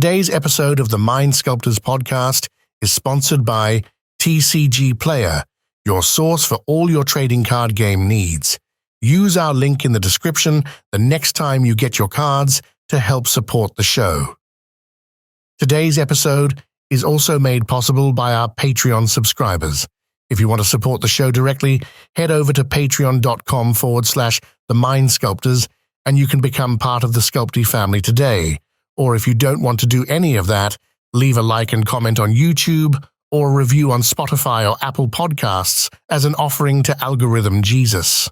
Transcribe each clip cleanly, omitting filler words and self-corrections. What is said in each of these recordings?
Today's episode of the Mind Sculptors podcast is sponsored by TCG Player, your source for all your trading card game needs. Use our link in the description the next time you get your cards to help support the show. Today's episode is also made possible by our Patreon subscribers. If you want to support the show directly, head over to patreon.com/the Mind Sculptors and you can become part of the SCULPTY family today. Or if you don't want to do any of that, leave a like and comment on YouTube or a review on Spotify or Apple Podcasts as an offering to Algorithm Jesus.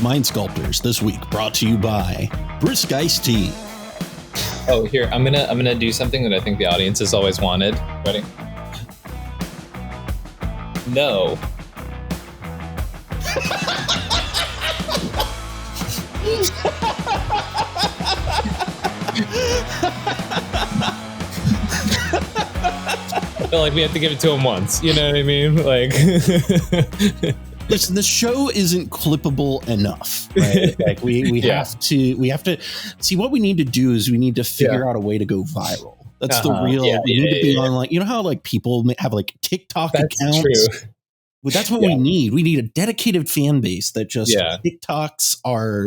Mind Sculptors this week brought to you by Brisk Iced Tea. Oh, here, I'm gonna do something that I think the audience has always wanted. Ready? No. I feel like we have to give it to him once. You know what I mean? Like. Listen, the show isn't clippable enough, right? Like we have to see what we need to do is we need to figure out a way to go viral. That's the real. We need to be on, like, you know how like people have like TikTok accounts. True. Well, that's what we need. We need a dedicated fan base that just TikToks our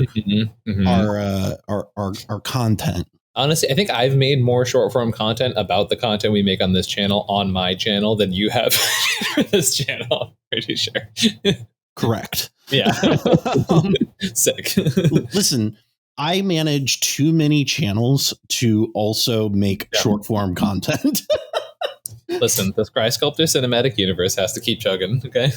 content. Honestly, I think I've made more short form content about the content we make on this channel on my channel than you have for this channel. I'm pretty sure. Correct. Yeah. Sick. Listen, I manage too many channels to also make short form content. Listen, the Scry Sculptor cinematic universe has to keep chugging. Okay.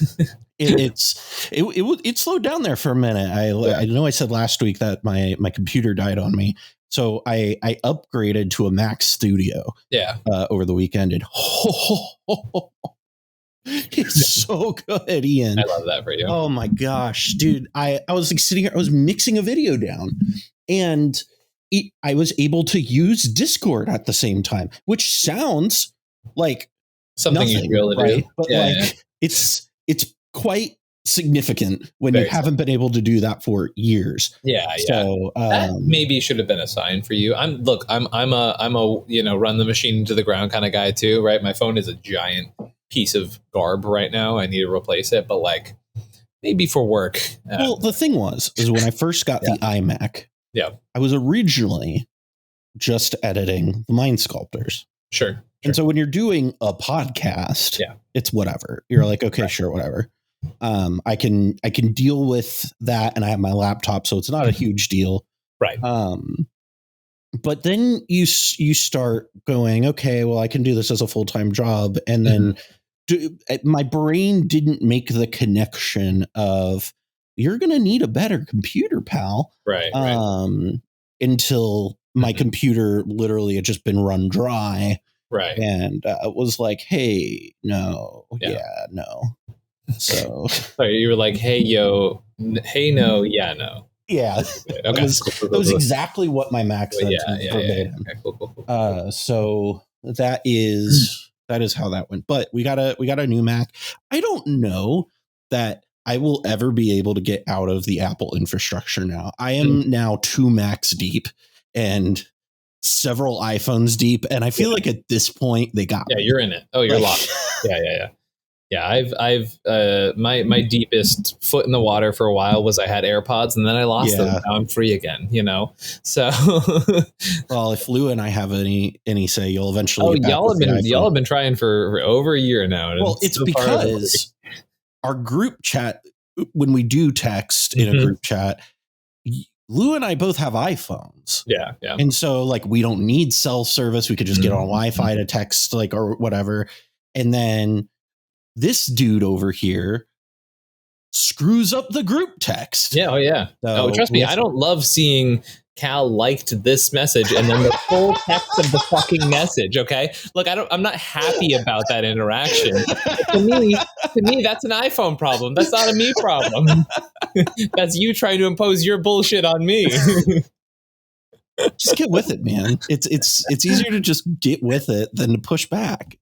It slowed down there for a minute. I know I said last week that my computer died on me. So I upgraded to a Mac Studio over the weekend, and it's so good, Ian. I love that for you. Oh my gosh, dude. I was like sitting here, I was mixing a video down, and I was able to use Discord at the same time, which sounds like something nothing, you really right? do. But it's quite significant when you haven't been able to do that for years. So that maybe should have been a sign for you. I'm a run the machine into the ground kind of guy too, right? My phone is a giant piece of garb right now. I need to replace it, but like maybe for work. Well, the thing is when I first got the iMac, I was originally just editing the Mind Sculptors. Sure. And so when you're doing a podcast, it's whatever. You're like, okay, sure, whatever. I can deal with that, and I have my laptop, so it's not a huge deal, right? But then you start going, okay, well, I can do this as a full-time job, and then my brain didn't make the connection of you're going to need a better computer, pal, right? Until my computer literally had just been run dry, right? And it was like, hey, no. So you were like, hey, yo, hey, no, no. Yeah. Okay. That was exactly what my Mac said. Okay, cool. So that is how that went. But we got a new Mac. I don't know that I will ever be able to get out of the Apple infrastructure now. I am now 2 Macs deep and several iPhones deep, and I feel like at this point they got me. You're in it. Oh, you're locked. Yeah, I've my deepest foot in the water for a while was I had AirPods, and then I lost them. Now I'm free again, So, well, if Lou and I have any say, you'll eventually. Y'all have been trying for over a year now. Well, it's so because our group chat, when we do text in a group chat, Lou and I both have iPhones. Yeah. And so like we don't need cell service. We could just get on Wi-Fi to text or whatever, and then this dude over here screws up the group text. So trust me, I don't love seeing Cal liked this message and then the full text of the fucking message. Okay, look, I'm not happy about that interaction. To me, that's an iPhone problem. That's not a me problem. That's you trying to impose your bullshit on me. Just get with it, man. It's easier to just get with it than to push back.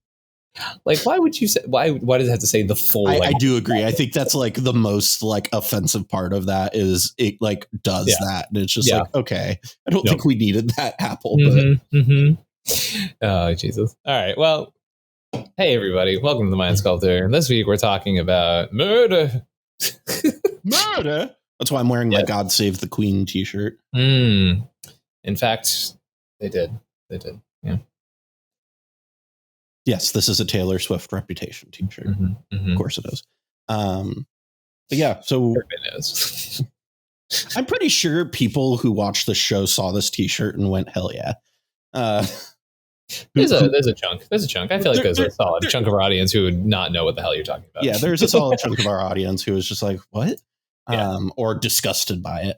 Like, why would you say? Why does it have to say the full? I do agree. I think that's like the most like offensive part of that is it like does that, and it's just like, okay, I don't think we needed that, Apple. Oh, Jesus! All right, well, hey everybody, welcome to the Mind Sculptor. This week we're talking about murder. Murder. That's why I'm wearing my "God Save the Queen" T-shirt. In fact, they did. Yeah. Yes, this is a Taylor Swift Reputation T-shirt. Of course it is. But yeah, so I'm pretty sure people who watched the show saw this T-shirt and went, "Hell yeah!" There's a chunk. I feel like there's a solid chunk of our audience who would not know what the hell you're talking about. Yeah, there's a solid chunk of our audience who was just like, "What?" Or disgusted by it.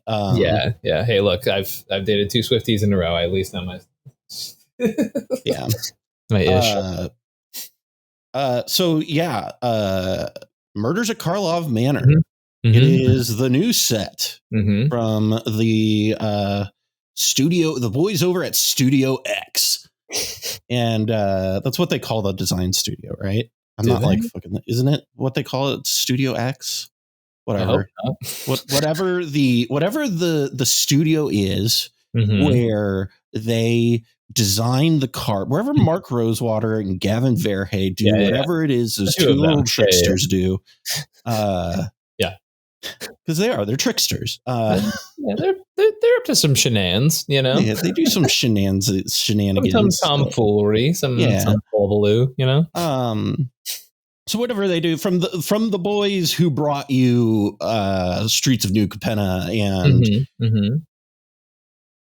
Yeah. Hey, look, I've dated 2 Swifties in a row. I at least know my my ish. Murders at Karlov Manor. It is the new set from the studio, the boys over at Studio X, and that's what they call the design studio, right? Isn't it what they call it? Studio X, whatever. Whatever the studio is, where they design the card, wherever Mark Rosewater and Gavin Verhey do whatever it is those two little tricksters do. Because they're tricksters. They're up to some shenanigans, you know. Yeah, they do some shenanigans, some tomfoolery, some hullabaloo, you know. So whatever they do from the boys who brought you Streets of New Capenna and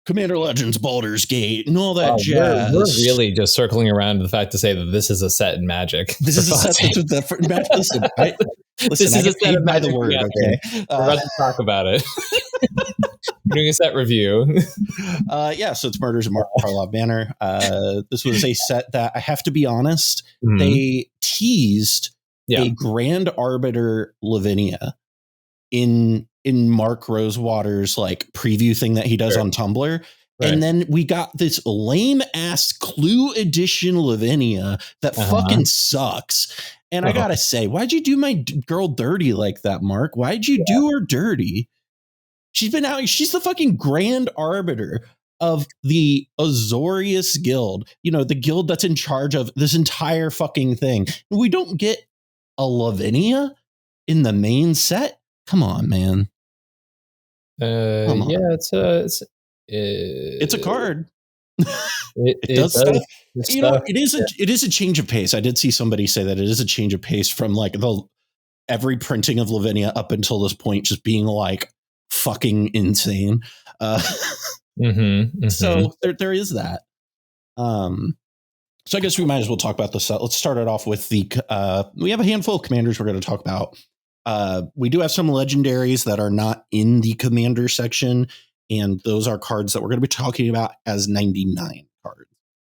Commander Legends, Baldur's Gate, and all that jazz. We're really just circling around to the fact to say that this is a set in Magic. This is a set with the Listen, this is a set by the word. Okay, we're about to talk about it. We're doing a set review. So it's Murders at Karlov Manor. This was a set that I have to be honest, they teased a Grand Arbiter Lavinia in Mark Rosewater's like preview thing that he does on Tumblr. Right. And then we got this lame ass Clue edition Lavinia that fucking sucks. And I gotta say, why'd you do my girl dirty like that, Mark? Why'd you do her dirty? She's been out. She's the fucking Grand Arbiter of the Azorius Guild. You know, the guild that's in charge of this entire fucking thing. We don't get a Lavinia in the main set. Come on, man. It's a card. It does stuff. It is a change of pace. I did see somebody say that it is a change of pace from like every printing of Lavinia up until this point just being like fucking insane. So there is that. So I guess we might as well talk about the set. Let's start it off with we have a handful of commanders we're going to talk about. We do have some legendaries that are not in the commander section, and those are cards that we're going to be talking about as 99 cards.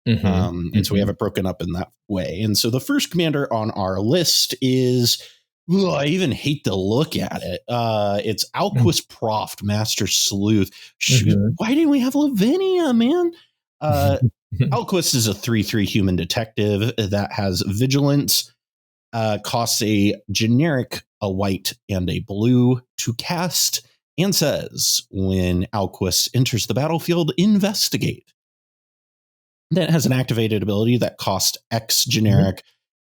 And so we have it broken up in that way. And so the first commander on our list is, I even hate to look at it. It's Alquist Proft, Master Sleuth. Why didn't we have Lavinia, man? Alquist is a 3/3 human detective that has vigilance, costs a generic, a white and a blue to cast, and says when Alquist enters the battlefield, investigate. Then it has an activated ability that costs X generic,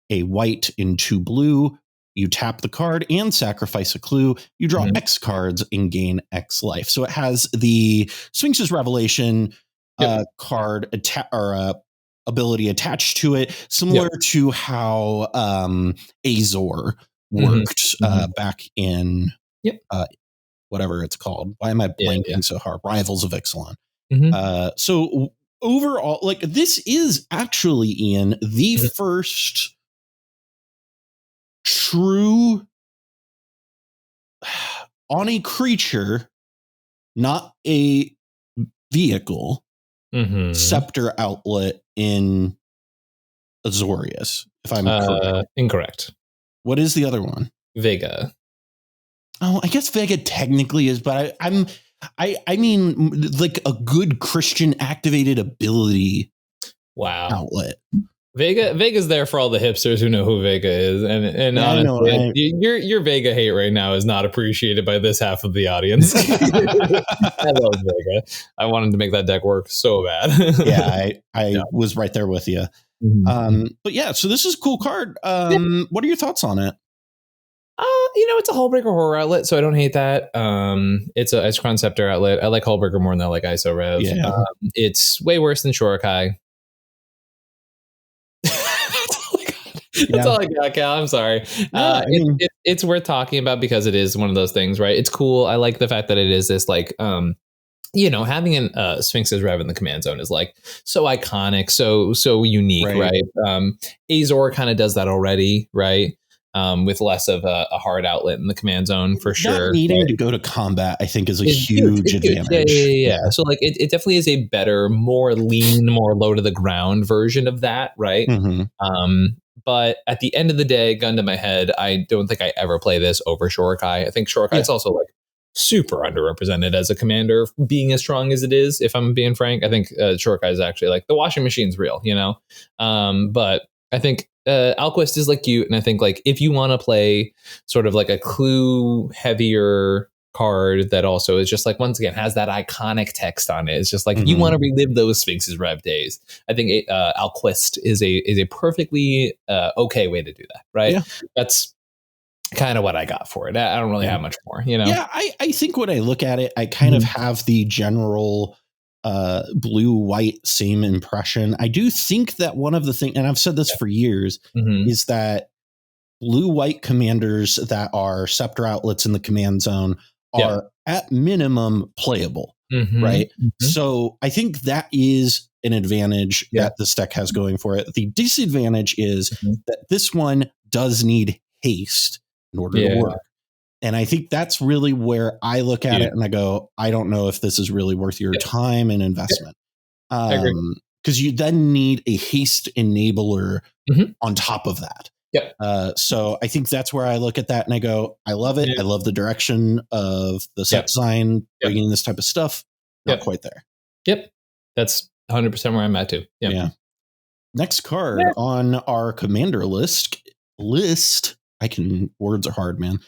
a white and 2 blue. You tap the card and sacrifice a clue. You draw X cards and gain X life. So it has the Sphinx's Revelation card ability attached to it, similar to how Azor worked back in whatever it's called. Why am I blanking so hard? Rivals of Ixalan. So overall, like this is actually Ian the first true on a creature, not a vehicle, scepter outlet in Azorius, if I'm correct. Incorrect. What is the other one? Vega. Oh, I guess Vega technically is, but I'm I mean, like a good Christian activated ability outlet. Vega's there for all the hipsters who know who Vega is, and honestly, your Vega hate right now is not appreciated by this half of the audience. I love Vega. I wanted to make that deck work so bad. Yeah, I was right there with you. Mm-hmm. But yeah, so this is a cool card. What are your thoughts on it? It's a Hullbreaker horror outlet, so I don't hate that. It's a Ice-Crown Scepter outlet. I like Hullbreaker more than I like ISO Rev. Yeah. It's way worse than Shorikai. That's all I got, Cal. I'm sorry. It's worth talking about because it is one of those things, right? It's cool. I like the fact that it is this like, having an Sphinx's Rev in the command zone is like so iconic, so unique, right? Azor kind of does that already, right? With less of a hard outlet in the command zone for sure. Not needing to go to combat, I think, is a huge advantage. Yeah. So like it definitely is a better, more lean, more low to the ground version of that, right? Mm-hmm. But at the end of the day, gun to my head, I don't think I ever play this over Shorikai. I think Shorikai is also like super underrepresented as a commander, being as strong as it is. If I'm being frank, I think Shorikai is actually like the washing machine's real, but I think Alquist is like cute, and I think like if you want to play sort of like a clue heavier card that also is just like once again has that iconic text on it, it's just like you want to relive those Sphinx's Rev days. I think Alquist is a perfectly okay way to do that, right? Yeah. That's kind of what I got for it. I don't really have much more, Yeah, I think when I look at it, I kind of have the general blue white same impression. I do think that one of the things, and I've said this for years, is that blue white commanders that are scepter outlets in the command zone are at minimum playable, right? So I think that is an advantage that this deck has going for it. The disadvantage is that this one does need haste in order to work. And I think that's really where I look at it and I go, I don't know if this is really worth your time and investment. Because you then need a haste enabler on top of that. So I think that's where I look at that and I go, I love it. I love the direction of the set design, bringing this type of stuff. Not quite there. That's 100% where I'm at too. Next card on our commander list. Words are hard, man.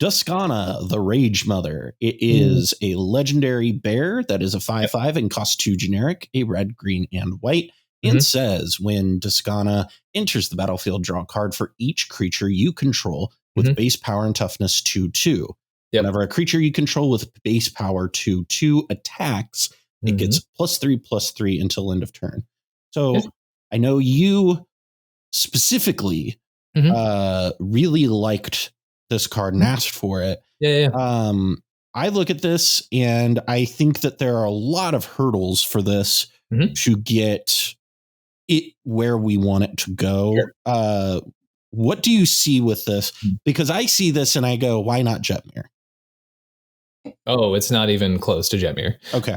Duskana, the Rage Mother. It is a legendary bear that is a 5/5 and costs 2 generic, a red, green, and white. And says when Duskana enters the battlefield, draw a card for each creature you control with base power and toughness 2/2. Whenever a creature you control with base power 2/2 attacks, it gets +3/+3 until end of turn. So I know you specifically really liked this card and asked for it. I look at this and I think that there are a lot of hurdles for this to get it where we want it to go. What do you see with this? Because I see this and I go, why not Jetmir? Oh, it's not even close to Jetmir. Okay.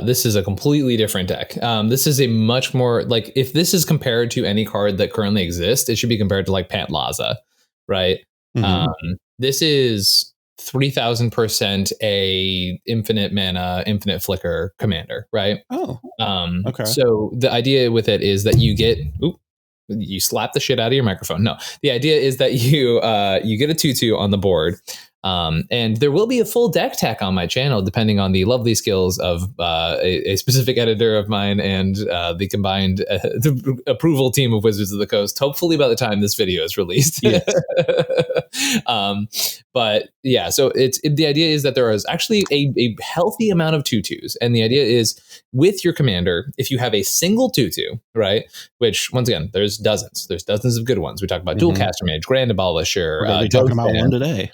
This is a completely different deck. This is a much more like if this is compared to any card that currently exists, it should be compared to like Pantlaza, right? This is 3000% a infinite mana, infinite flicker commander, right? Okay. So the idea with it is that you get you slap the shit out of your microphone. No, the idea is that you get a 2/2 on the board. And there will be a full deck tech on my channel, depending on the lovely skills of a specific editor of mine and the combined approval team of Wizards of the Coast. Hopefully, by the time this video is released. But yeah, so the idea is that there is actually a healthy amount of 2/2s, and the idea is with your commander, if you have a single 2/2, right? Which once again, there's dozens of good ones. We talk about Dualcaster Mage, Grand Abolisher. We're going to be talking about one today.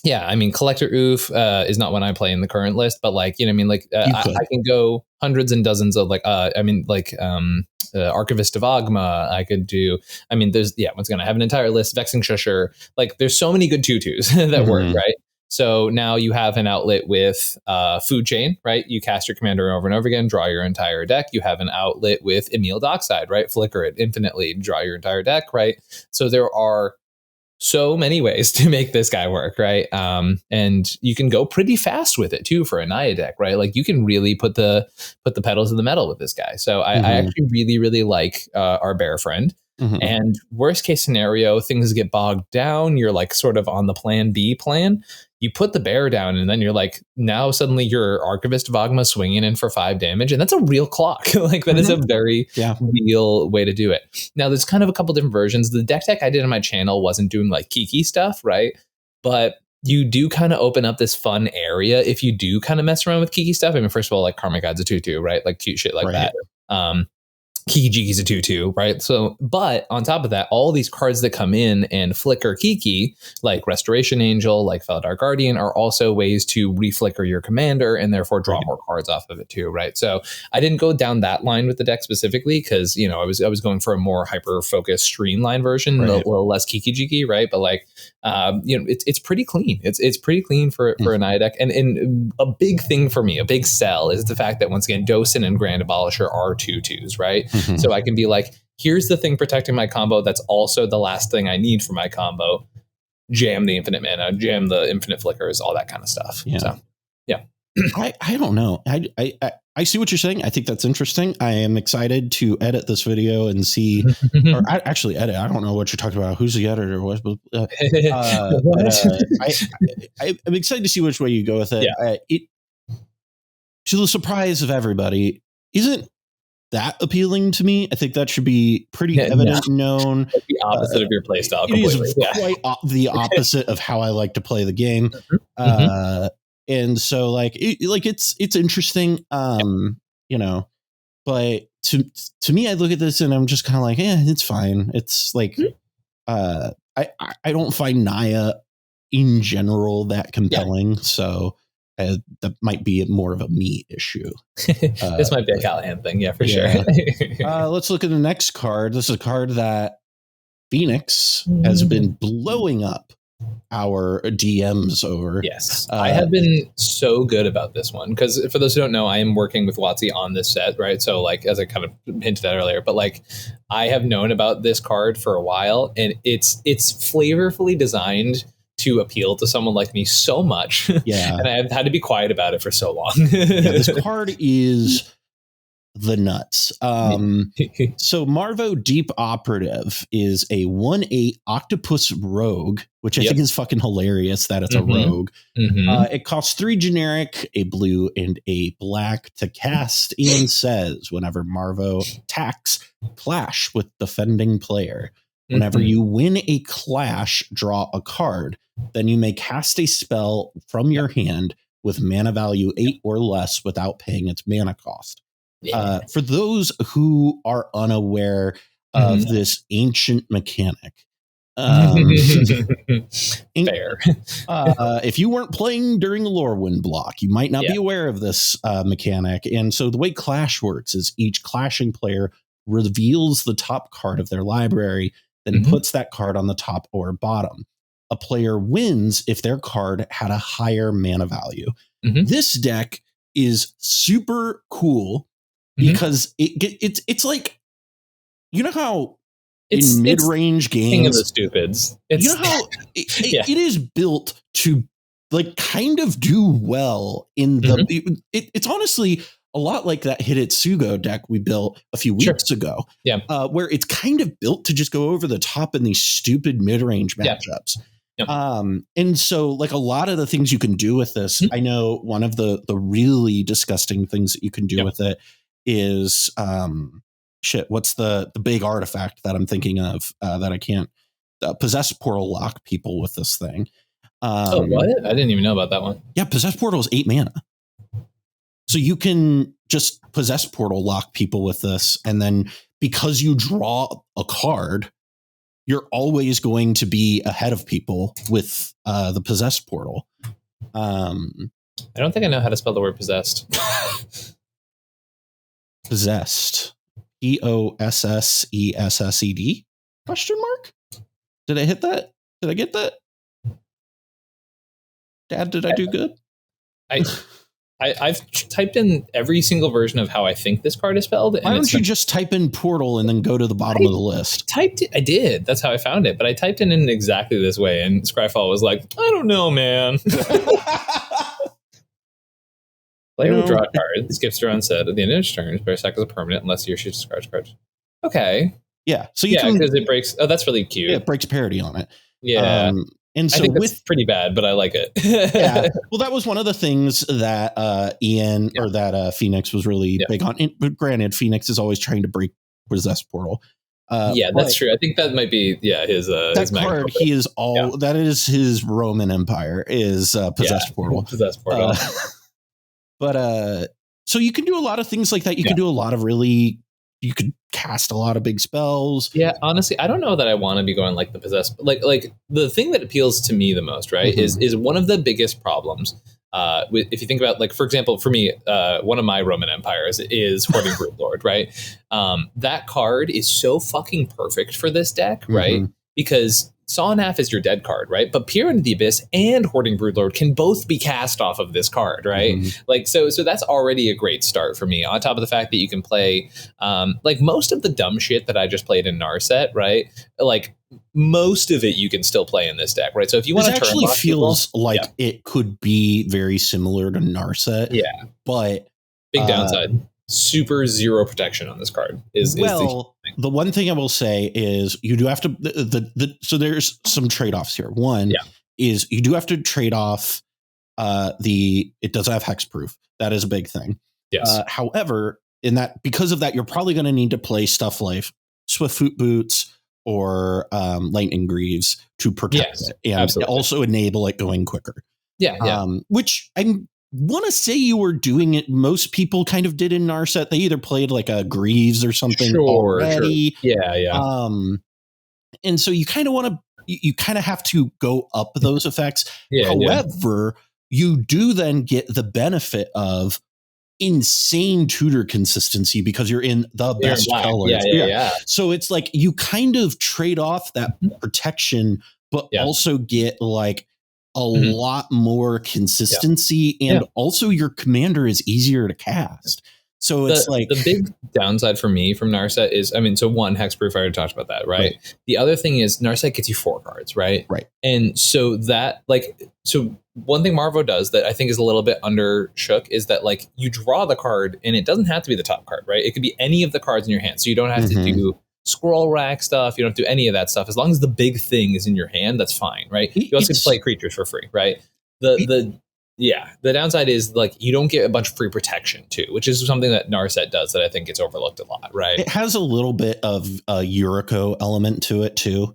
Yeah, I mean, Collector Oof is not one I play in the current list, but like, I can go hundreds and dozens of Archivist of Agma. I could do, there's, once again, I have an entire list, Vexing Shusher. Like, there's so many good 2/2s that work, right? So now you have an outlet with Food Chain, right? You cast your commander over and over again, draw your entire deck. You have an outlet with Emil Dockside, right? Flicker it infinitely, draw your entire deck, right? So there are so many ways to make this guy work, right? And you can go pretty fast with it too for a Naya deck, right? Like you can really put the pedal to the metal with this guy. So I actually really, really like our bear friend. And worst case scenario, things get bogged down. You're like sort of on the plan B plan. You put the bear down and then you're like, now suddenly your Archivist Vogma swinging in for 5 damage. And that's a real clock. Like that is a very real way to do it. Now there's kind of a couple different versions. The deck I did on my channel wasn't doing like Kiki stuff, right? But you do kind of open up this fun area if you do kind of mess around with Kiki stuff. I mean, first of all, like Karmic Guide's a 2/2, right? Like cute shit like that. Kiki Jiki's a 2/2, right? So, but on top of that, all these cards that come in and flicker Kiki, like Restoration Angel, like Felidar Guardian, are also ways to reflicker your commander and therefore draw more cards off of it too, right? So I didn't go down that line with the deck specifically because, you know, I was going for a more hyper-focused streamline version, a little less Kiki Jiki, right? But like, you know, it's pretty clean. It's pretty clean for a Naya deck. And a big thing for me, a big sell is the fact that once again, Dosin and Grand Abolisher are 2/2s, right? So I can be like, here's the thing protecting my combo. That's also the last thing I need for my combo. Jam the infinite mana, jam the infinite flickers, all that kind of stuff. Yeah. So, yeah. I don't know. I see what you're saying. I think that's interesting. I am excited to edit this video and see, or actually edit. I don't know what you're talking about. Who's the editor? I'm excited to see which way you go with it. Yeah. To the surprise of everybody, isn't that appealing to me? I think that should be pretty evident, known. Like the opposite of your playstyle. It is quite the opposite of how I like to play the game. And so like it's interesting, you know, but to me, I look at this and I'm just kind of like, it's fine. It's like, I don't find Naya in general that compelling. So that might be more of a me issue. This might be a Callahan thing. Yeah, for sure. Let's look at the next card. This is a card that Phoenix has been blowing up our DMs over. Yes, I have been so good about this one because for those who don't know, I am working with WotC on this set, right? So like, as I kind of hinted at earlier, but like I have known about this card for a while and it's flavorfully designed to appeal to someone like me so much. Yeah. And I've had to be quiet about it for so long. This card is the nuts. So Marvo Deep Operative is a 1/8 octopus rogue, which I think is fucking hilarious that it's a rogue. It costs 3 generic, a blue and a black to cast, and says whenever Marvo attacks, clash with defending player. Whenever you win a clash, draw a card. Then you may cast a spell from your hand with mana value 8 or less without paying its mana cost. For those who are unaware of this ancient mechanic, fair. If you weren't playing during the Lorwyn block, you might not be aware of this mechanic. And so the way Clash works is each clashing player reveals the top card of their library, then puts that card on the top or bottom. A player wins if their card had a higher mana value. This deck is super cool because it's like, you know how in mid-range games, King of the Stupids. You know how it is built to like kind of do well in the. It's honestly a lot like that Hidetsugo deck we built a few weeks ago. Where it's kind of built to just go over the top in these stupid mid-range matchups. And so like a lot of the things you can do with this, I know one of the really disgusting things that you can do with it is what's the big artifact that I'm thinking of that I can't Possess Portal lock people with this thing. What? I didn't even know about that one. Yeah, Possess Portal is 8 mana. So you can just Possess Portal lock people with this, and then because you draw a card, you're always going to be ahead of people with the Possess Portal. I don't think I know how to spell the word possessed. Possessed. EOSSESSED? Question mark? Did I hit that? Did I get that? Dad, did I do good? I've typed in every single version of how I think this card is spelled. Why don't you just type in Portal and then go to the bottom of the list? I did. That's how I found it. But I typed it in exactly this way, and Scryfall was like, I don't know, man. Player will draw a card, skips their own set at the end of its turn, but sack as a permanent unless he or she discards cards. Okay. Yeah. So you can, because it breaks. Oh, that's really cute. Yeah, it breaks parity on it. Yeah. And so I think that's pretty bad, but I like it. Yeah. Well, that was one of the things that Ian or that Phoenix was really big on. But granted, Phoenix is always trying to break Possessed Portal. That's true. I think that might be his that card. He is all that is his Roman Empire is Possessed Portal. Possessed Portal. But so you can do a lot of things like that. You can do a lot of you could cast a lot of big spells. Yeah, honestly, I don't know that I want to be going like the Possessed. Like the thing that appeals to me the most, right, is one of the biggest problems. If you think about, like, for example, for me, one of my Roman empires is Hoarding Broodlord, right? That card is so fucking perfect for this deck, right? Because Saw in Half is your dead card, right? But Peer into the Abyss and Hoarding Broodlord can both be cast off of this card, right? Like, so that's already a great start for me. On top of the fact that you can play, like, most of the dumb shit that I just played in Narset, right? Like, most of it you can still play in this deck, right? So if you want to turn, actually feels like it could be very similar to Narset, but big downside. Super zero protection on this card is the one thing I will say is you do have to so there's some trade-offs here. One is you do have to trade off it doesn't have hexproof. That is a big thing. Yes. However, because of that, you're probably going to need to play stuff like Swiftfoot Boots or Lightning Greaves to protect it and also enable it going quicker. Which I'm want to say you were doing it. Most people kind of did in Narset. They either played like a Greaves or something already. And so you kind of want to, you kind of have to go up those effects. However, you do then get the benefit of insane tutor consistency because you're in the best colors. So it's like you kind of trade off that protection, but also get like a lot more consistency, and also your commander is easier to cast. So it's like the big downside for me from Narset is, I mean, so one, hexproof, I already talked about that, right? The other thing is Narset gets you 4 cards, right? And so that, like, so one thing Marvo does that I think is a little bit undershook is that, like, you draw the card and it doesn't have to be the top card, right? It could be any of the cards in your hand. So you don't have to do scroll rack stuff. You don't do any of that stuff. As long as the big thing is in your hand, that's fine, right? You also can play creatures for free, right? The downside is, like, you don't get a bunch of free protection too, which is something that Narset does that I think gets overlooked a lot, right? It has a little bit of a Yuriko element to it too,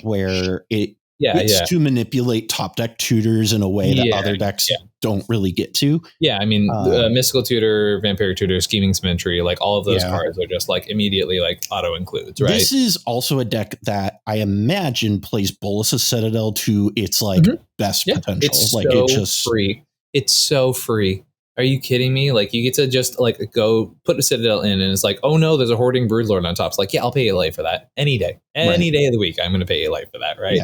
where it's to manipulate top deck tutors in a way that other decks don't really get to. I mean, Mystical Tutor, Vampiric Tutor, Scheming Symmetry, like all of those cards are just like immediately like auto includes, right? This is also a deck that I imagine plays Bolas's Citadel to its like best potential. It's like so it just free. It's so free. Are you kidding me? Like, you get to just like go put a Citadel in and it's like, oh no, there's a Hoarding Broodlord on top. It's like, yeah, I'll pay you light for that any day. Any day of the week, I'm going to pay you light for that, right?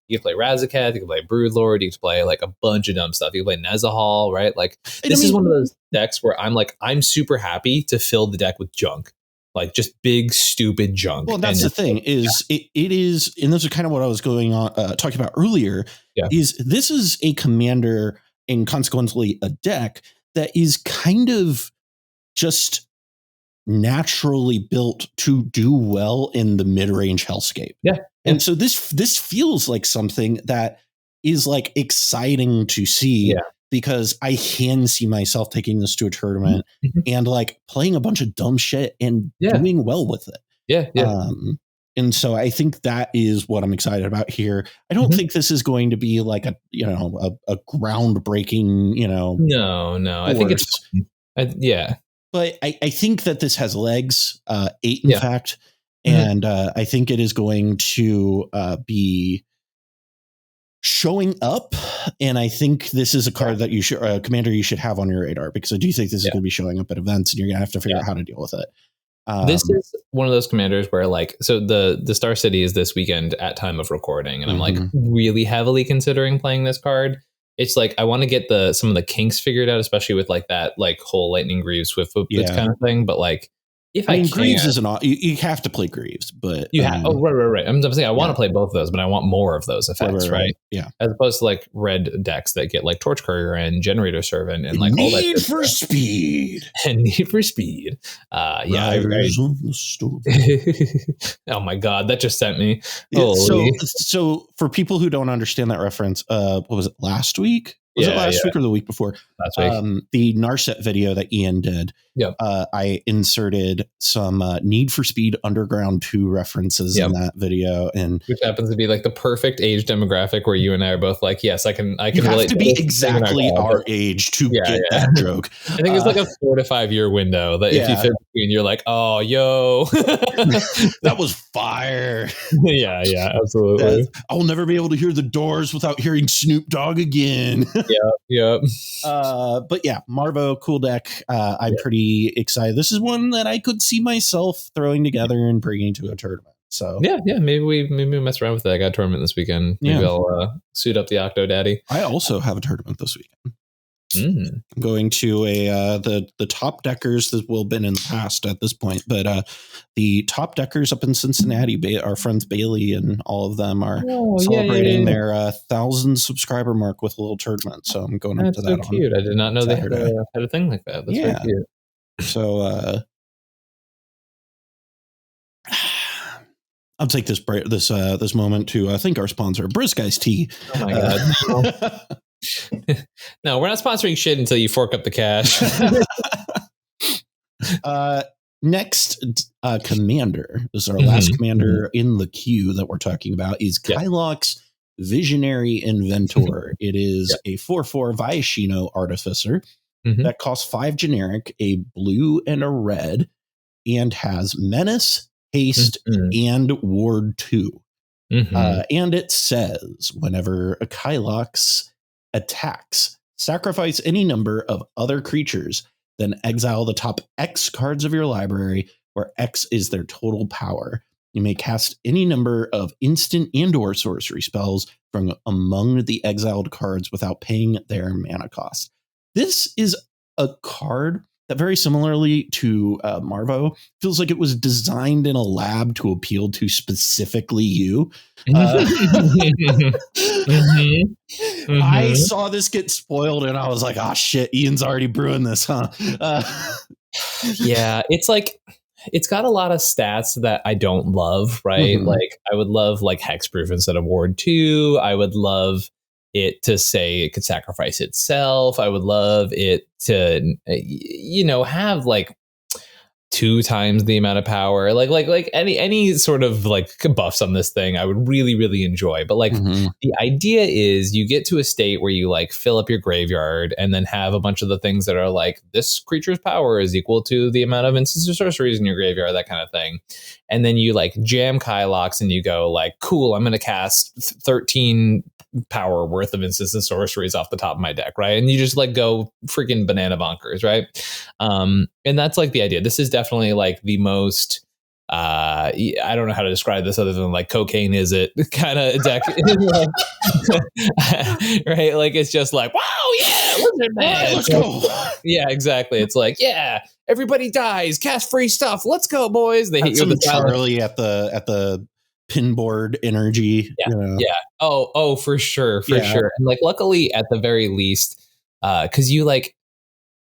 You can play Razaketh, you can play Broodlord, you can play like a bunch of dumb stuff. You can play Nezahal, right? Like, this is one of those decks where I'm like, I'm super happy to fill the deck with junk. Like, just big, stupid junk. Well, that's the thing is it is, and this is kind of what I was going on talking about earlier, is this is a commander and consequently a deck that is kind of just naturally built to do well in the mid-range hellscape. And so this feels like something that is like exciting to see because I can see myself taking this to a tournament and like playing a bunch of dumb shit and doing well with it. And so I think that is what I'm excited about here. I don't think this is going to be like a groundbreaking, No, I think it's but I think that this has legs, 8 in fact. And I think it is going to be showing up. And I think this is a card that you should, a commander you should have on your radar, because I do think this is going to be showing up at events and you're going to have to figure out how to deal with it. This is one of those commanders where, like, so the Star City is this weekend at time of recording. And I'm like really heavily considering playing this card. it's like I want to get some of the kinks figured out, especially with like that like whole Lightning Greaves Swift Foot kind of thing. But like if I Greaves isn't you have to play Greaves, but you have right. I'm saying I want to play both of those, but I want more of those effects, right? Yeah, as opposed to like red decks that get like Torch Courier and Generator Servant and like all that need for speed and need for speed. Oh my god, that just sent me. So for people who don't understand that reference, what was it last week? Was it last week or the week before? Last week. The Narset video that Ian did. Yep. I inserted some Need for Speed Underground 2 references in that video, and which happens to be like the perfect age demographic where you and I are both like, yes, I can you relate have to be exactly our age to get that joke. I think it's like a 4 to 5 year window that if you fit between, you're like, oh, yo, that was fire. Yeah, absolutely. I'll never be able to hear the Doors without hearing Snoop Dogg again. Yeah. But yeah, Marvo, cool deck. I'm pretty excited. This is one that I could see myself throwing together and bringing to a tournament. So yeah, maybe we mess around with that. I got a tournament this weekend. Maybe I'll suit up the Octo Daddy. I also have a tournament this weekend. I'm going to the top deckers that will have been in the past at this point, but the top deckers up in Cincinnati, our friends Bailey and all of them are celebrating their 1,000 subscriber mark with a little tournament. So I'm going up to that. That's so cute. I did not know Saturday. They had a thing like that. That's very cute. So I'll take this moment to thank our sponsor, Brisk Iced Tea. Oh my god. No, we're not sponsoring shit until you fork up the cash. Next, commander. This is our last commander in the queue that we're talking about is Kylox, Visionary Inventor. It is a 4/4 Viashino Artificer that costs 5 generic, a blue and a red, and has Menace, Haste, and Ward 2. And it says, whenever a Kylox attacks, sacrifice any number of other creatures, then exile the top X cards of your library, where X is their total power. You may cast any number of instant and or sorcery spells from among the exiled cards without paying their mana cost. This is a card that, very similarly to Marvo, feels like it was designed in a lab to appeal to specifically you. I saw this get spoiled and I was like, oh shit, Ian's already brewing this, huh? Yeah, it's like, it's got a lot of stats that I don't love, right? Like I would love like Hexproof instead of Ward 2. I would love it to say it could sacrifice itself. I would love it to, have like 2 times the amount of power, like any sort of like buffs on this thing I would really, really enjoy. But like the idea is you get to a state where you like fill up your graveyard and then have a bunch of the things that are like, this creature's power is equal to the amount of instants or sorceries in your graveyard, that kind of thing. And then you like jam Kylox and you go like, cool, I'm going to cast 13 power worth of instants and sorceries off the top of my deck, right? And you just like go freaking banana bonkers, right? And that's like the idea. This is definitely like the most I don't know how to describe this other than like cocaine is it kind of deck. Right? Like it's just like, wow, yeah, lizard man, let's go. Yeah, exactly. It's like, yeah, everybody dies, cast free stuff, let's go, boys. They hit you with the Charlie at the pinboard energy. Yeah. Oh, for sure. And like, luckily, at the very least, because you like,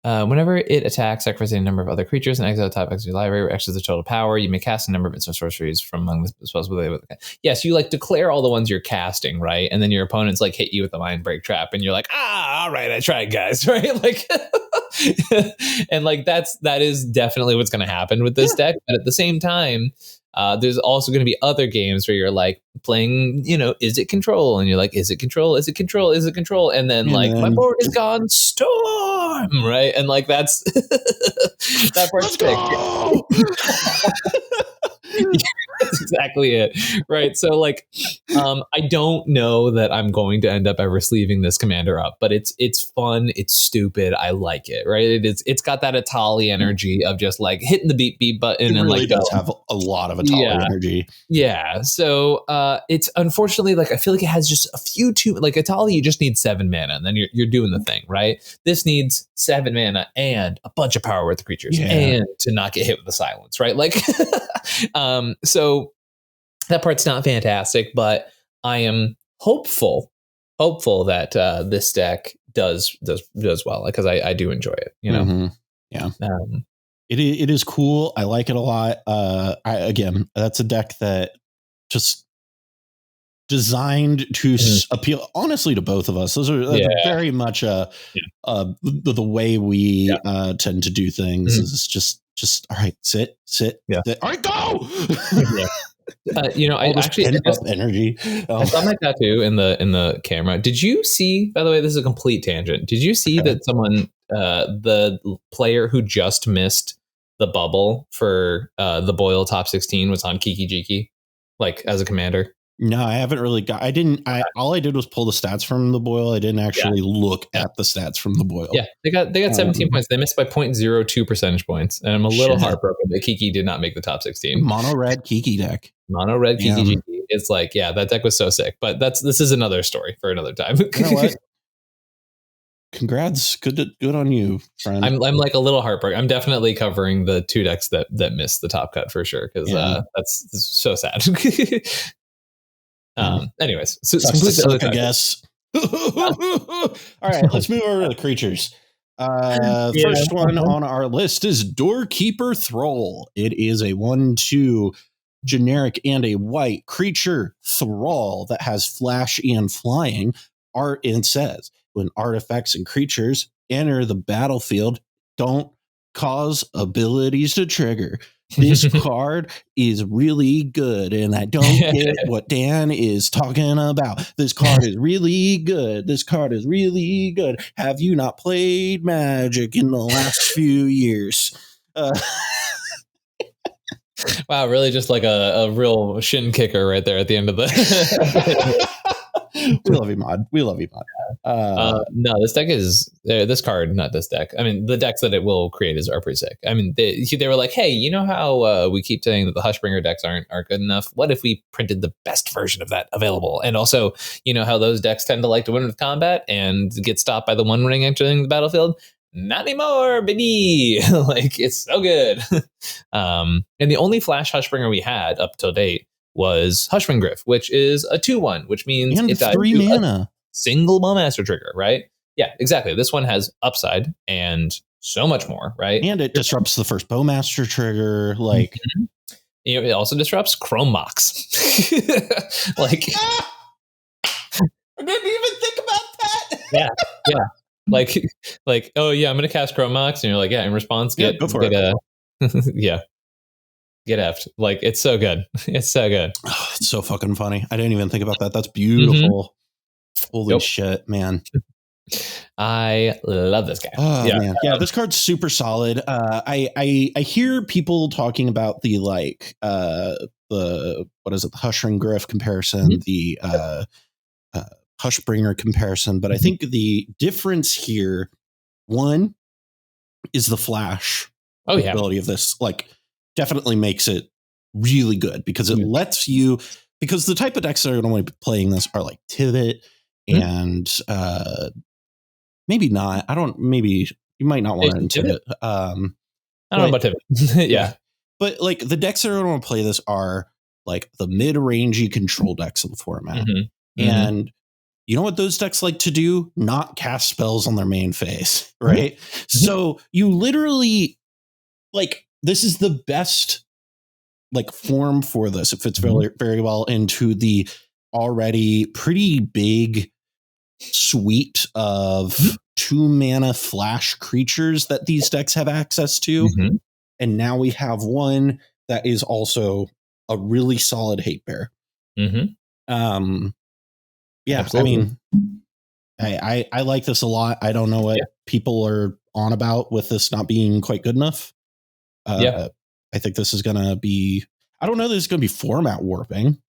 whenever it attacks, sacrifice any number of other creatures and exile top X of your library, where X is the total power, you may cast a number of instant sorceries from among the spells with it. Yes, you like declare all the ones you're casting, right? And then your opponents like hit you with the Mind Break Trap, and you're like, all right, I tried, guys, right? Like, and like that is definitely what's going to happen with this deck. But at the same time, there's also going to be other games where you're like playing, is it control? And you're like, is it control? Is it control? Is it control? And then my board is gone storm, right? And like that's that part's Let's go! That's exactly it. Right. So like, I don't know that I'm going to end up ever sleeving this commander up, but it's fun. It's stupid. I like it. Right. It's got that Atali energy of just like hitting the beep button. It and really like does have a lot of Atali energy. Yeah. So it's unfortunately like I feel like it has just a few too like Atali, you just need 7 mana and then you're doing the thing, right? This needs 7 mana and a bunch of power with the creatures and to not get hit with the silence, right? Like so that part's not fantastic, but I am hopeful that this deck does well because I do enjoy it, you know. Mm-hmm. Yeah. It is cool. I like it a lot. Again, that's a deck that just designed to appeal honestly to both of us. Those are very much the way we tend to do things. Is just all right, sit. All right, go. You know, I actually energy. I saw my tattoo in the camera. Did you see? By the way, this is a complete tangent. Did you see that someone, the player who just missed the bubble for the Boyle top 16 was on Kiki Jiki, like as a commander? No, I haven't really got. All I did was pull the stats from the Boyle. I didn't actually look at the stats from the Boyle. Yeah, they got 17 points. They missed by 0.02 percentage points, and I'm a little heartbroken that Kiki did not make the top 16. Mono red Kiki deck. Mono red Kiki Jiki. It's like, that deck was so sick. But this is another story for another time. You know what? Congrats, good on you, friend. I'm like a little heartbroken. I'm definitely covering the 2 decks that missed the top cut for sure because that's so sad. Anyways, so I guess. All right, let's move over to the creatures. First one on our list is Doorkeeper Thrull. It is a 1/2 generic and a white creature thrall that has flash and flying. And says when artifacts and creatures enter the battlefield, don't cause abilities to trigger. This card is really good, and I don't get what Dan is talking about. This card is really good. This card is really good. Have you not played Magic in the last few years? Wow, really just like a real shin kicker right there at the end of the... We love you, Mod. No, this deck is this card, not this deck. I mean, the decks that it will create are pretty sick. I mean, they were like, hey, you know how we keep saying that the Hushbringer decks aren't good enough? What if we printed the best version of that available? And also, you know how those decks tend to like to win with combat and get stopped by the one ring entering the battlefield? Not anymore, baby. Like, it's so good. And the only flash Hushbringer we had up till date was Hushwing Griff, which is a 2/1, which means and it dies 3 mana. Single Master trigger, right? Yeah, exactly. This one has upside and so much more, right? And it disrupts the first Bowmaster trigger. Like, you know, it also disrupts Chrome Mox. Like, I didn't even think about that. Yeah. Like, oh yeah, I'm gonna cast Chrome Mox, and you're like, yeah. In response, go for it. Get effed. Like, it's so good. It's so good. Oh, it's so fucking funny. I didn't even think about that. That's beautiful. Holy shit, man. I love this guy. Oh, man. Yeah, this card's super solid. I hear people talking about the what is it, the Hushring Griff comparison, the Hushbringer comparison, but I think the difference here, one, is the flash ability of this. Like, definitely makes it really good because it lets you, because the type of decks that are going to want to be playing this are like Tivit and maybe not. Maybe you might not want it in Tivit. I don't know about Tivit. Yeah. But like the decks that are going to want to play this are like the mid-rangey control decks of the format. And you know what those decks like to do? Not cast spells on their main phase, right? So you literally, like, this is the best like form for this. It fits very, very well into the already pretty big suite of 2 mana flash creatures that these decks have access to. And now we have one that is also a really solid hate bear. Yeah, absolutely. I mean, I like this a lot. I don't know what people are on about with this not being quite good enough. I think this is going to be, I don't know that it's going to be format warping.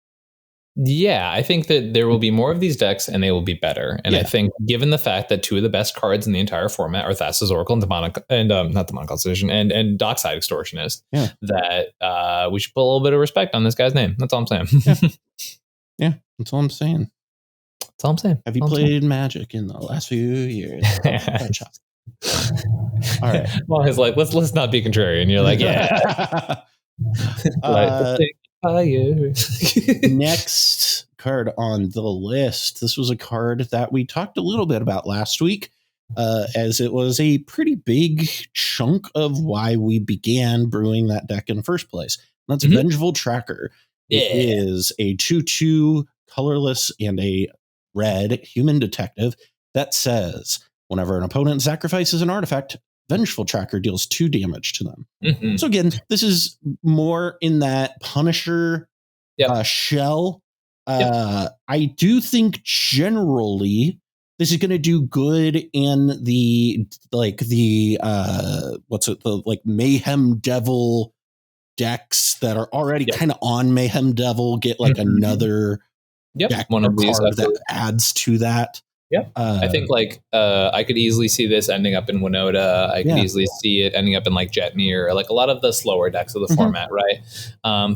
Yeah, I think that there will be more of these decks and they will be better. And I think given the fact that two of the best cards in the entire format are Thassa's Oracle and not Demonic Constitution and Dockside Extortionist, that we should put a little bit of respect on this guy's name. That's all I'm saying. Yeah, that's all I'm saying. That's all I'm saying. Have you played Magic in the last few years? All right. Well, he's like, let's not be contrarian. You're like, yeah. Next card on the list. This was a card that we talked a little bit about last week, as it was a pretty big chunk of why we began brewing that deck in the first place. And that's Vengeful Tracker. Yeah. It is a 2/2 colorless and a red human detective that says whenever an opponent sacrifices an artifact, Vengeful Tracker deals 2 damage to them. So again, this is more in that Punisher shell. I do think generally this is going to do good in the Mayhem Devil decks that are already kind of on Mayhem Devil. Get like another deck one of these card that adds to that. Yeah, I think I could easily see this ending up in Winota. I could easily see it ending up in like Jetmir, like a lot of the slower decks of the format, right?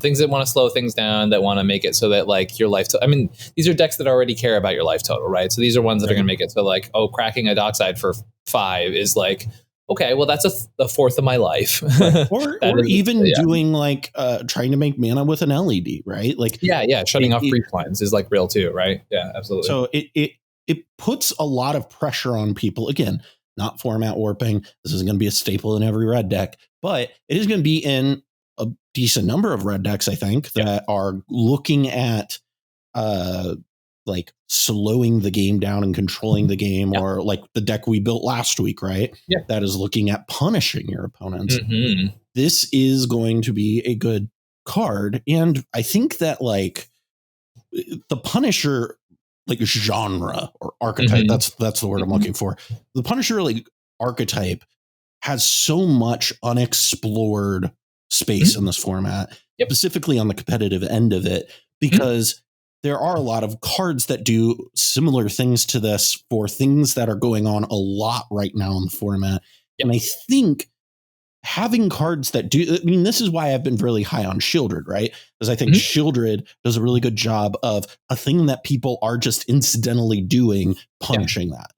Things that want to slow things down, that want to make it so that like your life. These are decks that already care about your life total, right? So these are ones that are going to make it so like, cracking a Dockside for 5 is like, okay, well that's a fourth of my life, or even doing like trying to make mana with an LED, right? Like shutting off brief lines is like real too, right? Yeah, absolutely. So it puts a lot of pressure on people. Again, not format warping. This isn't going to be a staple in every red deck, but it is going to be in a decent number of red decks, I think, that are looking at like slowing the game down and controlling the game, or like the deck we built last week, right? Yeah. That is looking at punishing your opponents. This is going to be a good card. And I think that like the Punisher like genre or archetype, that's the word I'm looking for. The Punisher like archetype has so much unexplored space in this format, specifically on the competitive end of it, because there are a lot of cards that do similar things to this for things that are going on a lot right now in the format. And I think having cards that do, this is why I've been really high on Shieldred, right? Because I think Shieldred does a really good job of a thing that people are just incidentally doing, punishing that.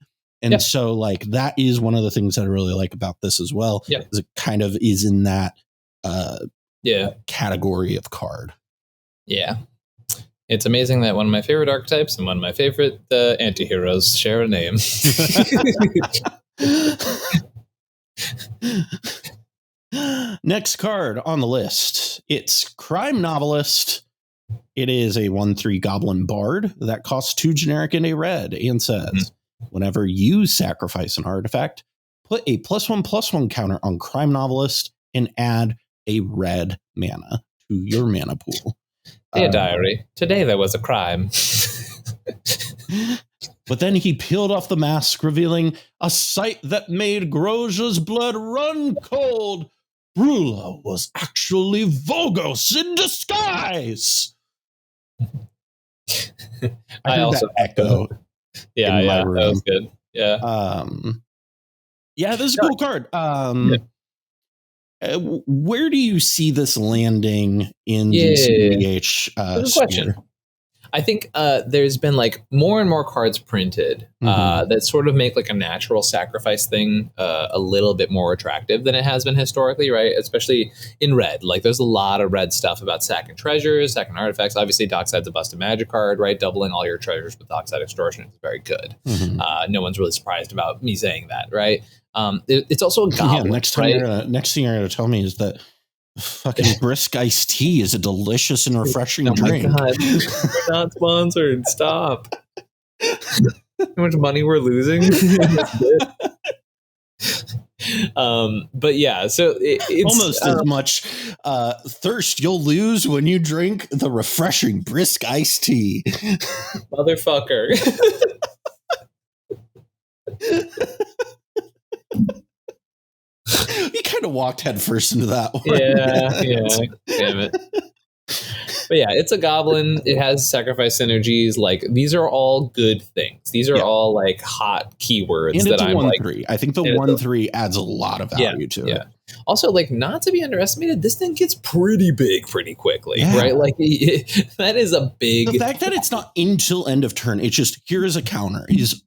And so like, that is one of the things that I really like about this as well. Is it kind of is in that category of card. Yeah. It's amazing that one of my favorite archetypes and one of my favorite anti-heroes share a name. Next card on the list. It's Crime Novelist. It is a 1/3 Goblin Bard that costs 2 generic and a red and says, whenever you sacrifice an artifact, put a +1/+1 counter on Crime Novelist and add a red mana to your mana pool. Dear diary, today there was a crime. But then he peeled off the mask, revealing a sight that made Groja's blood run cold. Brula was actually Vogos in disguise. I also echo. Yeah, that was good. Yeah. This is a cool card. Where do you see this landing in the cEDH question? I think there's been like more and more cards printed that sort of make like a natural sacrifice thing a little bit more attractive than it has been historically, right? Especially in red. Like there's a lot of red stuff about sacking treasures, sacking artifacts. Obviously, Dockside's a busted magic card, right? Doubling all your treasures with Dockside Extortion is very good. No one's really surprised about me saying that, right? It's also a goblin. Next thing you're going to tell me is that fucking brisk iced tea is a delicious and refreshing drink. God. We're not sponsored. Stop. How much money we're losing. But yeah, so it's almost as much thirst you'll lose when you drink the refreshing brisk iced tea. Motherfucker. You kind of walked head first into that one. Yeah. Damn it. But yeah, it's a goblin. It has sacrifice synergies. Like these are all good things. These are all like hot keywords and that I'm like. 1/3. I think the 1/3 adds a lot of value to it. Also, like not to be underestimated, this thing gets pretty big pretty quickly, right? Like that is a big. The fact that it's not until end of turn, it's just here is a counter is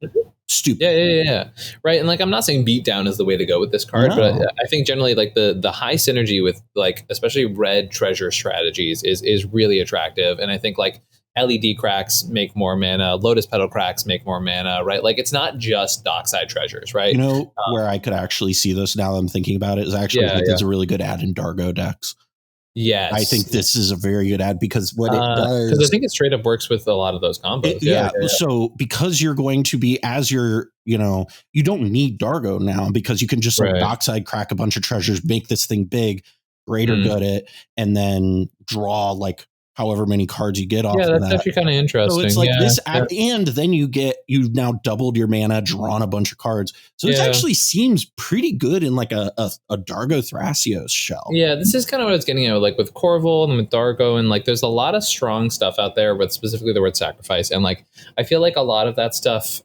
stupid. Yeah. Right. And like I'm not saying beatdown is the way to go with this card, but I think generally like the high synergy with like especially red treasure strategies is really attractive. And I think like LED cracks make more mana, Lotus Petal cracks make more mana, right? Like it's not just Dockside treasures, right? You know where I could actually see this now that I'm thinking about it is actually it's a really good ad in Dargo decks. Yes. I think this is a very good ad because what it does... Because I think it straight up works with a lot of those combos. So because you're going to be, as you're, you know, you don't need Dargo now because you can just like Dockside crack a bunch of treasures, make this thing big, greater good it, and then draw like however many cards you get off of that. Yeah, that's actually kind of interesting. So it's like this, and then you've now doubled your mana, drawn a bunch of cards. So it actually seems pretty good in like a Dargo Thrasios shell. Yeah, this is kind of what it's getting at, like with Corval and with Dargo, and like there's a lot of strong stuff out there with specifically the word sacrifice. And like I feel like a lot of that stuff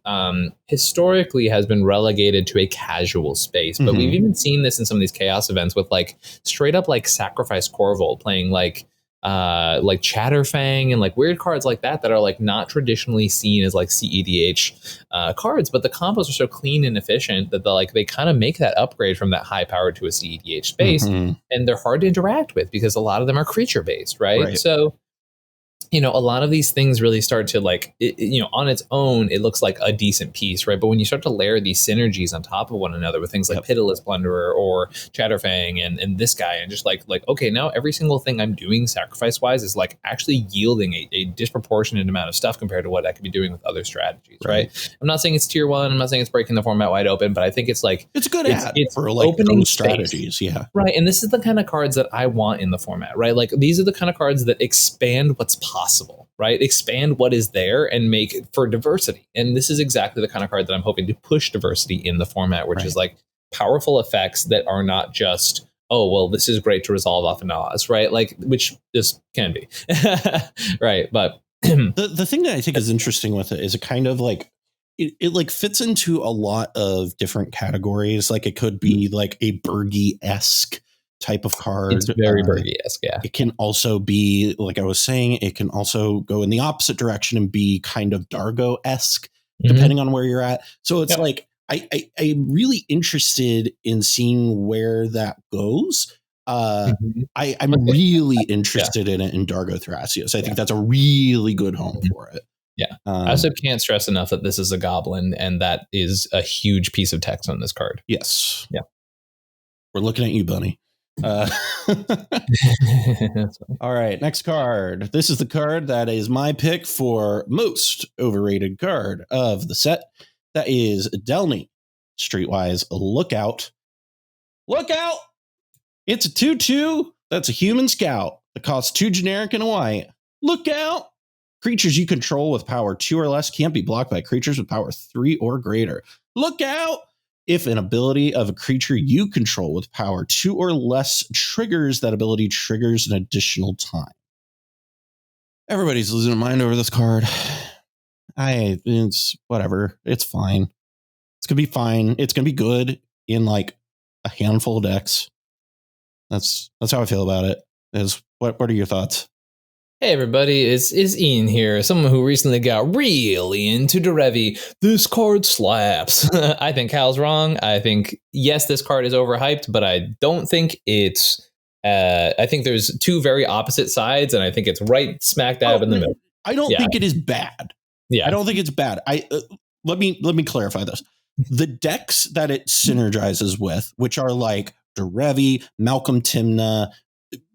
historically has been relegated to a casual space. But we've even seen this in some of these chaos events with like straight up like sacrifice Corval playing like Chatterfang and like weird cards like that are like not traditionally seen as like cEDH cards, but the combos are so clean and efficient that they kind of make that upgrade from that high power to a cEDH space, and they're hard to interact with because a lot of them are creature based, right? So you know, a lot of these things really start to like, you know, on its own, it looks like a decent piece, right? But when you start to layer these synergies on top of one another with things like Pitiless Plunderer or Chatterfang and this guy, and just like, okay, now every single thing I'm doing sacrifice wise is like actually yielding a disproportionate amount of stuff compared to what I could be doing with other strategies, right? I'm not saying it's tier 1. I'm not saying it's breaking the format wide open, but I think it's like, it's a good ad for like opening strategies. Yeah. Right. And this is the kind of cards that I want in the format, right? Like these are the kind of cards that expand what's possible, right? Expand what is there and make it for diversity. And this is exactly the kind of card that I'm hoping to push diversity in the format, which is like powerful effects that are not just, oh, well, this is great to resolve off an Oz, right? Like, which this can be, right? But the thing that I think is interesting with it is it kind of like, it like fits into a lot of different categories. Like it could be like a Bergie-esque type of card. It's very Bergie-esque, yeah. It can also be, like I was saying, it can also go in the opposite direction and be kind of Dargo-esque, depending on where you're at. So it's like, I'm really interested in seeing where that goes. I'm really interested in it in Dargo Thrasios. I think that's a really good home for it. Yeah. I also can't stress enough that this is a goblin, and that is a huge piece of text on this card. Yes. Yeah. We're looking at you, Bunny. All right, next card. This is the card that is my pick for most overrated card of the set. That is Delney. Streetwise, look out. Look out! It's a 2/2. That's a human scout that costs 2 generic and a white. Look out! Creatures you control with power 2 or less can't be blocked by creatures with power 3 or greater. Look out! If an ability of a creature you control with power 2 or less triggers, that ability triggers an additional time. Everybody's losing their mind over this card. It's whatever. It's fine. It's going to be fine. It's going to be good in like a handful of decks. That's how I feel about it. What are your thoughts? Hey everybody, it's Ian here, someone who recently got really into Derevi. This card slaps. I think Hal's wrong. I think, yes, this card is overhyped, but I don't think it's... I think there's two very opposite sides, and I think it's right smack dab in the middle. I don't think it is bad. Yeah, I don't think it's bad. Let me clarify this. The decks that it synergizes with, which are like Derevi, Malcolm Timna,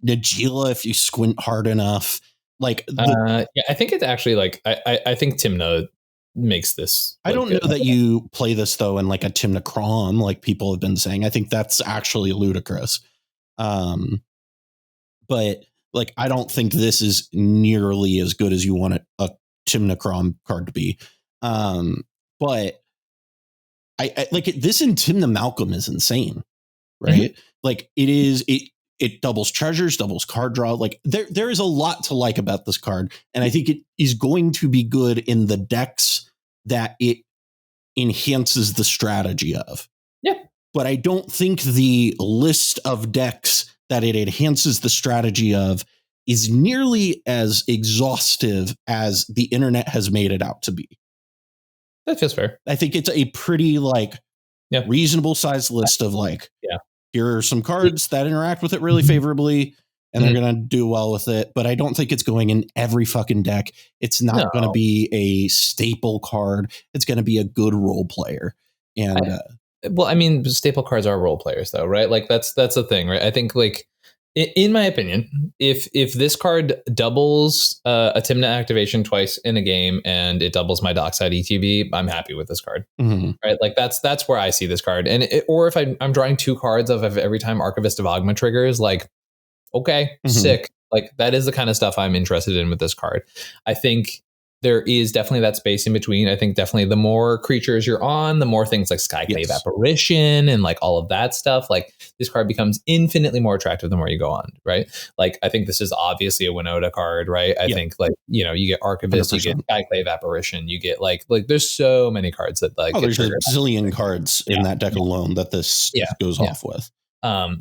Najeela, if you squint hard enough. Like I think it's actually like I think Timna makes this. I don't know that you play this though in like a Timna Crom, like people have been saying. I think that's actually ludicrous. But like I don't think this is nearly as good as you want a Timna Crom card to be. But I like it, this in Timna Malcolm is insane, right? Like it is it doubles treasures, doubles card draw. Like there is a lot to like about this card. And I think it is going to be good in the decks that it enhances the strategy of. Yeah. But I don't think the list of decks that it enhances the strategy of is nearly as exhaustive as the internet has made it out to be. That feels fair. I think it's a pretty reasonable sized list of here are some cards that interact with it really favorably and they're going to do well with it. But I don't think it's going in every fucking deck. It's not going to be a staple card. It's going to be a good role player. And well, I mean, staple cards are role players though, right? Like that's the thing, right? I think like in my opinion, if this card doubles a Tymna activation twice in a game and it doubles my dockside ETB, I'm happy with this card, right? Like that's where I see this card. And or if I'm drawing 2 cards of every time Archivist of Ogma triggers, like, okay, sick. Like that is the kind of stuff I'm interested in with this card. I think there is definitely that space in between. I think definitely the more creatures you're on, the more things like Skyclave Apparition and like all of that stuff, like this card becomes infinitely more attractive the more you go on, right? Like I think this is obviously a Winota card, right? I think like, you know, you get Archivist, 100%. You get Skyclave Apparition, you get like there's so many cards that like there's a zillion cards in that deck alone that this goes off with.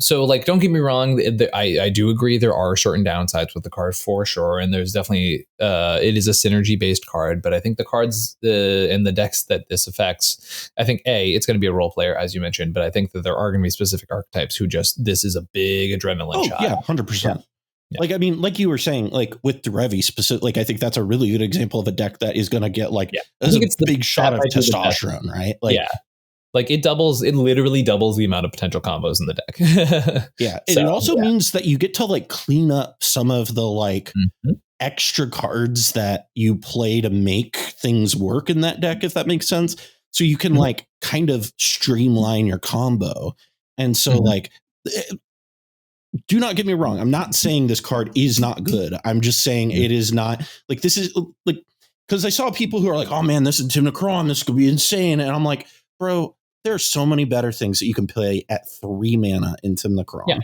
So like, don't get me wrong. I do agree there are certain downsides with the card for sure. And there's definitely, it is a synergy based card, but I think the cards and the decks that this affects, I think it's going to be a role player, as you mentioned, but I think that there are going to be specific archetypes who this is a big adrenaline shot. Yeah, 100%. Yeah. Like, I mean, like you were saying, like with Derevi specific, like I think that's a really good example of a deck that is going to get like, I think it's a big shot of testosterone, right? Like, like it literally doubles the amount of potential combos in the deck. And it also means that you get to like clean up some of the like extra cards that you play to make things work in that deck, if that makes sense. So you can like kind of streamline your combo. And so like, do not get me wrong. I'm not saying this card is not good. I'm just saying it is not like, this is like, because I saw people who are like, oh man, this is Tymna Kraum, this could be insane. And I'm like, bro, there are so many better things that you can play at 3 mana in Tymna Kraum. Yeah.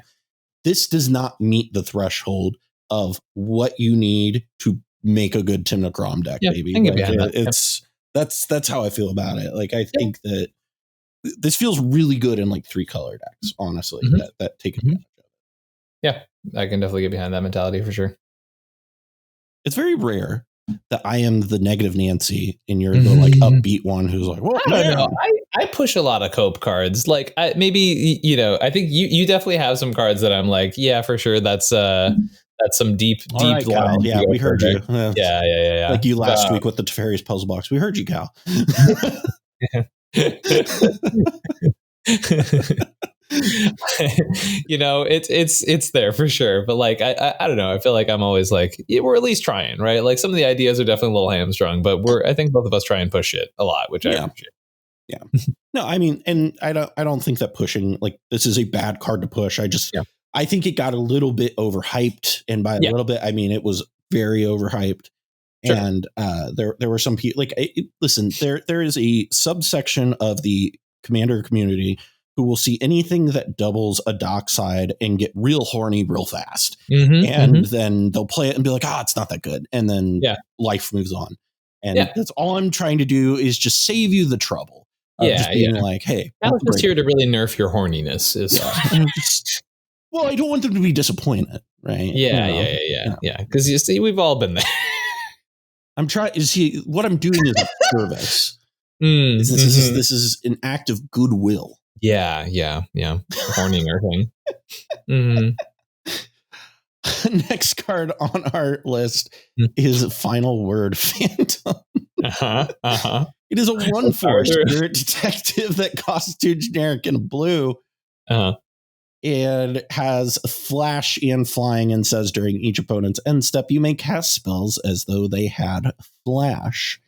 This does not meet the threshold of what you need to make a good Tymna Kraum deck, baby. Like, that's how I feel about it. Like I think that this feels really good in like 3 color decks, honestly, that take advantage of it. Yeah, I can definitely get behind that mentality for sure. It's very rare that I am the negative Nancy and you're the like upbeat one who's like, well, I don't know. I push a lot of cope cards. Like maybe, you know, I think you definitely have some cards that I'm like, yeah, for sure. That's some deep right, line. Yeah, we heard you. Yeah. Like you last week with the Teferi's puzzle box. We heard you, Cal. You know, it's there for sure, but like I don't know, I feel like I'm always like, we're at least trying, right? Like some of the ideas are definitely a little hamstrung, but I think both of us try and push it a lot, which I appreciate. No, I mean, and I don't think that pushing like this is a bad card to push. I think it got a little bit overhyped, and by a little bit I mean it was very overhyped. Sure. And there were some people like listen, there is a subsection of the Commander community who will see anything that doubles a dockside and get real horny real fast. And then they'll play it and be like, it's not that good. And then life moves on. And that's all I'm trying to do is just save you the trouble. Just being like, hey. I was just here to really nerf your horniness. Well, I don't want them to be disappointed, right? Yeah. Because you see, we've all been there. What I'm doing is a service. This is an act of goodwill. Yeah. Horning thing. Next card on our list is Final Word Phantom. It is a 1/4 spirit detective that costs 2 generic and a blue. And has flash and flying, and says during each opponent's end step, you may cast spells as though they had flash.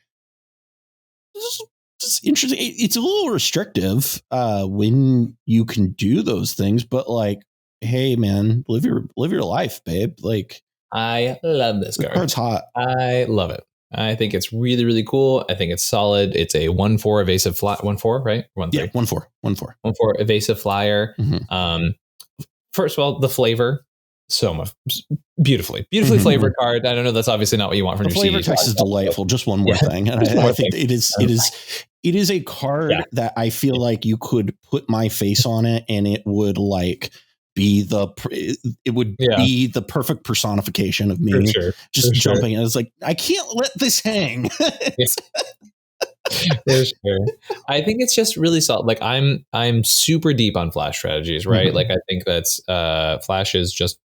This is interesting. It's a little restrictive when you can do those things, but like, hey man, live your life, babe. Like, I love this card. The card's hot. I love it. I think it's really, really cool. I think it's solid. It's a 1/4 evasive fly. 1/4, right? 1/3. Yeah, 1/4. 1/4 evasive flyer. first of all, the flavor, so much beautifully flavored card. I don't know. That's obviously not what you want from the your flavor text is delightful. Just one more thing, and I think it is a card that I feel like you could put my face on it, and it would like be be the perfect personification of me jumping. And it's like, I can't let this hang. I think it's just really solid. Like I'm super deep on Flash strategies, right? Like I think that's Flash is just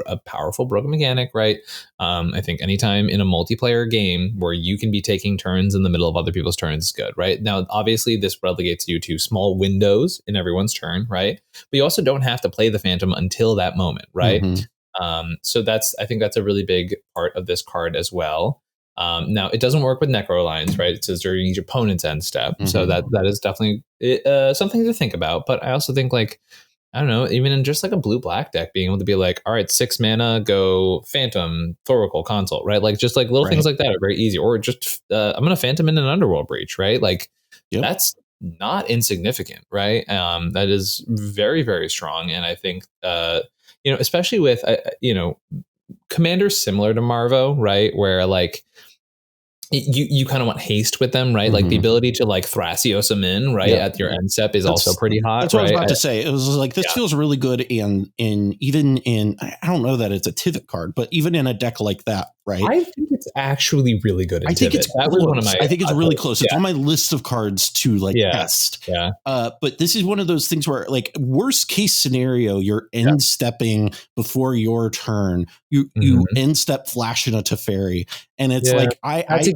a powerful broken mechanic, right? I think anytime in a multiplayer game where you can be taking turns in the middle of other people's turns is good, right? Now, obviously, this relegates you to small windows in everyone's turn, right? But you also don't have to play the Phantom until that moment, right? So I think that's a really big part of this card as well. Now, it doesn't work with Necro lines, right? It says during each opponent's end step. So that is definitely something to think about. But I also think, like, I don't know, even in just like a blue-black deck, being able to be like, all right, 6 mana, go Phantom, Thoracle, Consult, right? Like just like little things like that are very easy. Or just I'm going to Phantom in an Underworld Breach, right? Like that's not insignificant, right? That is very, very strong. And I think, especially with, commanders similar to Marvo, right? Where like, you kind of want haste with them, right? Like the ability to like Thrasios them in, right? At your end step is also pretty hot. That's what I was about to say. It was like, this feels really good in even in, I don't know that it's a Tivit card, but even in a deck like that, right? I think it's actually really good in I think Tivit. I think it's really close. It's on my list of cards to like test. But this is one of those things where like worst case scenario, you're end stepping before your turn. You end step Flash in a Teferi. And it's like,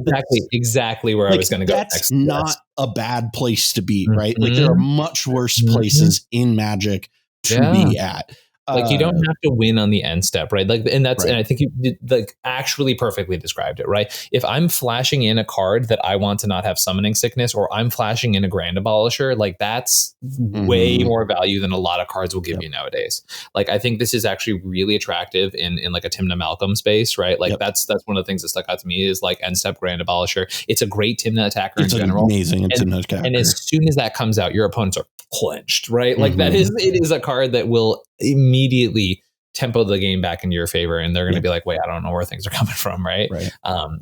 that's exactly where I was going to go next. That's not a bad place to be, right? Like there are much worse places in Magic to be at. Like you don't have to win on the end step, right? Like, and that's, and I think you did, like actually perfectly described it, right? If I'm flashing in a card that I want to not have summoning sickness, or I'm flashing in a Grand Abolisher, like that's way more value than a lot of cards will give you nowadays. Like I think this is actually really attractive in like a Timna Malcolm space, right? Like that's one of the things that stuck out to me is like end step Grand Abolisher. It's a great Timna attacker in general. Amazing Timna attacker. And as soon as that comes out, your opponents are clenched, right? Like it is a card that will immediately tempo the game back in your favor, and they're going to be like, wait, I don't know where things are coming from, right?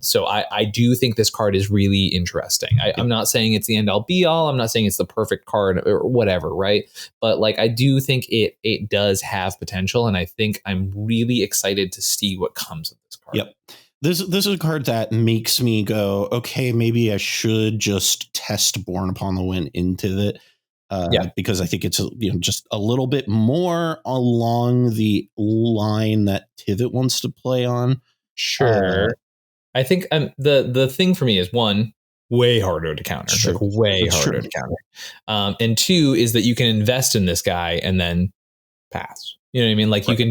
So I do think this card is really interesting. I'm not saying it's the end all be all. I'm not saying it's the perfect card or whatever, right? But like I do think it does have potential, and I think I'm really excited to see what comes of this card. This is a card that makes me go, okay, maybe I should just test Born Upon the Wind into it. Because I think it's just a little bit more along the line that Tivit wants to play on. I think the thing for me is one, way harder to counter, harder to counter. And two is that you can invest in this guy and then pass. You know what I mean? Like you can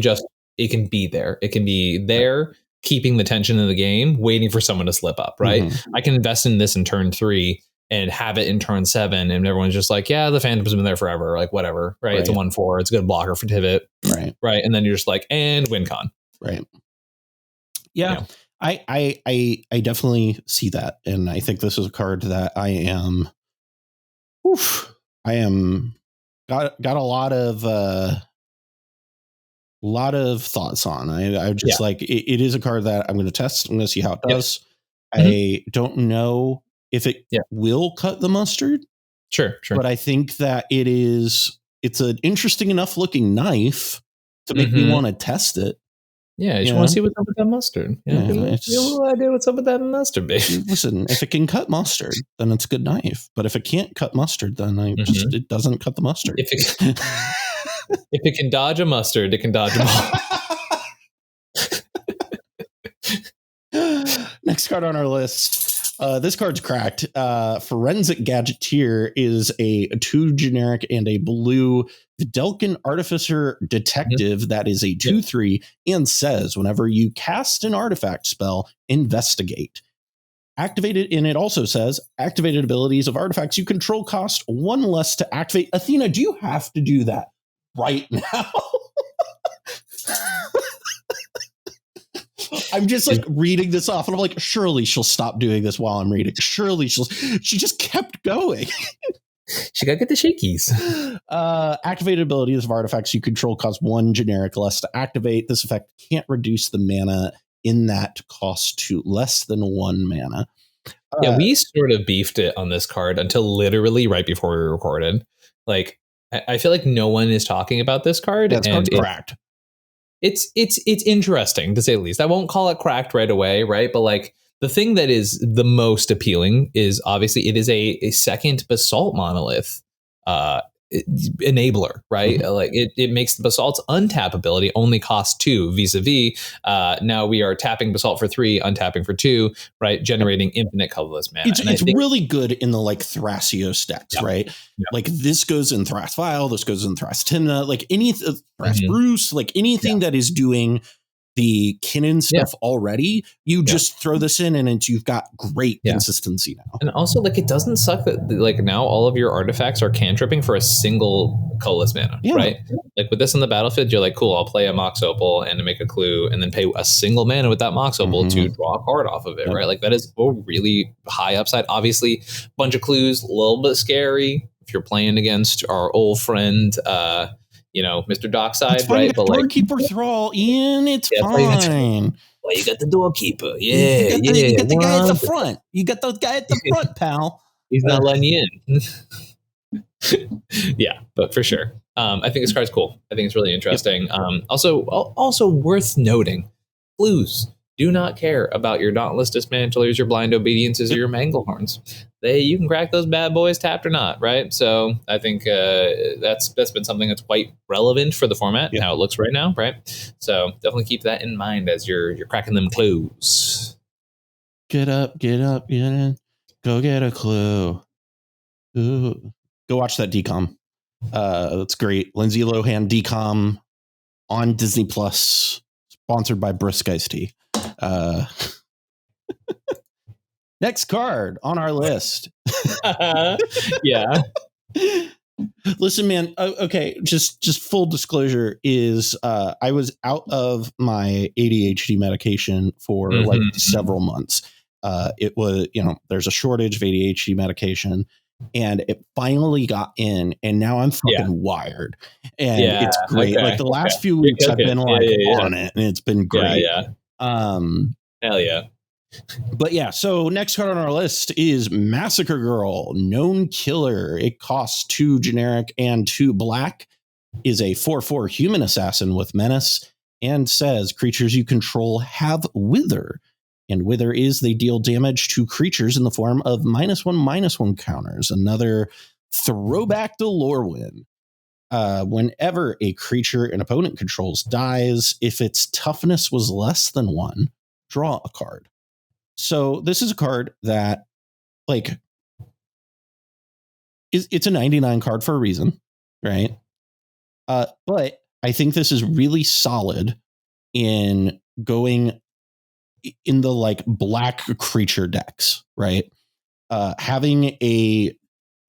it can be there. It can be there, keeping the tension of the game, waiting for someone to slip up, right? I can invest in this in turn 3 and have it in turn 7, and everyone's just like, yeah, the Phantom's been there forever, like whatever, right? It's a 1/4, it's a good blocker for Tivit, right? And then you're just like, and win con, I definitely see that, and I think this is a card that I am got a lot of thoughts on. I just like it is a card that I'm going to test. I'm going to see how it does. I don't know if it will cut the mustard. Sure. But I think that it's an interesting enough looking knife to make me want to test it. Yeah, you just want to see what's up with that mustard. You have a little idea what's up with that mustard, baby. Listen, if it can cut mustard, then it's a good knife. But if it can't cut mustard, then it doesn't cut the mustard. If it can dodge a mustard, it can dodge them all. Next card on our list. This card's cracked. Forensic Gadgeteer is a 2 generic and a blue Delkin Artificer Detective that is a 2/3 and says whenever you cast an artifact spell, investigate. Activated, and it also says activated abilities of artifacts you control cost 1 less to activate. Athena, do you have to do that right now? I'm just like reading this off and I'm like, surely she'll stop doing this while I'm reading. Surely she just kept going. She got to get the shakies. Activated abilities of artifacts you control cost 1 generic less to activate. This effect can't reduce the mana in that cost to less than 1 mana. Yeah, we sort of beefed it on this card until literally right before we recorded. Like, I feel like no one is talking about this card. That's cracked. It's interesting to say the least. I won't call it cracked right away, right? But like the thing that is the most appealing is obviously it is a second Basalt monolith enabler, right? Like it makes the Basalt's untap ability only cost 2 vis-a-vis. Now we are tapping Basalt for 3, untapping for 2, right? Generating infinite colorless mana. It's really good in the like Thrasios decks, right? Yeah. Like this goes in Thras Vial, this goes in Thras Timna, like any Thras Bruce, like anything that is doing the Kinnan stuff already, you just throw this in and you've got great consistency now. And also, like, it doesn't suck that like now all of your artifacts are cantripping for a single colorless mana, right? Like with this on the battlefield, you're like, cool, I'll play a Mox Opal and to make a clue and then pay a single mana with that Mox Opal to draw a card off of it, right? Like that is a really high upside. Obviously, bunch of clues, a little bit scary if you're playing against our old friend, Mr. Dockside, right? But Doorkeeper Thrull, Ian, it's fine. Well, you got the Doorkeeper. You got the guy at the front. You got the guy at the front, pal. He's not letting you in. Yeah, but for sure. I think this card's cool. I think it's really interesting. Also worth noting, clues do not care about your Dauntless Dismantlers, your Blind Obediences, or your Manglehorns. You can crack those bad boys tapped or not, right? So I think that's been something that's quite relevant for the format and how it looks right now, right? So definitely keep that in mind as you're cracking them clues. Get up, get in. Go get a clue. Ooh. Go watch that DCOM. That's great. Lindsay Lohan DCOM on Disney Plus, sponsored by Brisk Iced Tea. Next card on our list. Yeah. Listen, man. Okay, just full disclosure is I was out of my ADHD medication for like several months. It was, there's a shortage of ADHD medication, and it finally got in, and now I'm fucking wired, and it's great. Like the last few weeks, I've been like on it, and it's been great. Hell yeah. But yeah, so next card on our list is Massacre Girl, Known Killer. It costs 2 generic and 2 black, is a 4/4 human assassin with menace, and says creatures you control have Wither. And Wither is they deal damage to creatures in the form of -1/-1 counters. Another throwback to Lorwyn. Whenever a creature an opponent controls dies, if its toughness was less than 1, draw a card. So this is a card that, like, it's a 99 card for a reason, right? But I think this is really solid in going in the like black creature decks, right? Having a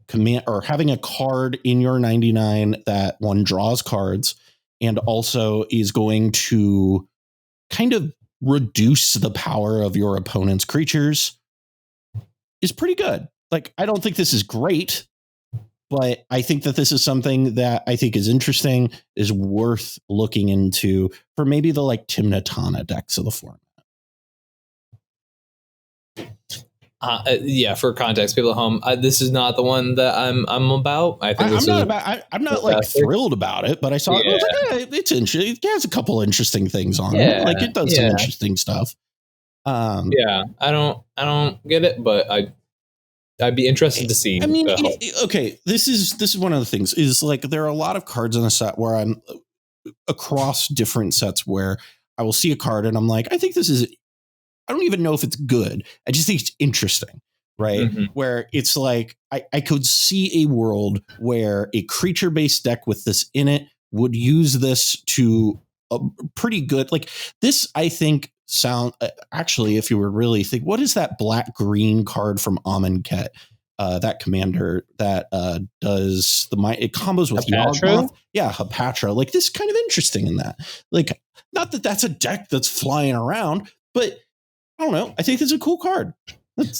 command or having a card in your 99 that one draws cards and also is going to kind of reduce the power of your opponent's creatures is pretty good. Like, I don't think this is great, but I think that this is something that I think is interesting, is worth looking into for maybe the like Timna Tana decks of the format. For context, people at home, this is not the one that I'm about. I think I'm not like thrilled about it, but I saw it. I was like, it's interesting. It has a couple interesting things on it. Like it does some interesting stuff. I don't get it, but I'd be interested to see. I mean, okay, this is one of the things is like there are a lot of cards in a set where I'm across different sets where I will see a card and I'm like, I think this is. I don't even know if it's good. I just think it's interesting, right? Where it's like, I could see a world where a creature-based deck with this in it would use this to a pretty good, like this, I think actually, if you were really think, what is that black-green card from Amonkhet? That commander that does it combos with Yawgmoth. Yeah, Hapatra. Like this kind of interesting in that. Like, not that that's a deck that's flying around, but I don't know. I think it's a cool card.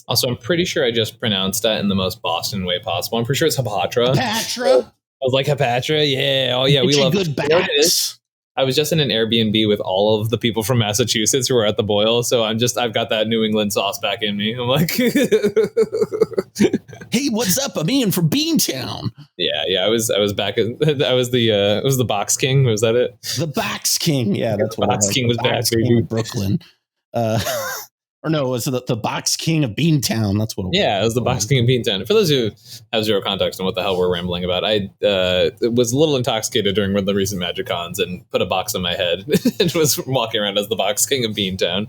Also, I'm pretty sure I just pronounced that in the most Boston way possible. I'm pretty sure it's Hapatra. Hapatra. was like, Hapatra, yeah, oh yeah, we love good backs. I was just in an Airbnb with all of the people from Massachusetts who were at the boil, so I've got that New England sauce back in me. I'm like, hey, what's up? I'm Ian from Beantown. Yeah, I was back. I was the Box King. Was that it? The Box King. Yeah, that's what Box King was back. Brooklyn. Or no, it was the Box King of Beantown. That's what it was. Yeah, it was the Box King of Beantown. For those who have zero context on what the hell we're rambling about, I was a little intoxicated during one of the recent Magic Cons and put a box on my head and was walking around as the Box King of Beantown.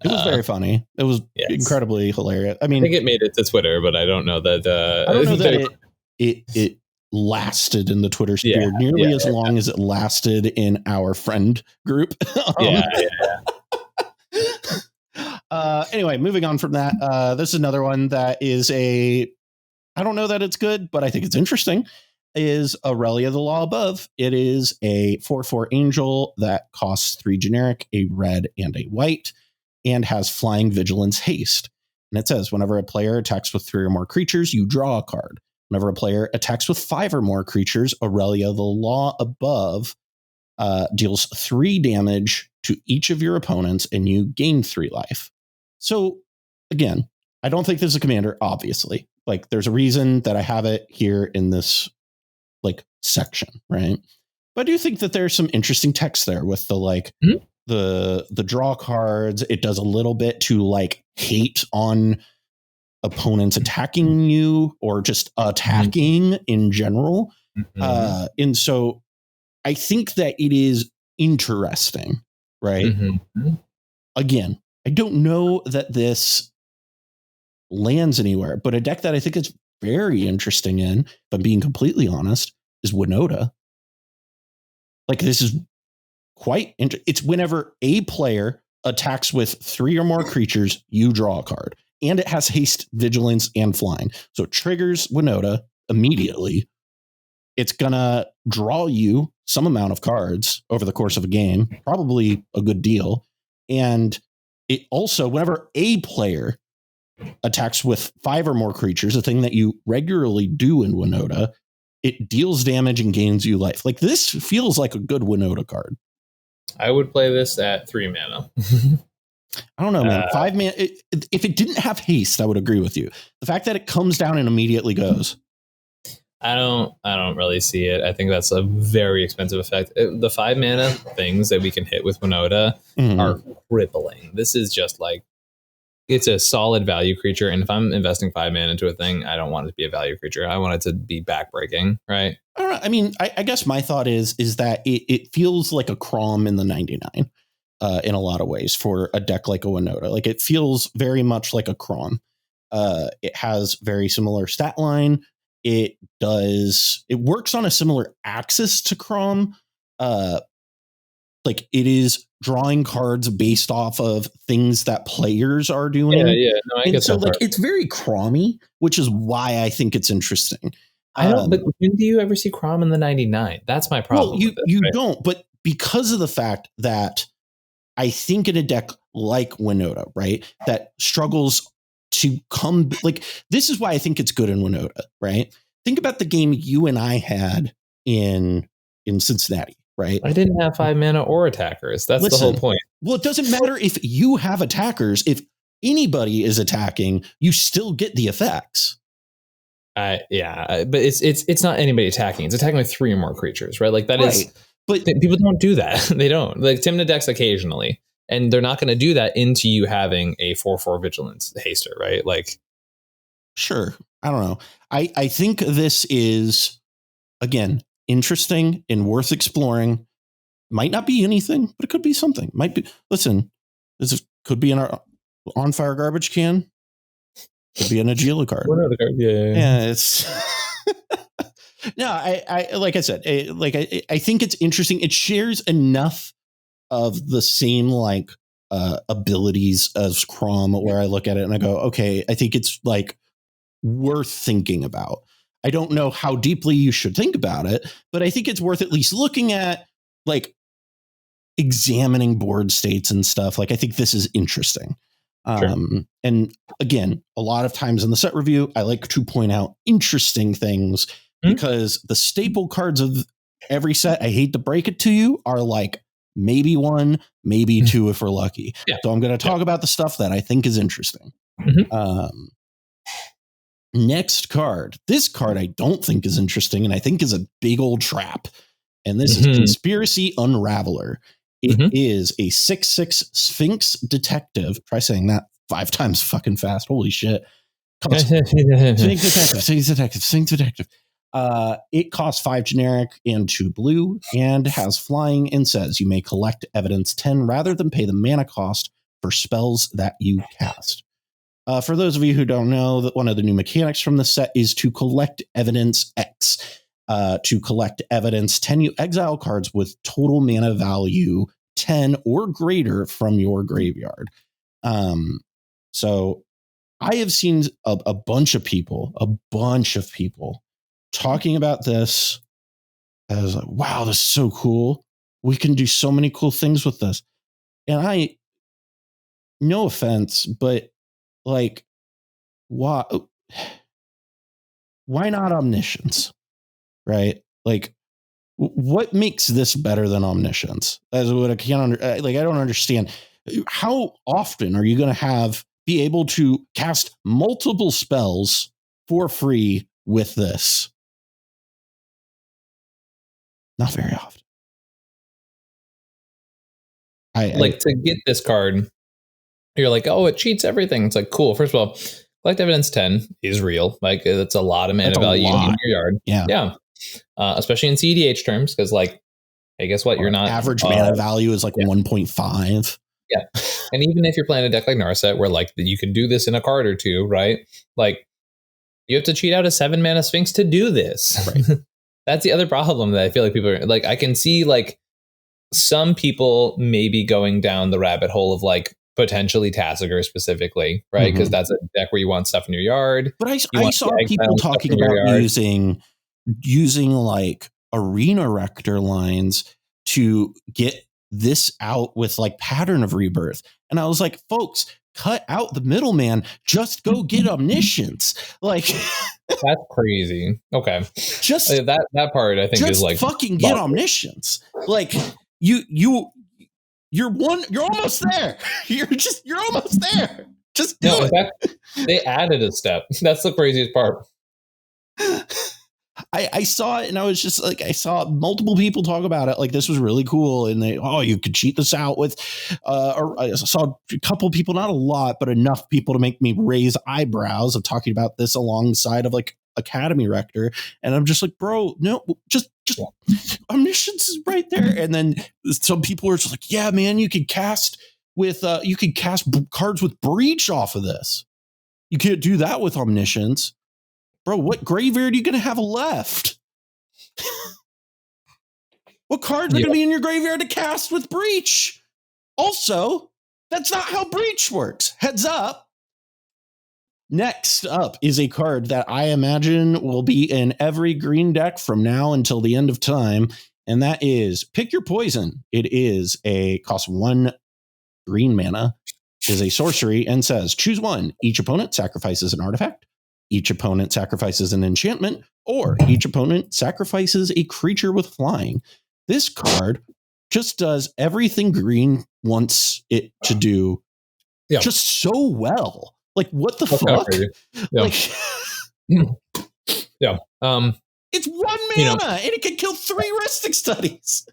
It was very funny. It was incredibly hilarious. I mean, I think it made it to Twitter, but I don't know that. I don't know that it lasted in the Twitter sphere nearly as long as it lasted in our friend group. Anyway, moving on from that, this is another one that is I don't know that it's good, but I think it's interesting, is Aurelia the Law Above. It is a 4/4 angel that costs 3 generic, a red and a white, and has flying, vigilance, haste. And it says, whenever a player attacks with 3 or more creatures, you draw a card. Whenever a player attacks with 5 or more creatures, Aurelia the Law Above deals 3 damage to each of your opponents, and you gain 3 life. So, again, I don't think this is a commander, obviously. Like, there's a reason that I have it here in this, like, section, right? But I do think that there's some interesting text there with the, like, the draw cards. It does a little bit to, like, hate on opponents attacking you or just attacking in general. And so I think that it is interesting, right? Again, I don't know that this lands anywhere, but a deck that I think is very interesting in, if I'm being completely honest, is Winota. Like, this is quite interesting. It's whenever a player attacks with 3 or more creatures, you draw a card. And it has haste, vigilance, and flying. So it triggers Winota immediately. It's going to draw you some amount of cards over the course of a game, probably a good deal. And it also, whenever a player attacks with 5 or more creatures, a thing that you regularly do in Winota, it deals damage and gains you life. Like, this feels like a good Winota card. I would play this at 3 mana. I don't know, man. 5 mana. If it didn't have haste, I would agree with you. The fact that it comes down and immediately goes. I don't really see it. I think that's a very expensive effect. The 5 mana things that we can hit with Winota are crippling. This is just like, it's a solid value creature. And if I'm investing 5 mana into a thing, I don't want it to be a value creature. I want it to be backbreaking, right? I don't know. I mean, I guess my thought is that it feels like a Crom in the 99 in a lot of ways for a deck like a Winota. Like, it feels very much like a Crom. It has very similar stat line. It works on a similar axis to Crom. Like, it is drawing cards based off of things that players are doing. Yeah. No, I guess so. Like, it's very Crom-y, which is why I think it's interesting. I don't. But when do you ever see Crom in the 99? That's my problem. Well, you don't. But because of the fact that I think in a deck like Winota, right, that struggles to come, like, this is why I think it's good in Winota, right? Think about the game you and I had in Cincinnati, right? I didn't have 5 mana or attackers. That's the whole point. Well, it doesn't matter if you have attackers. If anybody is attacking, you still get the effects. But it's not anybody attacking. It's attacking with 3 or more creatures, right? Like, that is. But people don't do that. They don't. Like, Tymna decks occasionally, and they're not going to do that into you having a 4/4 vigilance haster, right? Like, sure. I don't know. I think this is, again, interesting and worth exploring. Might not be anything, but it could be something. Might be. Listen, could be an on fire garbage can. Could be a Najeela card. Yeah, it's. No, I like I said, I think it's interesting. It shares enough of the same like abilities as Crom, where I look at it and I go, okay, I think it's like worth thinking about. I don't know how deeply you should think about it, but I think it's worth at least looking at, like, examining board states and stuff. Like, I think this is interesting. Sure. And again, a lot of times in the set review, I like to point out interesting things because the staple cards of every set, I hate to break it to you, are like maybe 1, maybe 2 if we're lucky. Yeah. So I'm going to talk about the stuff that I think is interesting. Next card. This card I don't think is interesting, and I think is a big old trap. And this is Conspiracy Unraveler. It is a 6/6 Sphinx Detective. Try saying that 5 times fucking fast. Holy shit. Sphinx Detective. It costs 5 generic and 2 blue, and has flying, and says you may collect evidence 10 rather than pay the mana cost for spells that you cast. For those of you who don't know, that one of the new mechanics from the set is to collect evidence X. To collect evidence 10, you exile cards with total mana value 10 or greater from your graveyard. So I have seen a bunch of people talking about this as like, wow, this is so cool. We can do so many cool things with this. And no offense, but like, why not Omniscience? Right? Like, what makes this better than Omniscience? As what I can't I don't understand. How often are you going to be able to cast multiple spells for free with this? Not very often. To get this card, you're like, oh, it cheats everything. It's like, cool. First of all, collect evidence 10 is real. Like, it's a lot of mana value in your yard. Yeah. Especially in cEDH terms, because like, hey, guess what? You're not average mana value is like 1.5. Yeah. And even if you're playing a deck like Narset, where like you can do this in a card or two, right? Like, you have to cheat out a 7 mana Sphinx to do this. Right. That's the other problem that I feel like people are like, I can see like some people maybe going down the rabbit hole of like potentially Tassiger specifically, right? Because that's a deck where you want stuff in your yard. But I saw people talking about using like Arena Rector lines to get this out with like Pattern of Rebirth. And I was like, folks, cut out the middleman. Just go get Omniscience. Like, that's crazy. Okay. Just that part I think is like fucking get Omniscience. Like you're almost there. You're almost there. Just do it. In fact, they added a step. That's the craziest part. I saw it and I was just like, I saw multiple people talk about it. Like, this was really cool. And you could cheat this out with, I saw a couple people, not a lot, but enough people to make me raise eyebrows of talking about this alongside of like Academy Rector. And I'm just like, bro, no, just Omniscience is right there. And then some people are just like, yeah, man, you could cast cards with Breach off of this. You can't do that with Omniscience. Bro, what graveyard are you going to have left? What cards are going to be in your graveyard to cast with Breach? Also, that's not how Breach works. Heads up. Next up is a card that I imagine will be in every green deck from now until the end of time, and that is Pick Your Poison. It is cost 1 green mana, is a sorcery, and says, choose one. Each opponent sacrifices an artifact. Each opponent sacrifices an enchantment, or each opponent sacrifices a creature with flying. This card just does everything green wants it to do just so well. Like, what the fuck? It's 1 mana and it can kill 3 Ristic Studies.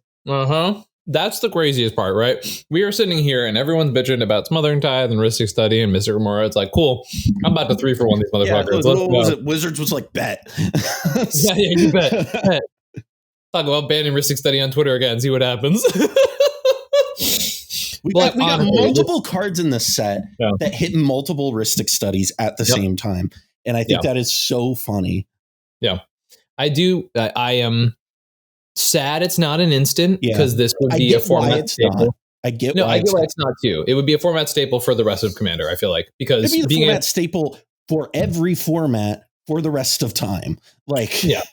That's the craziest part, right? We are sitting here and everyone's bitching about Smothering Tithe and Ristic Study and Mystic Remora. It's like, cool. I'm about to 3-for-1 these motherfuckers. Wizards was like, bet. You bet. Talk about banning Ristic Study on Twitter again. See what happens. We got multiple cards in this set that hit multiple Ristic Studies at the same time. And I think that is so funny. Yeah. I do. I am sad it's not an instant, because this would be a format staple. I get why it's not too. It would be a format staple for the rest of Commander, I feel like, because it'd be the format staple for every format for the rest of time. Like, yeah,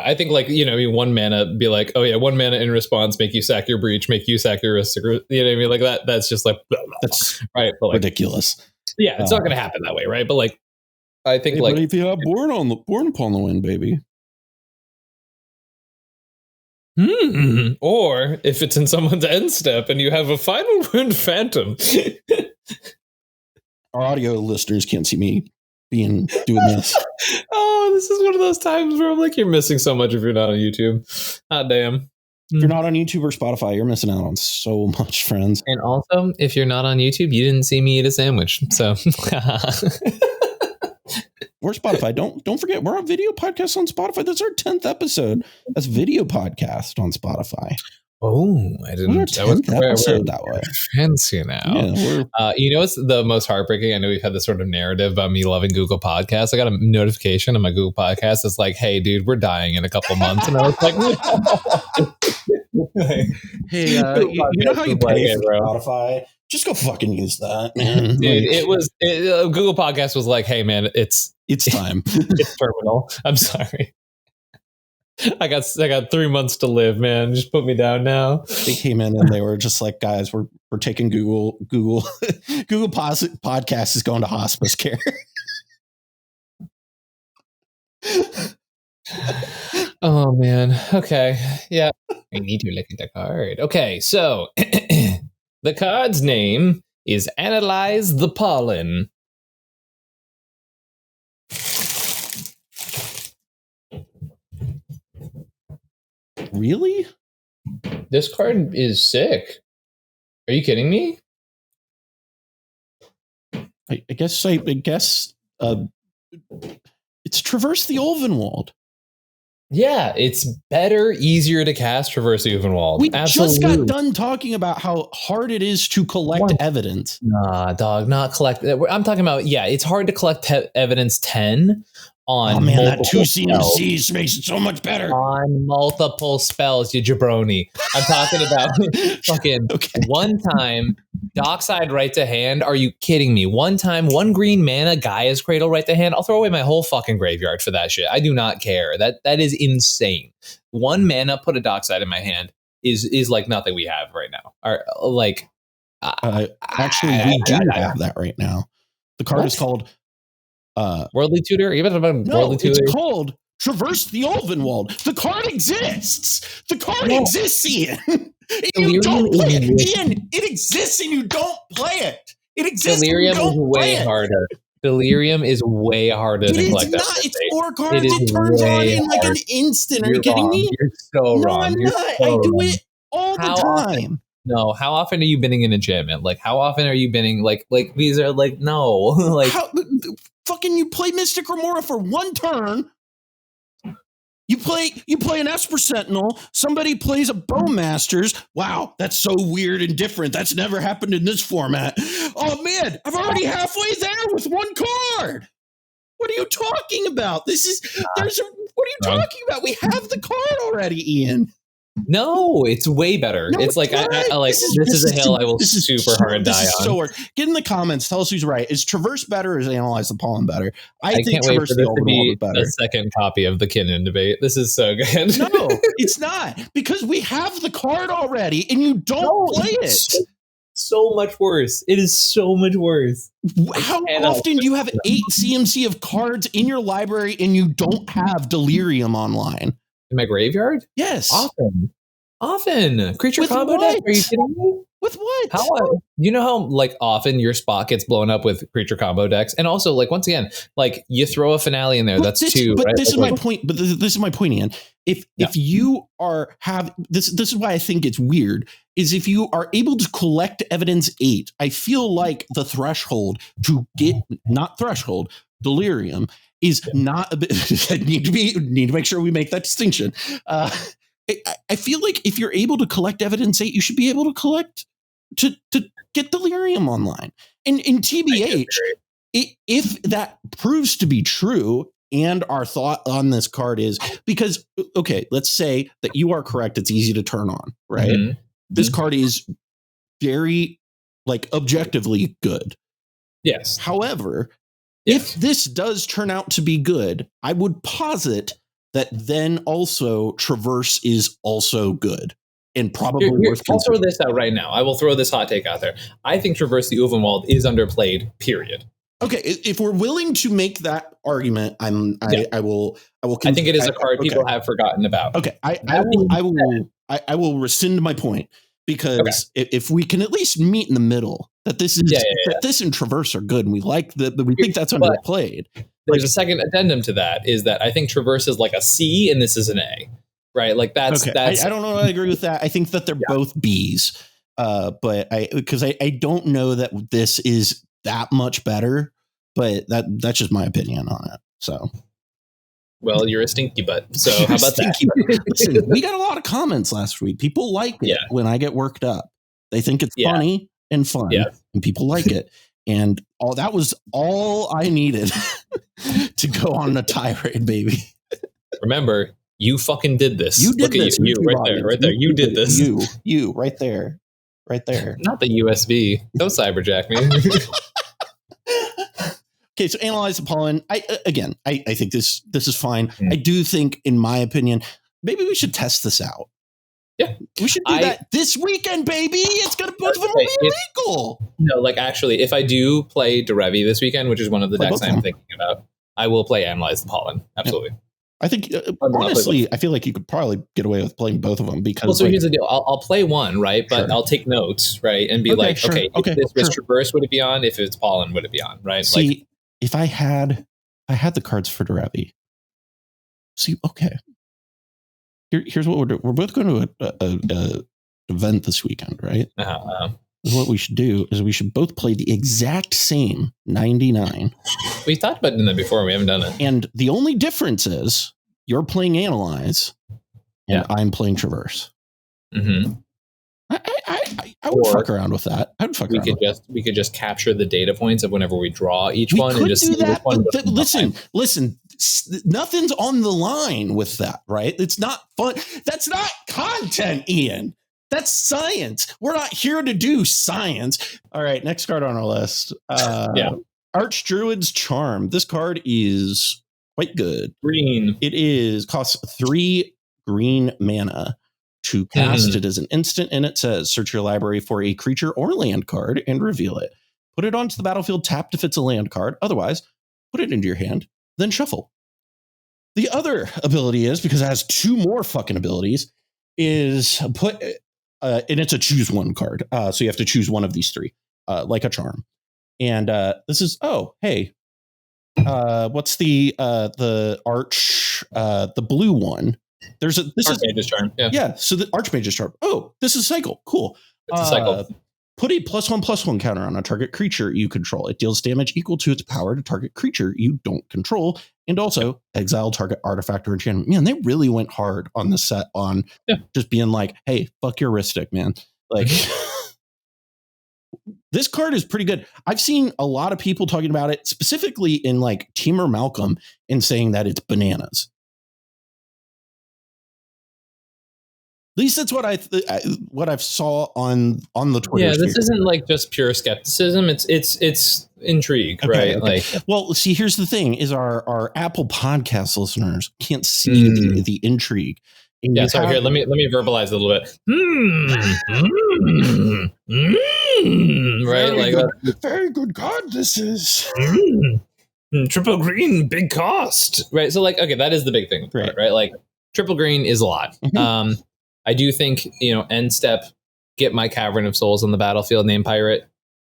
I think, like, 1 mana, be like, oh yeah, 1 mana in response, make you sack your Breach, make you sack your Ristic, you know what I mean? Like that. That's just like, that's right, but like, ridiculous. Yeah, it's not going to happen that way, right? But like, I think, but if you have born upon the wind, baby. Or if it's in someone's end step and you have a final wound phantom. Our audio listeners can't see me doing this. Oh, this is one of those times where I'm like, you're missing so much if you're not on YouTube. Ah, damn. If you're not on YouTube or Spotify, you're missing out on so much, friends. And also, if you're not on YouTube, you didn't see me eat a sandwich. So, or Spotify. Don't forget, we're on video podcast on Spotify. That's our 10th episode. That's video podcast on Spotify. Oh, I didn't. That was episode that way. Fancy now. Yeah, you know what's the most heartbreaking? I know we've had this sort of narrative about me loving Google Podcasts. I got a notification on my Google Podcast. It's like, hey, dude, we're dying in a couple months. And I was like, hey, you know how you pay for Spotify? Just go fucking use that, man. Dude, Google Podcast was like, hey, man, it's time. It's terminal. I'm sorry. I got 3 months to live, man. Just put me down now. They came in and they were just like, guys, we're taking Google Podcast is going to hospice care. Oh man. Okay. Yeah. I need to look at the card. Okay, so the card's name is Analyze the Pollen. Really? This card is sick. Are you kidding me? I guess it's Traverse the Ulvenwald. Yeah, it's better, easier to cast Traverse the Ulvenwald. We just got done talking about how hard it is to collect evidence. Nah, dog, not collect. I'm talking about, it's hard to collect evidence 10 on. Oh man, that 2 CMCs makes it so much better. On multiple spells, you jabroni. I'm talking about fucking one time, Dockside right to hand. Are you kidding me? One time, 1 green mana, Gaia's Cradle right to hand. I'll throw away my whole fucking graveyard for that shit. I do not care. That is insane. 1 mana, put a Dockside in my hand is like nothing we have right now. Actually, we do have that right now. The card is called Worldly Tutor? Even about Worldly Tutor? It's called Traverse the Ulvenwald. The card exists. The card exists, Ian. You don't play it. Ian, it exists and you don't play it. It exists. Delirium is way harder. Delirium is way harder than collect. It's not. It's 4 cards. It turns on in like an instant. Are you kidding me? You're so wrong. I'm not. I do it all the time. No, how often are you bidding in enchantment? Like, how often are you bidding? Like these are like, no. Like, fucking you play Mystic Remora for 1 turn. You play an Esper Sentinel. Somebody plays a Bowmasters. Wow, that's so weird and different. That's never happened in this format. Oh man, I'm already halfway there with 1 card. What are you talking about? What are you talking about? We have the card already, Ian. No, it's way better. No, it's like I like this is a hill I will super hard die on. So hard. Get in the comments. Tell us who's right. Is Traverse better or is Analyze the Pollen better? I think can't wait for this to be a second copy of the Kinnan debate. This is so good. No, it's not, because we have the card already and you don't play it. So much worse. It is so much worse. How often do you have 8 CMC of cards in your library and you don't have Delirium online? In my graveyard? Yes. Often. Creature combo deck? Are you kidding me? With what? You know how like often your spot gets blown up with creature combo decks? And also, like, once again, like you throw a finale in there, that's 2. But right? this is my point. But this is my point, Ian. If you are this is why I think it's weird, is if you are able to collect evidence 8, I feel like the threshold to get Delirium is not a bit. need to make sure we make that distinction. I feel like if you're able to collect evidence 8, you should be able to collect to get Delirium online. And in TBH, if that proves to be true, and our thought on this card is because let's say that you are correct, it's easy to turn on, right? Mm-hmm. This card is very objectively good. Yes. However, if this does turn out to be good, I would posit that then also Traverse is also good and probably worth considering. I'll throw this out right now. I will throw this hot take out there. I think Traverse the Ulvenwald is underplayed, period. Okay, if we're willing to make that argument, I will. I think it is a card people have forgotten about. Okay, I will rescind my point because if we can at least meet in the middle, that this is that this and Traverse are good, and we like we think that's underplayed. There's a second addendum to that is that I think Traverse is like a C and this is an A, right? Like that's. I don't know. I agree with that. I think that they're both Bs, but I don't know that this is that much better, but that's just my opinion on it. So. Well, you're a stinky butt. So how about that? Listen, we got a lot of comments last week. People like it when I get worked up. They think it's funny and fun, and people like it. And that was all I needed to go on a tirade, baby. Remember, you fucking did this. You did this. You right there. You did this. You right there. Not the USB. Don't cyberjack me. Okay, so analyze the pollen. I think this is fine. I do think, in my opinion, maybe we should test this out. Yeah, we should do that this weekend, baby. It's gonna both of them will be illegal. No, like actually, if I do play Derevi this weekend, which is one of the decks I'm thinking about, I will play Analyze the Pollen. Absolutely. Yeah. I think honestly, I feel like you could probably get away with playing both of them because. Well, so here's the deal: I'll play one, right? But I'll take notes, right, and be if this was Traverse, would it be on? If it's Pollen, would it be on? Right? See, if I had the cards for Derevi. See, okay. Here's what we're doing. We're both going to a event this weekend, right? What we should do is we should both play the exact same 99. We talked about doing that before. We haven't done it. And the only difference is you're playing Analyze and I'm playing Traverse. Mm-hmm. I would fuck around with that. We could just capture the data points of whenever we draw each one and just see which one. Listen. Nothing's on the line with that, right? It's not fun. That's not content, Ian. That's science. We're not here to do science. All right, next card on our list. Archdruid's Charm. This card is quite good. Green. It costs 3 green mana to cast it as an instant, and it says search your library for a creature or land card and reveal it. Put it onto the battlefield tapped if it's a land card. Otherwise, put it into your hand, then shuffle. The other ability is, because it has 2 more fucking abilities, is put, and it's a choose one card. So you have to choose one of these 3, like a charm. And this is, what's the blue one? Archmage's Charm. Yeah. So the Archmage's Charm. Oh, this is cycle. Cool. It's a cycle. Put a +1/+1 counter on a target creature you control. It deals damage equal to its power to target creature you don't control, and also exile target artifact or enchantment. Man, they really went hard on the set on just being like, "Hey, fuck your heuristic, man." Like, this card is pretty good. I've seen a lot of people talking about it, specifically in like Teamer Malcolm, and saying that it's bananas. At least that's what I've saw on the Twitter. Yeah, this isn't like just pure skepticism. It's intrigue, right? Okay. Like, well, see, here's the thing: is our Apple Podcast listeners can't see the intrigue. And here, let me verbalize a little bit. Right, like very good card. This is triple green, big cost, right? So, like, okay, that is the big thing, right? Like, triple green is a lot. Mm-hmm. I do think, end step, get my Cavern of Souls on the battlefield, name pirate,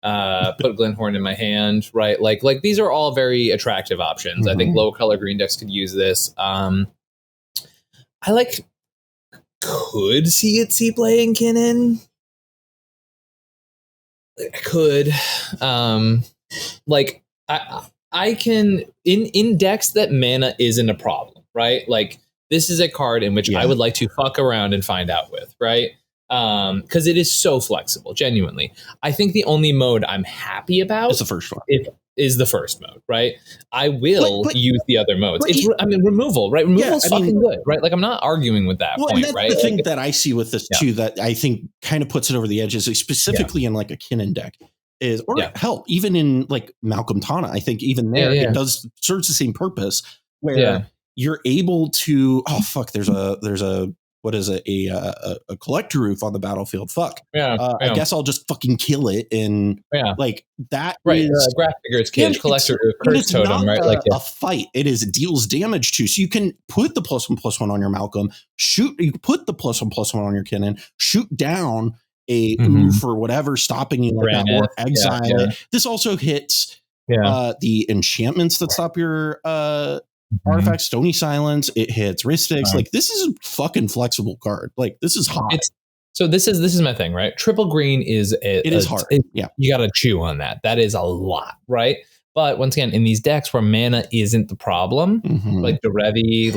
put Glenhorn in my hand, right? Like these are all very attractive options. Mm-hmm. I think low color green decks could use this. I could see it playing Kinnan. I could. I can, in decks that mana isn't a problem, right? Like, this is a card in which I would like to fuck around and find out with, right? Because it is so flexible, genuinely. I think the only mode I'm happy about is the first one. Is the first mode, right? I will use the other modes. Removal, right? Removal is fucking good, right? Like, I'm not arguing with that point, right? The thing that I see with this too, that I think kind of puts it over the edge, is specifically in like a Kinnan deck, hell, even in like Malcolm Tana, I think even there it serves the same purpose where you're able to. Oh fuck! There's a what is it, a collector roof on the battlefield. Fuck. Yeah. I guess I'll just fucking kill it. And like that is graph figures, cage, collector roof, curse totem, right? Like a fight. It deals damage to. So you can put the +1/+1 on your Malcolm, shoot. You can put the +1/+1 on your Kinnan, shoot down a oof or whatever, stopping you like that, or exile it. This also hits the enchantments that stop your artifact, Stony Silence. It hits Ristics. Like this is a fucking flexible card. Like this is hot. So this is my thing, right? Triple green is hard. You got to chew on that. That is a lot, right? But once again, in these decks where mana isn't the problem, like the Revi,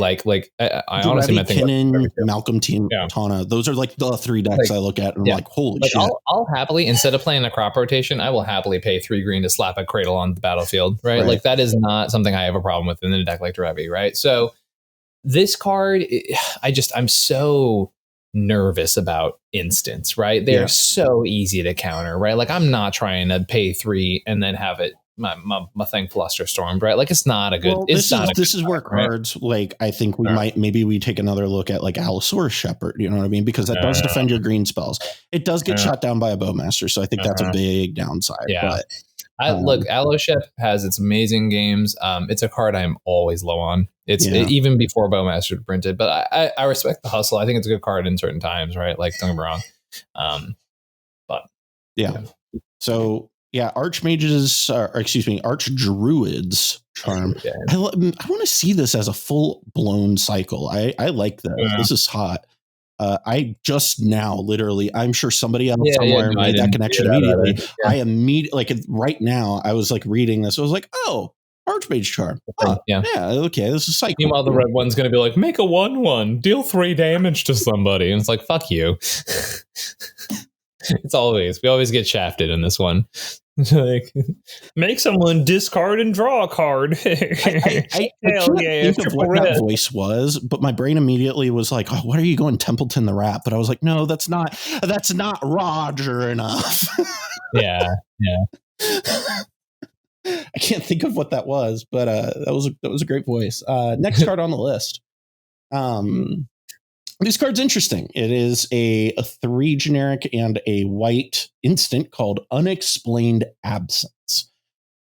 I honestly Revi, Kinnan, Malcolm, Tana, those are like the 3 decks I look at and I'm like, holy shit. I'll happily, instead of playing a crop rotation, I will happily pay 3 green to slap a Cradle on the battlefield, right? Like that is not something I have a problem with in a deck like the Revi, right? So this card, I'm so nervous about instants, right? They're so easy to counter, right? Like I'm not trying to pay 3 and then have it my thing flusterstormed, right? Like it's not a good. Well, this is where cards like I think we take another look at like Allosaurus Shepherd. You know what I mean? Because that does defend your green spells. It does get shot down by a Bowmaster, so I think that's a big downside. Yeah. But look, Alloshep has its amazing games. It's a card I'm always low on. It's even before Bowmaster printed, but I respect the hustle. I think it's a good card in certain times, right? Like don't get me wrong. So. Yeah, Archmages, Archdruids charm. I want to see this as a full-blown cycle. I like this. This is hot. I just now, literally, I'm sure somebody else somewhere made that connection immediately. I immediately, like right now, I was like reading this. I was like, oh, Archmage charm. Huh, okay, this is cycle. Meanwhile, the red one's going to be like, make a 1/1, deal 3 damage to somebody. And it's like, fuck you. We always get shafted in this one. Like, make someone discard and draw a card. I can't think of what that voice was, but my brain immediately was like, "Oh, what are you going, Templeton the Rat?" But I was like, "No, that's not Roger enough." I can't think of what that was, but that was a great voice. Next card on the list. This card's interesting. It is a 3 generic and a white instant called Unexplained Absence.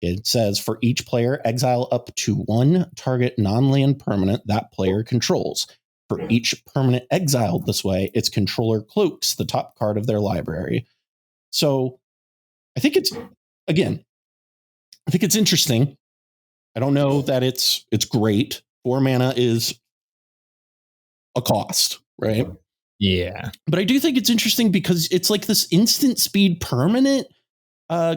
It says for each player, exile up to 1 target non-land permanent that player controls. For each permanent exiled this way, its controller cloaks the top card of their library. So I think it's interesting. I don't know that it's great. 4 mana is a cost, right? Yeah. But I do think it's interesting because it's like this instant speed permanent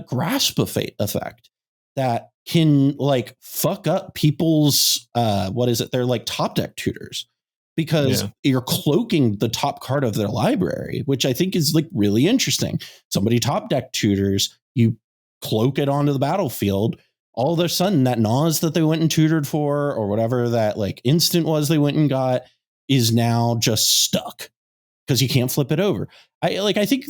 grasp effect that can like fuck up people's they're like top deck tutors because you're cloaking the top card of their library, which I think is like really interesting. Somebody top deck tutors, you cloak it onto the battlefield. All of a sudden that Nas that they went and tutored for or whatever that like instant was they went and got is now just stuck because you can't flip it over. I don't think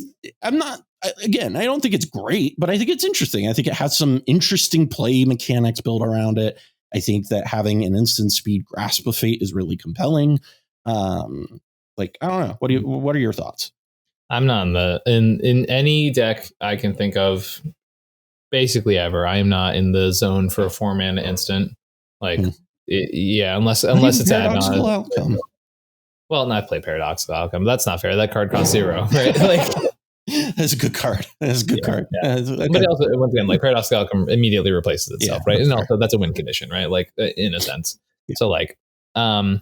it's great, but I think it's interesting. I think it has some interesting play mechanics built around it. I think that having an instant speed grasp of fate is really compelling. I don't know. What are your thoughts? I'm not in any deck I can think of basically ever. I am not in the zone for a 4 mana instant. Like, unless it's Paradoxical Outcome. Well, I play Paradoxical Outcome. That's not fair. That card costs 0, right? Like, that's a good card. That's a good card. But also, once again, like Paradoxical Outcome immediately replaces itself, right? And also, that's a win condition, right? Like, in a sense. Yeah. So, like, I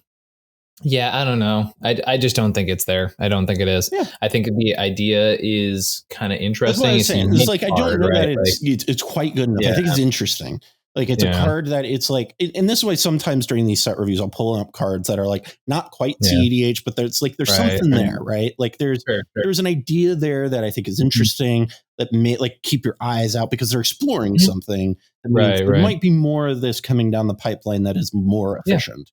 don't know. I just don't think it's there. I don't think it is. Yeah. I think the idea is kind of interesting. That's what I'm saying. It's like, I don't know that it's quite good enough. I think it's interesting. Like it's a card that it's like, and this way, sometimes during these set reviews, I'll pull up cards that are like not quite cEDH, but there's something there, right? Like there's an idea there that I think is interesting that may like keep your eyes out because they're exploring something. That there might be more of this coming down the pipeline that is more efficient.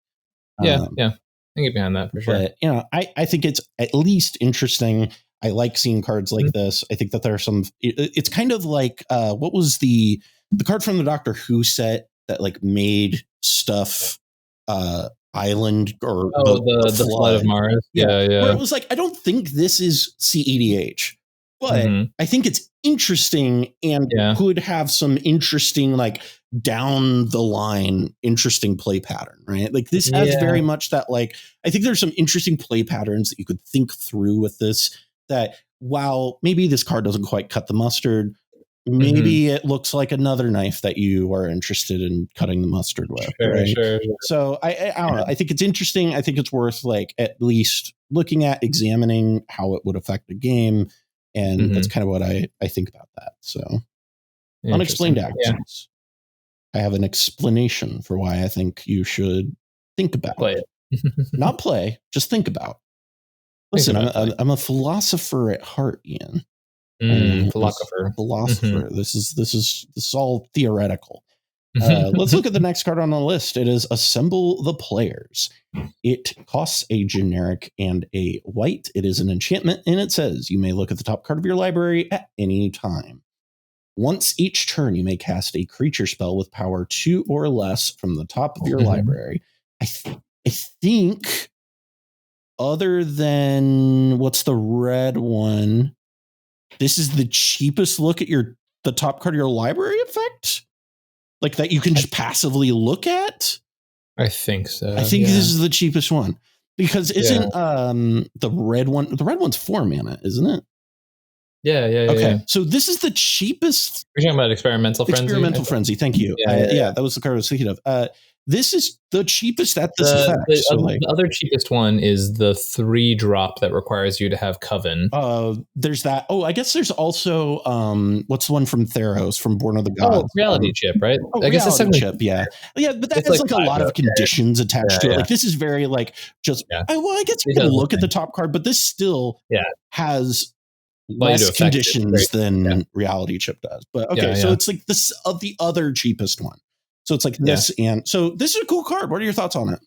I can get behind that for sure. But I think it's at least interesting. I like seeing cards like this. I think that there are some. It's kind of like what was the card from the Doctor Who set that like made stuff Island or the Flood of Mars. Yeah. Where it was like, I don't think this is cEDH, but I think it's interesting and could have some interesting, like down the line, interesting play pattern, right? Like this has very much that, like, I think there's some interesting play patterns that you could think through with this, that while maybe this card doesn't quite cut the mustard, maybe it looks like another knife that you are interested in cutting the mustard with. Sure. So I don't know. I think it's interesting. I think it's worth like at least looking at, examining how it would affect the game. And that's kind of what I think about that. So Unexplained Absence. I have an explanation for why I think you should think about it. Not play, just think about. Listen, I'm a philosopher at heart, Ian. Philosopher. This is all theoretical. Let's look at the next card on the list. It is Assemble the Players. It costs a generic and a white. It is an enchantment, and it says you may look at the top card of your library at any time. Once each turn, you may cast a creature spell with power 2 or less from the top of your library. I think, other than what's the red one, this is the cheapest look at the top card of your library effect, like that you can just passively look at. I think so. I think this is the cheapest one, because isn't the red one? The red one's 4 mana, isn't it? Yeah. Okay. So this is the cheapest. You're talking about Experimental Frenzy? Experimental Frenzy. Thank you. Yeah, that was the card I was thinking of. This is the cheapest at this effect. The other cheapest one is the 3-drop that requires you to have Coven. There's that. Oh, I guess there's also what's the one from Theros, from Born of the Gods? Oh, Reality Chip, right? I guess that's Chip. Yeah, but that has like a lot of conditions attached to it. Like this is very like just. I guess we can look at the top card, but this still has less conditions than Reality Chip does. But so it's like this of the other cheapest one. So it's like this, and so this is a cool card. What are your thoughts on it?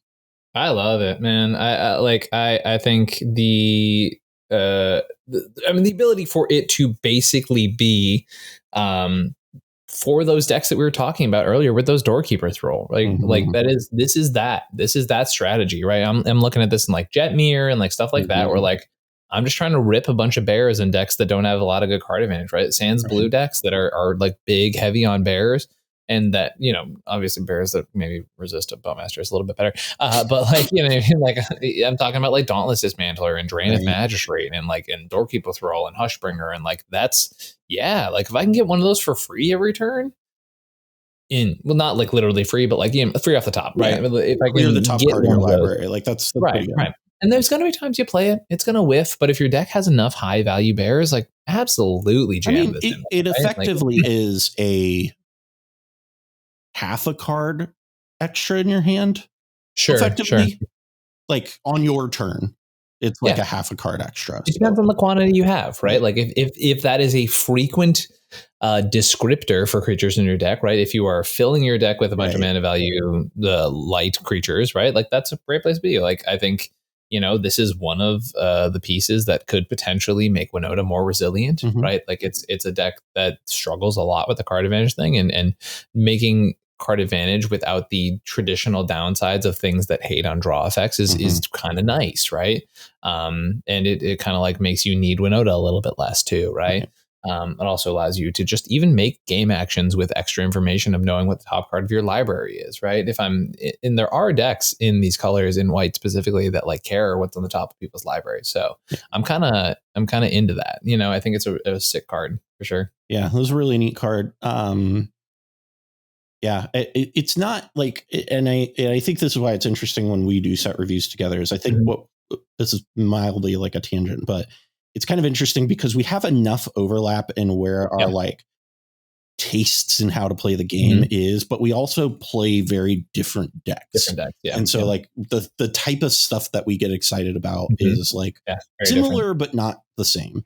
I love it, man. I think the ability for it to basically be for those decks that we were talking about earlier with those Doorkeeper Thrull, like this is that strategy, right? I'm looking at this in like Jetmir and like stuff like that, where like I'm just trying to rip a bunch of bears in decks that don't have a lot of good card advantage, right? Sans blue decks that are like big, heavy on bears. And that, obviously bears that maybe resist a Bowmaster is a little bit better. But like, like I'm talking about like Dauntless Dismantler and Drain of Magistrate and Doorkeeper Thrull and Hushbringer. And like, that's, like if I can get one of those for free every turn not like literally free, but like free off the top, right? If I clear the top card of your library, like that's right. And there's going to be times you play it, it's going to whiff. But if your deck has enough high value bears, like absolutely jam this in. It effectively is a half a card extra in your hand. Effectively. Like on your turn, it's like a half a card extra. It depends on the quantity you have, right? Like if that is a frequent descriptor for creatures in your deck, right? If you are filling your deck with a bunch of mana value, the light creatures, right? Like that's a great place to be. Like I think, this is one of the pieces that could potentially make Winota more resilient, right? Like it's a deck that struggles a lot with the card advantage thing, and making card advantage without the traditional downsides of things that hate on draw effects is kind of nice, right? And it kind of like makes you need Winota a little bit less too, right? It also allows you to just even make game actions with extra information of knowing what the top card of your library is, right? And there are decks in these colors, in white specifically, that like care what's on the top of people's libraries. So I'm kind of into that. I think it's a sick card for sure. Yeah, it was a really neat card. It's not like, and I think this is why it's interesting when we do set reviews together, is I think this is mildly like a tangent, but it's kind of interesting because we have enough overlap in where our like tastes in how to play the game is, but we also play very different decks. And so like the type of stuff that we get excited about is like similar, but not the same.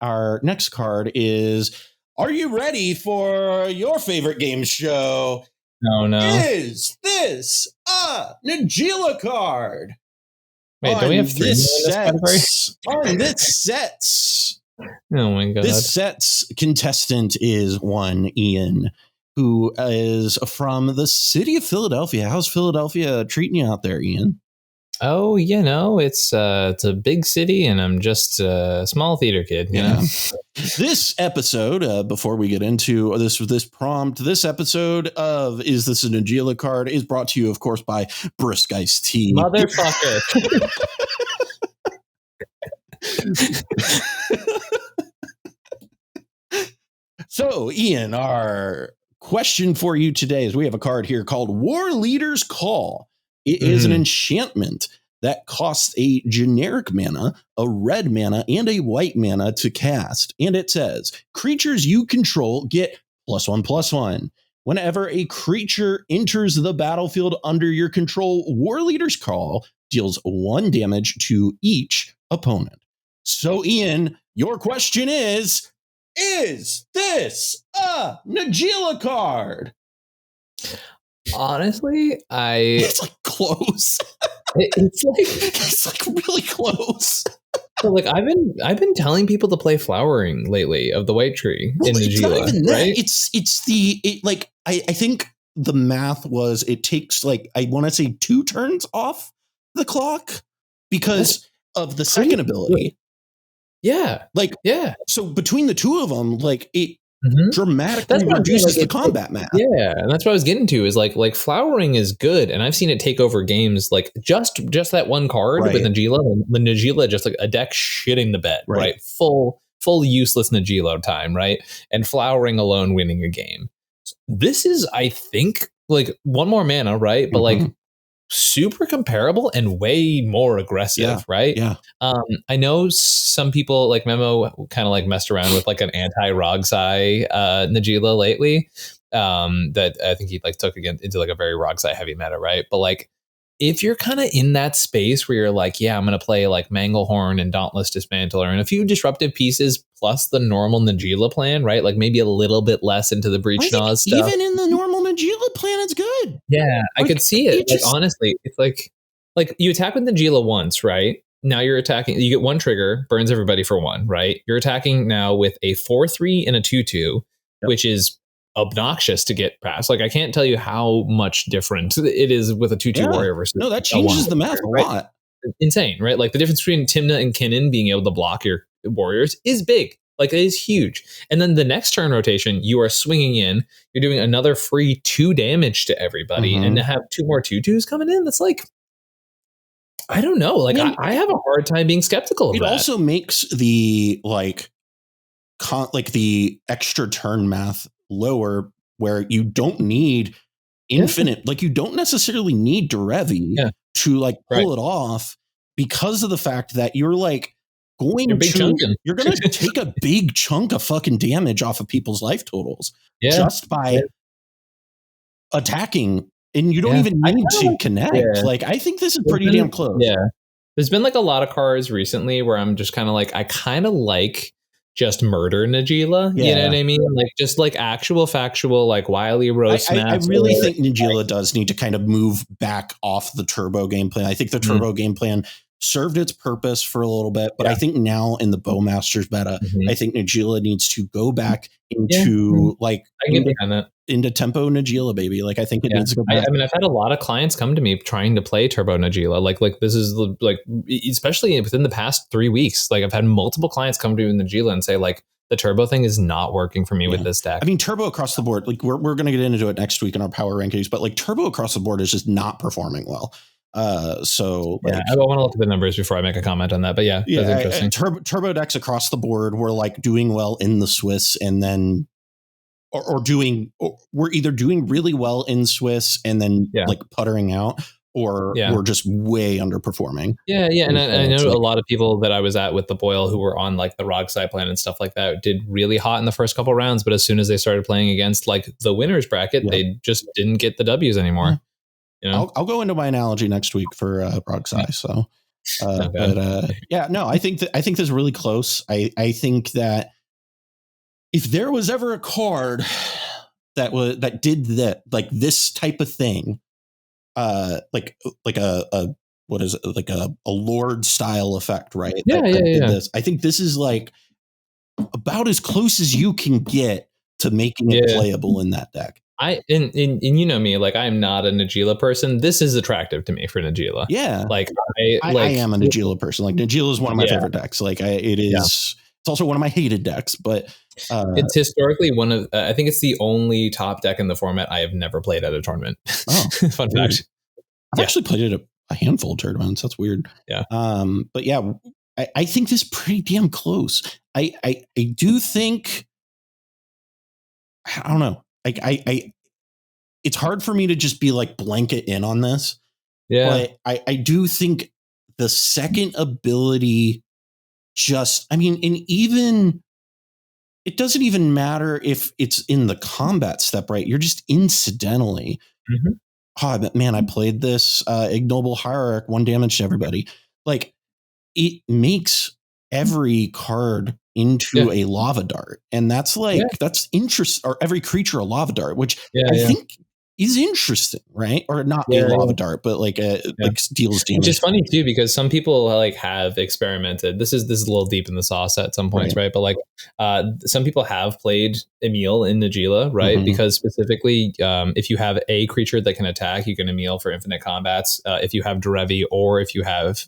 Our next card is, are you ready for your favorite game show? No. Is this a Najeela card? Wait, don't we have 3 in this category? On this set's. Oh my god. This set's contestant is one Ian, who is from the city of Philadelphia. How's Philadelphia treating you out there, Ian? Oh, it's a big city, and I'm just a small theater kid. You know? This episode, before we get into this prompt, this episode of Is This a Najeela Card is brought to you, of course, by Brisk Iced Tea. Motherfucker. So, Ian, our question for you today is we have a card here called War Leader's Call. It is an enchantment that costs a generic mana, a red mana, and a white mana to cast. And it says, creatures you control get +1/+1. Whenever a creature enters the battlefield under your control, War Leader's Call deals 1 damage to each opponent. So, Ian, your question is this a Najeela card? Honestly, it's like close. It's like really close. So like I've been telling people to play Flowering lately of the White Tree in Najeela. It's not even that. Right? I think the math was it takes like I want to say 2 turns off the clock because of the second ability. Yeah. So between the two of them, like it dramatically reduces the combat math. Yeah, and that's what I was getting to is like Flowering is good, and I've seen it take over games like just that one card with Najeela, and the Najeela just like a deck shitting the bed, right? Full useless Najeela time, right? And Flowering alone winning a game. This is, I think, like 1 more mana, right? But like super comparable and way more aggressive, right? Yeah. I know some people like Memo kind of like messed around with like an anti-Rogsai Najeela lately. That I think he like took again into like a very Rogsai heavy meta, right? But like if you're kind of in that space where you're like, yeah, I'm gonna play like Manglehorn and Dauntless Dismantler and a few disruptive pieces plus the normal Najeela plan, right? Like maybe a little bit less into the Breach Naws stuff. Even in the normal Najeela plan, it's good. Yeah, I could see it. Like, honestly, it's like you attack with Najeela once, right? Now you're attacking. You get 1 trigger, burns everybody for 1, right? You're attacking now with a 4/3 and a 2/2, which is obnoxious to get past. Like I can't tell you how much different it is with a 2/2 warrior versus that changes the math a lot. Insane, right? Like the difference between Tymna and Kinnan being able to block your warriors is big. Like it is huge. And then the next turn rotation, you are swinging in. You're doing another free 2 damage to everybody, and to have 2 more 2/2s coming in. That's like, I don't know. Like I have a hard time being skeptical of that. It also makes the the extra turn math lower, where you don't need infinite, like you don't necessarily need Derevi to like pull it off, because of the fact that you're like you're going to take a big chunk of fucking damage off of people's life totals just by attacking, and you don't even need to connect. Like I think this is pretty damn close. Yeah, there's been like a lot of cards recently where I'm just kind of like, I kind of like just murder Najeela, you know what I mean? Like just like actual factual, like Wily roast. I really think Najeela does need to kind of move back off the turbo game plan. I think the turbo game plan served its purpose for a little bit, but I think now in the Bowmasters meta, I think Najeela needs to go back into into tempo Najeela, baby. Like I think it needs to go back. I mean, I've had a lot of clients come to me trying to play turbo Najeela. Like this is like, especially within the past 3 weeks, like I've had multiple clients come to me with Najeela and say like, the turbo thing is not working for me with this deck. I mean, turbo across the board, like we're going to get into it next week in our power rankings, but like turbo across the board is just not performing well. So like, I want to look at the numbers before I make a comment on that, but that's interesting. Turbo decks across the board were like doing well in the Swiss, and then we're either doing really well in Swiss and then like puttering out, or we're just way underperforming. And I know a lot of people that I was at with the Boyle who were on like the Rogsai plan and stuff like that did really hot in the first couple rounds, but as soon as they started playing against like the winners bracket, they just didn't get the W's anymore. You know? I'll go into my analogy next week for Rogsai. So, I think this is really close. I think that if there was ever a card that did that, like this type of thing, like a what is it, like a Lord style effect, right? This. I think this is like about as close as you can get to making it playable in that deck. and you know me, like I'm not a Najeela person. This is attractive to me for Najeela. Yeah, like I am a Najeela person. Like Najeela is one of my favorite decks. Like it is. Yeah. It's also one of my hated decks, but it's historically one of. I think it's the only top deck in the format I have never played at a tournament. Oh, fun fact. I've actually played it a handful of tournaments. That's weird. Yeah. But yeah, I think this is pretty damn close. I do think. I don't know. I it's hard for me to just be like blanket in on this. Yeah. But I do think the second ability and even it doesn't even matter if it's in the combat step, right? You're just incidentally. Mm-hmm. Oh, man, I played this ignoble hierarch, 1 damage to everybody. Like it makes every card into a lava dart, and that's that's interest, or every creature a lava dart, which I think is interesting, right? Or not a lava dart, but like deals damage. Which is funny too, because some people like have experimented. This is a little deep in the sauce at some points, right? But like some people have played Emil in Najeela, right? Mm-hmm. Because specifically, if you have a creature that can attack, you can Emil for infinite combats. If you have Derevi, or if you have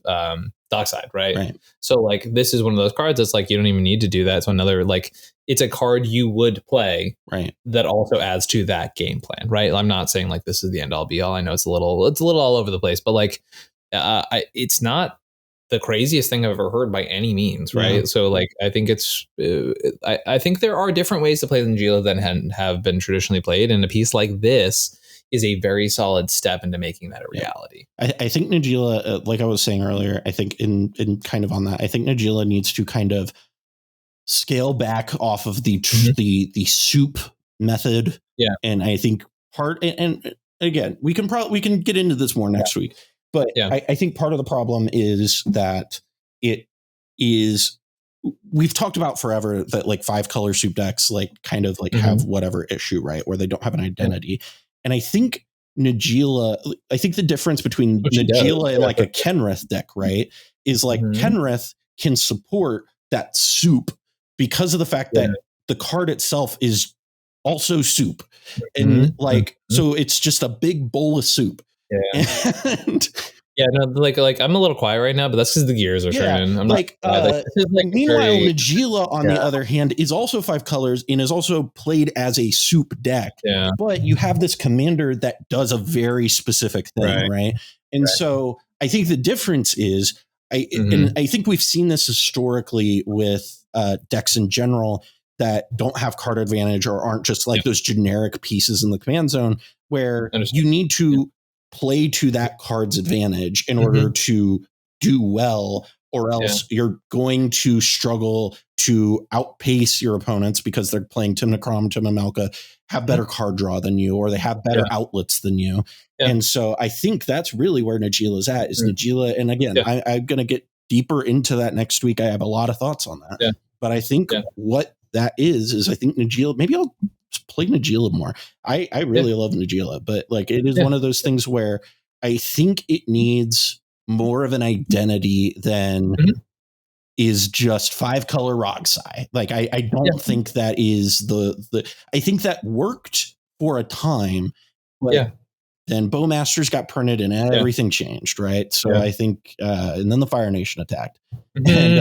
Dockside, right? So like this is one of those cards that's like you don't even need to do that. So another, like, it's a card you would play, right? That also adds to that game plan, right? I'm not saying like this is the end all be all. I know it's a little all over the place, but like it's not the craziest thing I've ever heard by any means, right? Yeah. So like I think it's I think there are different ways to play Najeela than have been traditionally played, and a piece like this is a very solid step into making that a reality. I think Najeela, like I was saying earlier, I think in kind of on that, I think Najeela needs to kind of scale back off of the soup method. Yeah. And I think and again, we can get into this more next week, but I think part of the problem is that we've talked about forever that like 5-color soup decks like kind of like have whatever issue, right? Where they don't have an identity. And I think Najeela, I think the difference between Najeela and like a Kenrith deck, right, is like Kenrith can support that soup because of the fact that the card itself is also soup. And so it's just a big bowl of soup. Yeah. And like I'm a little quiet right now, but that's because the gears are turning. I'm like, meanwhile, Najeela, on the other hand, is also 5 colors and is also played as a soup deck. Yeah. But you have this commander that does a very specific thing, right? And so I think the difference is, and I think we've seen this historically with decks in general that don't have card advantage or aren't just like those generic pieces in the command zone, where you need to play to that card's advantage in order to do well, or else you're going to struggle to outpace your opponents because they're playing Tim Necrom, Tim Amelka, have better card draw than you, or they have better outlets than you. Yeah. And so I think that's really where Najeela's at, is Najeela. And again, I'm going to get deeper into that next week. I have a lot of thoughts on that. Yeah. But I think what that is I think Najeela, maybe I'll play Najeela more. I really love Najeela, but like it is one of those things where I think it needs more of an identity than is just 5-color Rogsai. Like I don't think that is the I think that worked for a time, but then Bowmasters got printed and everything changed, right? So I think and then the Fire Nation attacked. And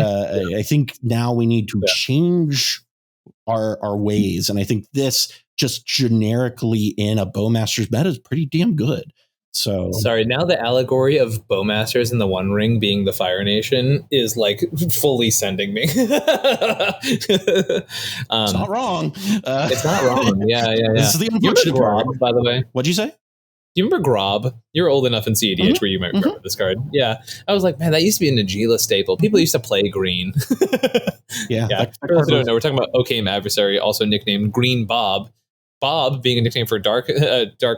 I think now we need to change our ways, and I think this just generically in a Bowmasters meta is pretty damn good. So sorry, now the allegory of Bowmasters in the One Ring being the Fire Nation is like fully sending me. It's not wrong. It's not wrong. Yeah. This is the unfortunate part. By the way, what'd you say? Do you remember Grob? You're old enough in CEDH where you might remember this card. Yeah. I was like, man, that used to be a Najeela staple. People used to play green. For those who don't know, we're talking about OKM Adversary, also nicknamed Green Bob. Bob being a nickname for Dark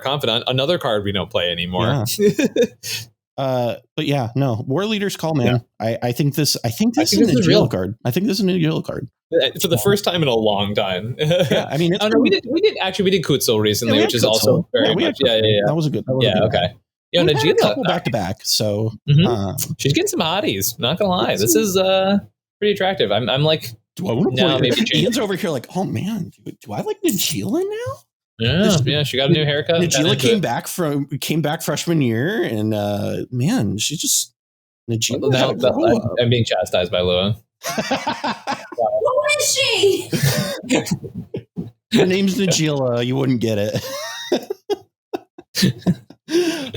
Confidant, another card we don't play anymore. Yeah. But yeah, no, War Leader's Call, man. Yeah. I think this is a Najeela card. I think this is a Najeela card. For the first time in a long time. I mean, we did Kutzel recently, which is also very much. That was a good. Okay. Yeah, Najeela, a couple back to back. So she's getting some hotties. Not gonna lie, this is pretty attractive. I'm like, do I want to play? Ian's over here like, oh man, do I like Najeela now? Yeah, she got a new haircut. Najeela came back freshman year, and man, she just Najeela. I'm being chastised by Lua. Who is she? Her name's Najeela. You wouldn't get it.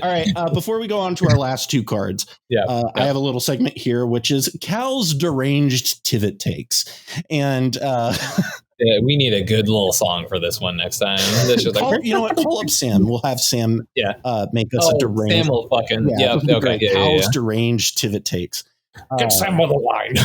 All right. Before we go on to our last two cards, I have a little segment here, which is Cal's deranged Tivit takes. And we need a good little song for this one next time. You know what? Call up Sam. We'll have Sam make us a deranged. Sam will fucking okay. Cal's deranged Tivit takes. Get Sam on the line.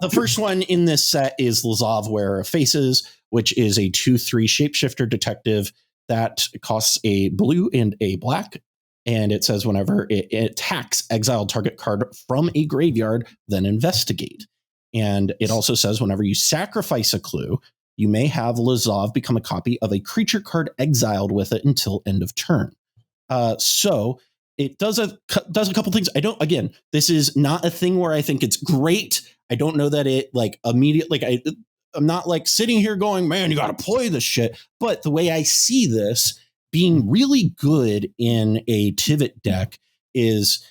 The first one in this set is Lazav, Wearer of Faces, which is a 2/3 shapeshifter detective that costs a blue and a black. And it says whenever it attacks, exile target card from a graveyard, then investigate. And it also says whenever you sacrifice a clue, you may have Lazav become a copy of a creature card exiled with it until end of turn. So it does a couple things. This is not a thing where I think it's great. I don't know that it I'm not like sitting here going, man, you got to play this shit. But the way I see this being really good in a Tivit deck is,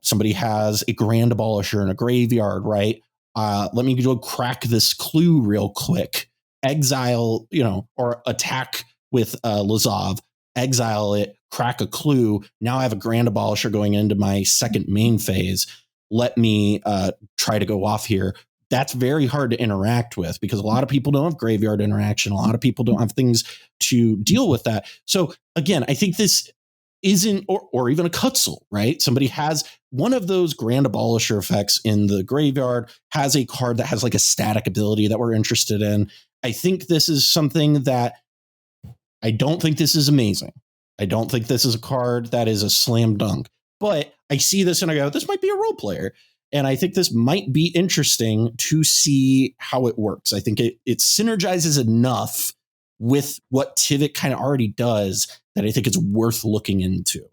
somebody has a Grand Abolisher in a graveyard, right? Let me go crack this clue real quick. Exile, or attack with Lazav, exile it, crack a clue. Now I have a Grand Abolisher going into my second main phase. Let me try to go off here. That's very hard to interact with because a lot of people don't have graveyard interaction. A lot of people don't have things to deal with that. So again, I think this isn't, or even a Kutzel, right? Somebody has one of those Grand Abolisher effects in the graveyard, has a card that has like a static ability that we're interested in. I think this is something that I don't think this is amazing. I don't think this is a card that is a slam dunk, but I see this and I go, this might be a role player. And I think this might be interesting to see how it works. I think it synergizes enough with what Tivit kind of already does that I think it's worth looking into.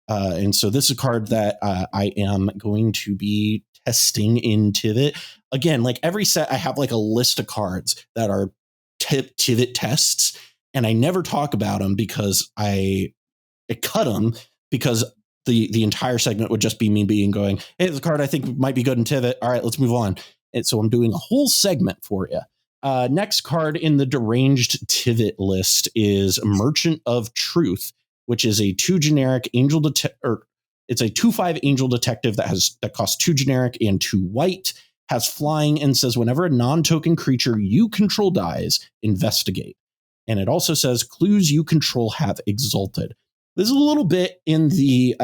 And so this is a card that I am going to be testing in Tivit. Again, like every set, I have like a list of cards that are Tivit tests, and I never talk about them because I cut them because the entire segment would just be me going, hey, there's a card I think might be good in Tivit. All right, let's move on. And so I'm doing a whole segment for you. Next card in the deranged Tivit list is Merchant of Truth, which is a 2 generic angel it's a 2/5 angel detective that costs 2 generic and 2 white, has flying, and says whenever a non-token creature you control dies, investigate. And it also says clues you control have exalted. This is a little bit in the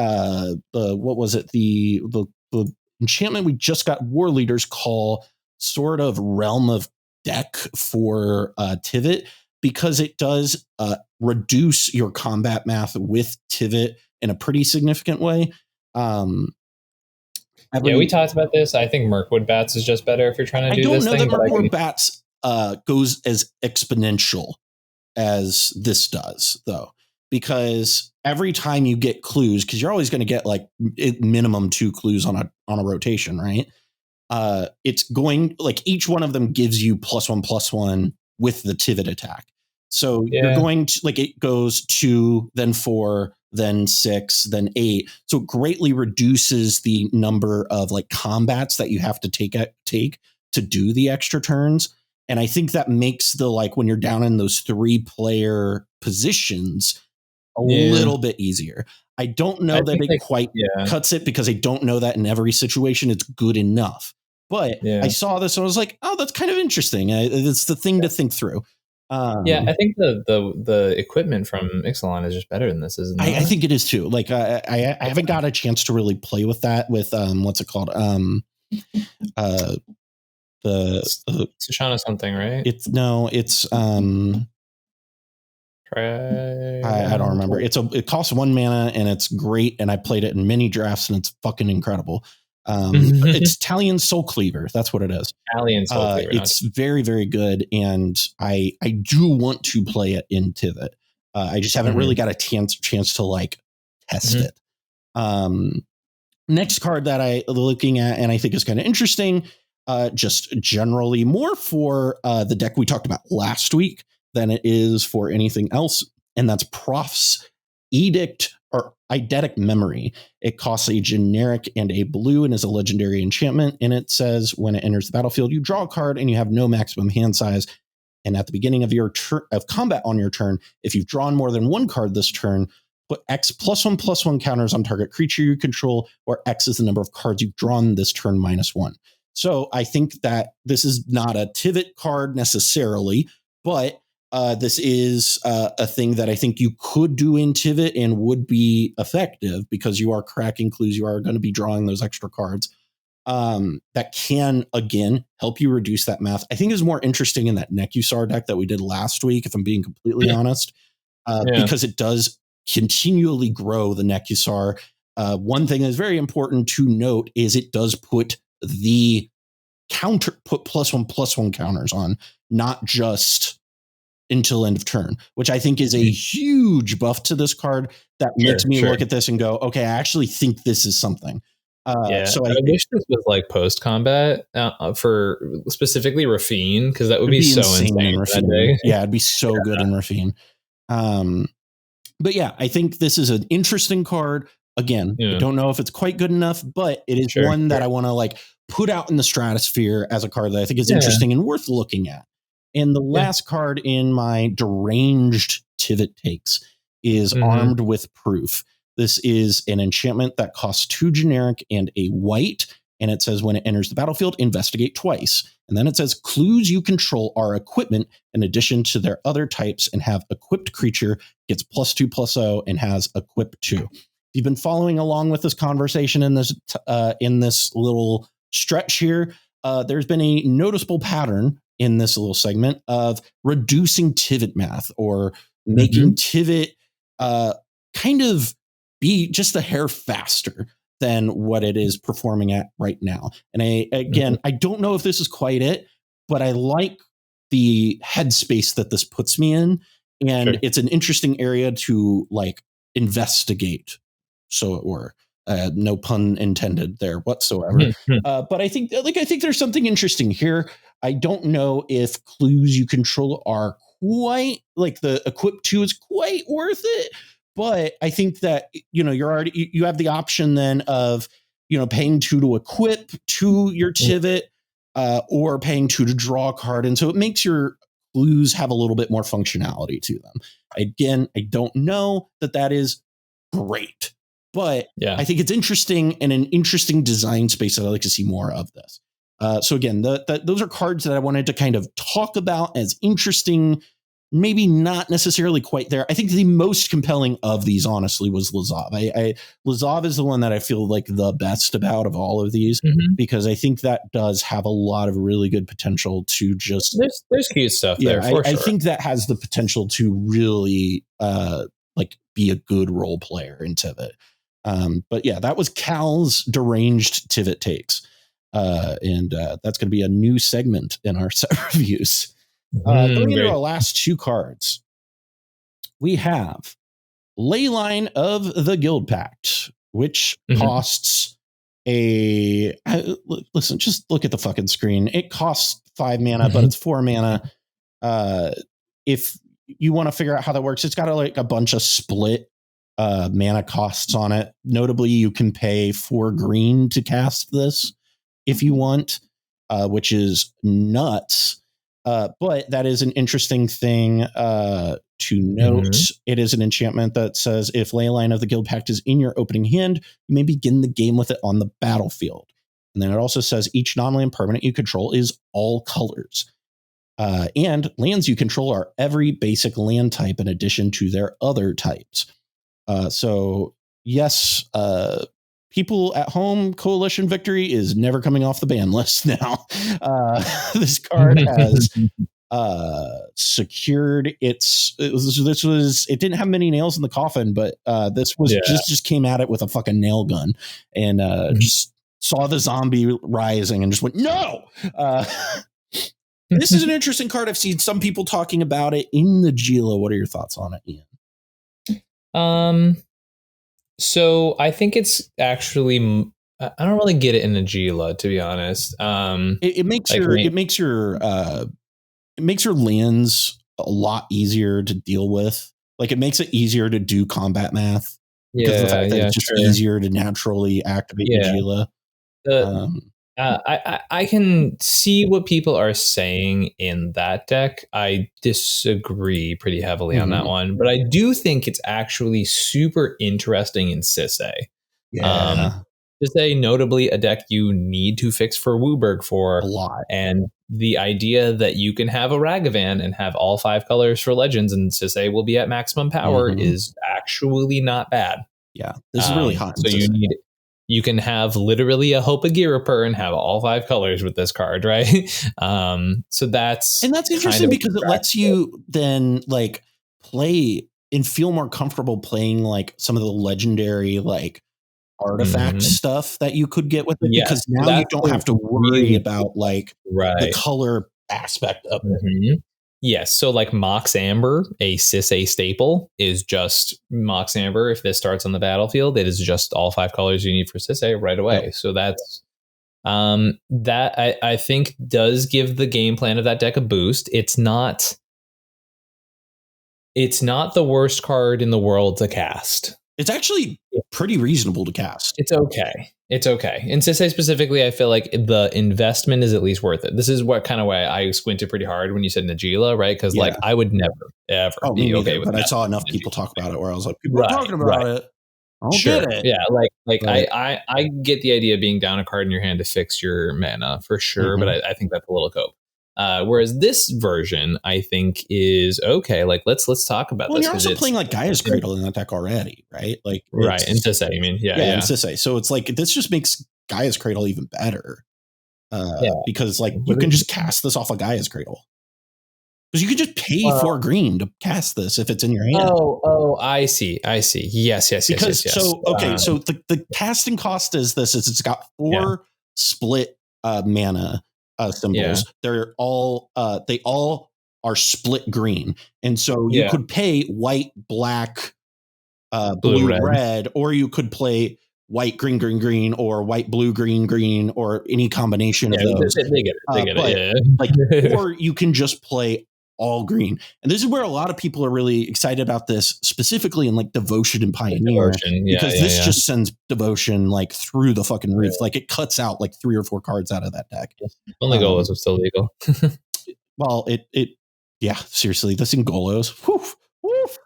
enchantment we just got War Leaders call sort of realm of deck for Tivit, because it does reduce your combat math with Tivit in a pretty significant way. We talked about this. I think Mirkwood Bats is just better if you're trying to do this thing. I don't know that Mirkwood Bats goes as exponential as this does, though, because every time you get clues, because you're always going to get like minimum 2 clues on a rotation, right? It's going like each one of them gives you +1/+1 with the Tivit attack. So you're going to like it goes 2, then 4, then 6, then 8. So it greatly reduces the number of like combats that you have to take to do the extra turns. And I think that makes the like when you're down in those 3-player positions a little bit easier. I don't know that it quite cuts it because I don't know that in every situation it's good enough. But I saw this and I was like, oh, that's kind of interesting. It's the thing to think through. I think the equipment from Ixalan is just better than this, isn't it? I think it is too. Like I haven't got a chance to really play with that with what's it called? The Shoshana something, right? It's I don't remember. It costs 1 mana and it's great, and I played it in many drafts and it's fucking incredible. It's Talion Soul Cleaver. That's what it is. Talion Soul Cleaver. It's very, very good, and I do want to play it in Tivit. I just haven't really got a chance to like test it. Next card that I'm looking at and I think is kind of interesting, just generally more for the deck we talked about last week, than it is for anything else, and that's Proft's Edict or Eidetic Memory. It costs a generic and a blue and is a legendary enchantment. And it says when it enters the battlefield, you draw a card and you have no maximum hand size. And at the beginning of your of combat on your turn, if you've drawn more than one card this turn, put X +1/+1 counters on target creature you control, or X is the number of cards you've drawn this turn -1. So I think that this is not a Tivit card necessarily, but this is a thing that I think you could do in Tivit and would be effective because you are cracking clues. You are going to be drawing those extra cards that can, again, help you reduce that math. I think is more interesting in that Nekusar deck that we did last week, if I'm being completely honest, because it does continually grow the Nekusar. One thing that's very important to note is it does put the +1/+1 counters on, not just until end of turn, which I think is a huge buff to this card that makes me look at this and go, okay, I actually think this is something. So I wish this was like post combat for specifically Rafine, because that would be so insane that day. Yeah, it'd be so good in Rafine. But yeah, I think this is an interesting card. Again, I don't know if it's quite good enough, but it is one that I want to like put out in the stratosphere as a card that I think is interesting and worth looking at. And the last card in my deranged Tivit takes is Armed with Proof. This is an enchantment that costs 2 generic and a white. And it says when it enters the battlefield, investigate twice. And then it says clues you control are equipment in addition to their other types and have equipped creature gets +2/+0 and has equip 2. If you've been following along with this conversation in this little stretch here, there's been a noticeable pattern in this little segment of reducing Tivit math or making Tivit kind of be just a hair faster than what it is performing at right now. And I don't know if this is quite it, but I like the headspace that this puts me in. And it's an interesting area to like investigate, so it were. No pun intended there whatsoever. But I think there's something interesting here. I don't know if clues you control are quite like the equip 2 is quite worth it. But I think that, you have the option then of, paying 2 to equip to your Tivit or paying 2 to draw a card. And so it makes your clues have a little bit more functionality to them. Again, I don't know that is great. But I think it's interesting and an interesting design space that I like to see more of this. So again, those are cards that I wanted to kind of talk about as interesting, maybe not necessarily quite there. I think the most compelling of these, honestly, was Lazav. Lazav is the one that I feel like the best about of all of these, because I think that does have a lot of really good potential to just... There's cute stuff there, for sure. I think that has the potential to really be a good role player in Tivit. But yeah, that was Cal's deranged Tivit takes. And that's going to be a new segment in our set reviews. Going into our last 2 cards, we have Leyline of the Guildpact, which costs listen, just look at the fucking screen. It costs 5 mana, but it's 4 mana. If you want to figure out how that works, it's got a bunch of split mana costs on it. Notably, you can pay 4 green to cast this if you want, which is nuts. But that is an interesting thing to note. It is an enchantment that says if Leyline of the Guildpact is in your opening hand, you may begin the game with it on the battlefield. And then it also says each non-land permanent you control is all colors. And lands you control are every basic land type in addition to their other types. So yes, people at home, Coalition Victory is never coming off the ban list now. This card has secured it didn't have many nails in the coffin, but this was just came at it with a fucking nail gun and just saw the zombie rising and just went, no! This is an interesting card. I've seen some people talking about it in the Najeela. What are your thoughts on it, Ian? So I think it's actually, I don't really get it in Najeela, to be honest. It makes your lands a lot easier to deal with. Like it makes it easier to do combat math because of the fact that it's just easier to naturally activate Najeela. I can see what people are saying in that deck. I disagree pretty heavily on that one, but I do think it's actually super interesting in Sisay. Sisay, notably a deck you need to fix for Wooburg for a lot. And the idea that you can have a Ragavan and have all 5 colors for Legends and Sisay will be at maximum power is actually not bad. Yeah, this is really hot. So you can have literally a Hope of Girapur and have all 5 colors with this card, right? So that's interesting because it lets you then like play and feel more comfortable playing like some of the legendary like artifact stuff that you could get with it because now you don't have to worry about like the color aspect of it. Yes, so like Mox Amber, a Sisay staple, is just Mox Amber. If this starts on the battlefield, it is just all 5 colors you need for Sisay right away. So that's that I think does give the game plan of that deck a boost. It's not the worst card in the world to cast. It's actually pretty reasonable to cast. It's okay. In Sisay specifically, I feel like the investment is at least worth it. This is what kind of way I squinted pretty hard when you said Najeela, right? Because like I would never, ever be okay with that. But I saw enough people talk about it where I was like, people are talking about it. I'll get it. Yeah, I get the idea of being down a card in your hand to fix your mana for sure, but I think that's a little cope. Whereas this version, I think, is okay. Like let's talk about this. You're also playing like Gaia's Cradle in that deck already, right? Like in Sisay, you mean? Yeah, in Sisay. So it's like this just makes Gaia's Cradle even better. Because like you can just cast this off of Gaia's Cradle. Because you could just pay 4 green to cast this if it's in your hand. Oh, I see. Yes. Because so the casting cost is this: it's got 4 split mana symbols. They're all they all are split green, and so you could pay white, black, blue, red, or you could play white, green, green, green, or white, blue, green, green, or any combination of those. They get it. Or you can just play all green. And this is where a lot of people are really excited about this, specifically in like Devotion and Pioneer, because this just sends Devotion like through the fucking roof. Like it cuts out like 3 or 4 cards out of that deck. Only Golos are still legal. Well, seriously, this in Golos.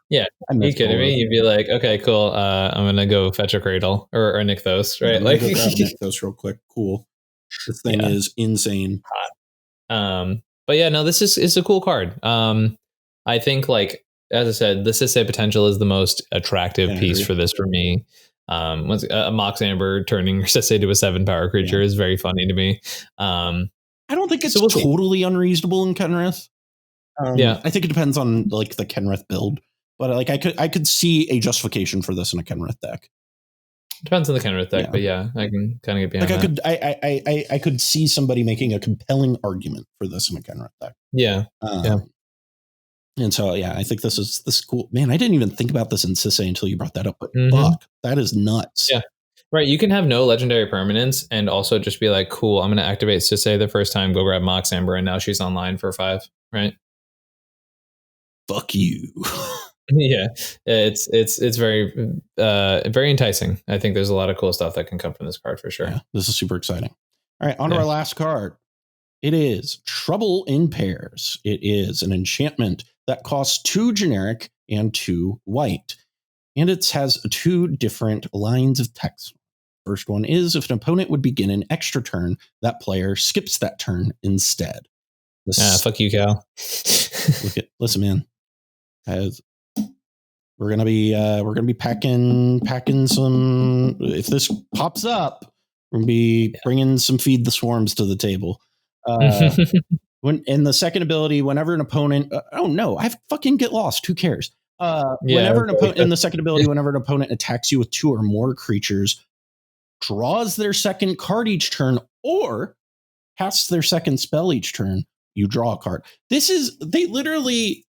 Yeah, are you kidding me? You'd be like, okay, cool. I'm gonna go fetch a Cradle or Nykthos, right? Like Nykthos real quick. Cool. This thing is insane. But yeah, no, this is a cool card. I think, like as I said, the Sisay potential is the most attractive piece for this for me. A Mox Amber turning Sisay to a 7-power creature is very funny to me. I don't think it's totally unreasonable in Kenrith. I think it depends on like the Kenrith build, but like I could see a justification for this in a Kenrith deck. Depends on the Kenrith deck, but I can kind of get behind that. I could see somebody making a compelling argument for this in a Kenrith deck. And so I think this is cool. Man, I didn't even think about this in Sisay until you brought that up. But fuck, that is nuts. Yeah. Right. You can have no legendary permanents and also just be like, cool, I'm going to activate Sisay the first time, go grab Mox Amber, and now she's online for 5. Right. Fuck you. Yeah, it's very very enticing. I think there's a lot of cool stuff that can come from this card for sure. Yeah, this is super exciting. All right, on to our last card. It is Trouble in Pairs. It is an enchantment that costs 2 generic and 2 white, and it has 2 different lines of text. First one is if an opponent would begin an extra turn, that player skips that turn instead. Fuck you, Cal. Listen, man. We're gonna be packing some. If this pops up, we're gonna be bringing some Feed the Swarms to the table. When in the second ability, whenever an opponent, I fucking get lost. Who cares? Whenever an opponent in the second ability, whenever an opponent attacks you with 2 or more creatures, draws their second card each turn, or casts their second spell each turn, you draw a card. They literally.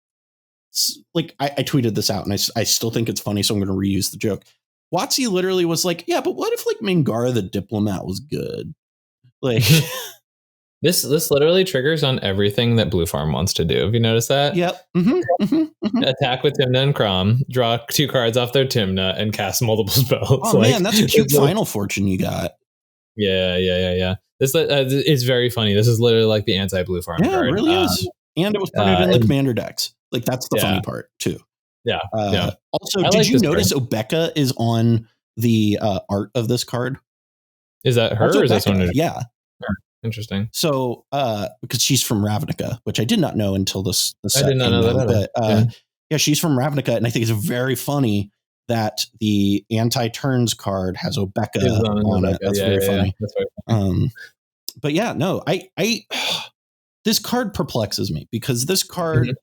Like I tweeted this out and I still think it's funny, so I'm going to reuse the joke. WotC literally was like, yeah, but what if like Mangara the Diplomat was good? Like, This literally triggers on everything that Blue Farm wants to do. Have you noticed that? Yep. Attack with Tymna and Crom, draw 2 cards off their Tymna, and cast multiple spells. Oh man, that's a cute Final Fortune you got. Yeah. This is very funny. This is literally like the anti-Blue Farm card. Yeah, it really is. And it was printed in the Commander decks. Like that's the funny part too. Yeah. Also, did you notice Obeka is on the art of this card? Is that her? Or is that someone? Yeah. Interesting. So, because she's from Ravnica, which I did not know until this set. I did not know that. But yeah, she's from Ravnica, and I think it's very funny that the anti-turns card has Obeka on it. That's very funny. That's very funny. But yeah, no, I this card perplexes me because this card,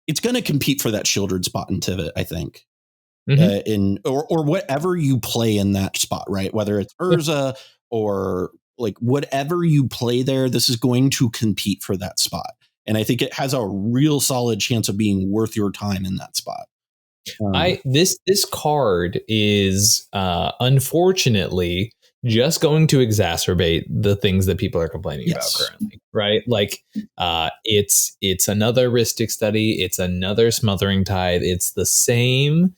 it's going to compete for that shielded spot in Tivit, I think. Or whatever you play in that spot, right? Whether it's Urza or like whatever you play there, this is going to compete for that spot. And I think it has a real solid chance of being worth your time in that spot. This card is unfortunately just going to exacerbate the things that people are complaining about currently, right? Like it's another Rhystic Study, it's another Smothering Tithe, it's the same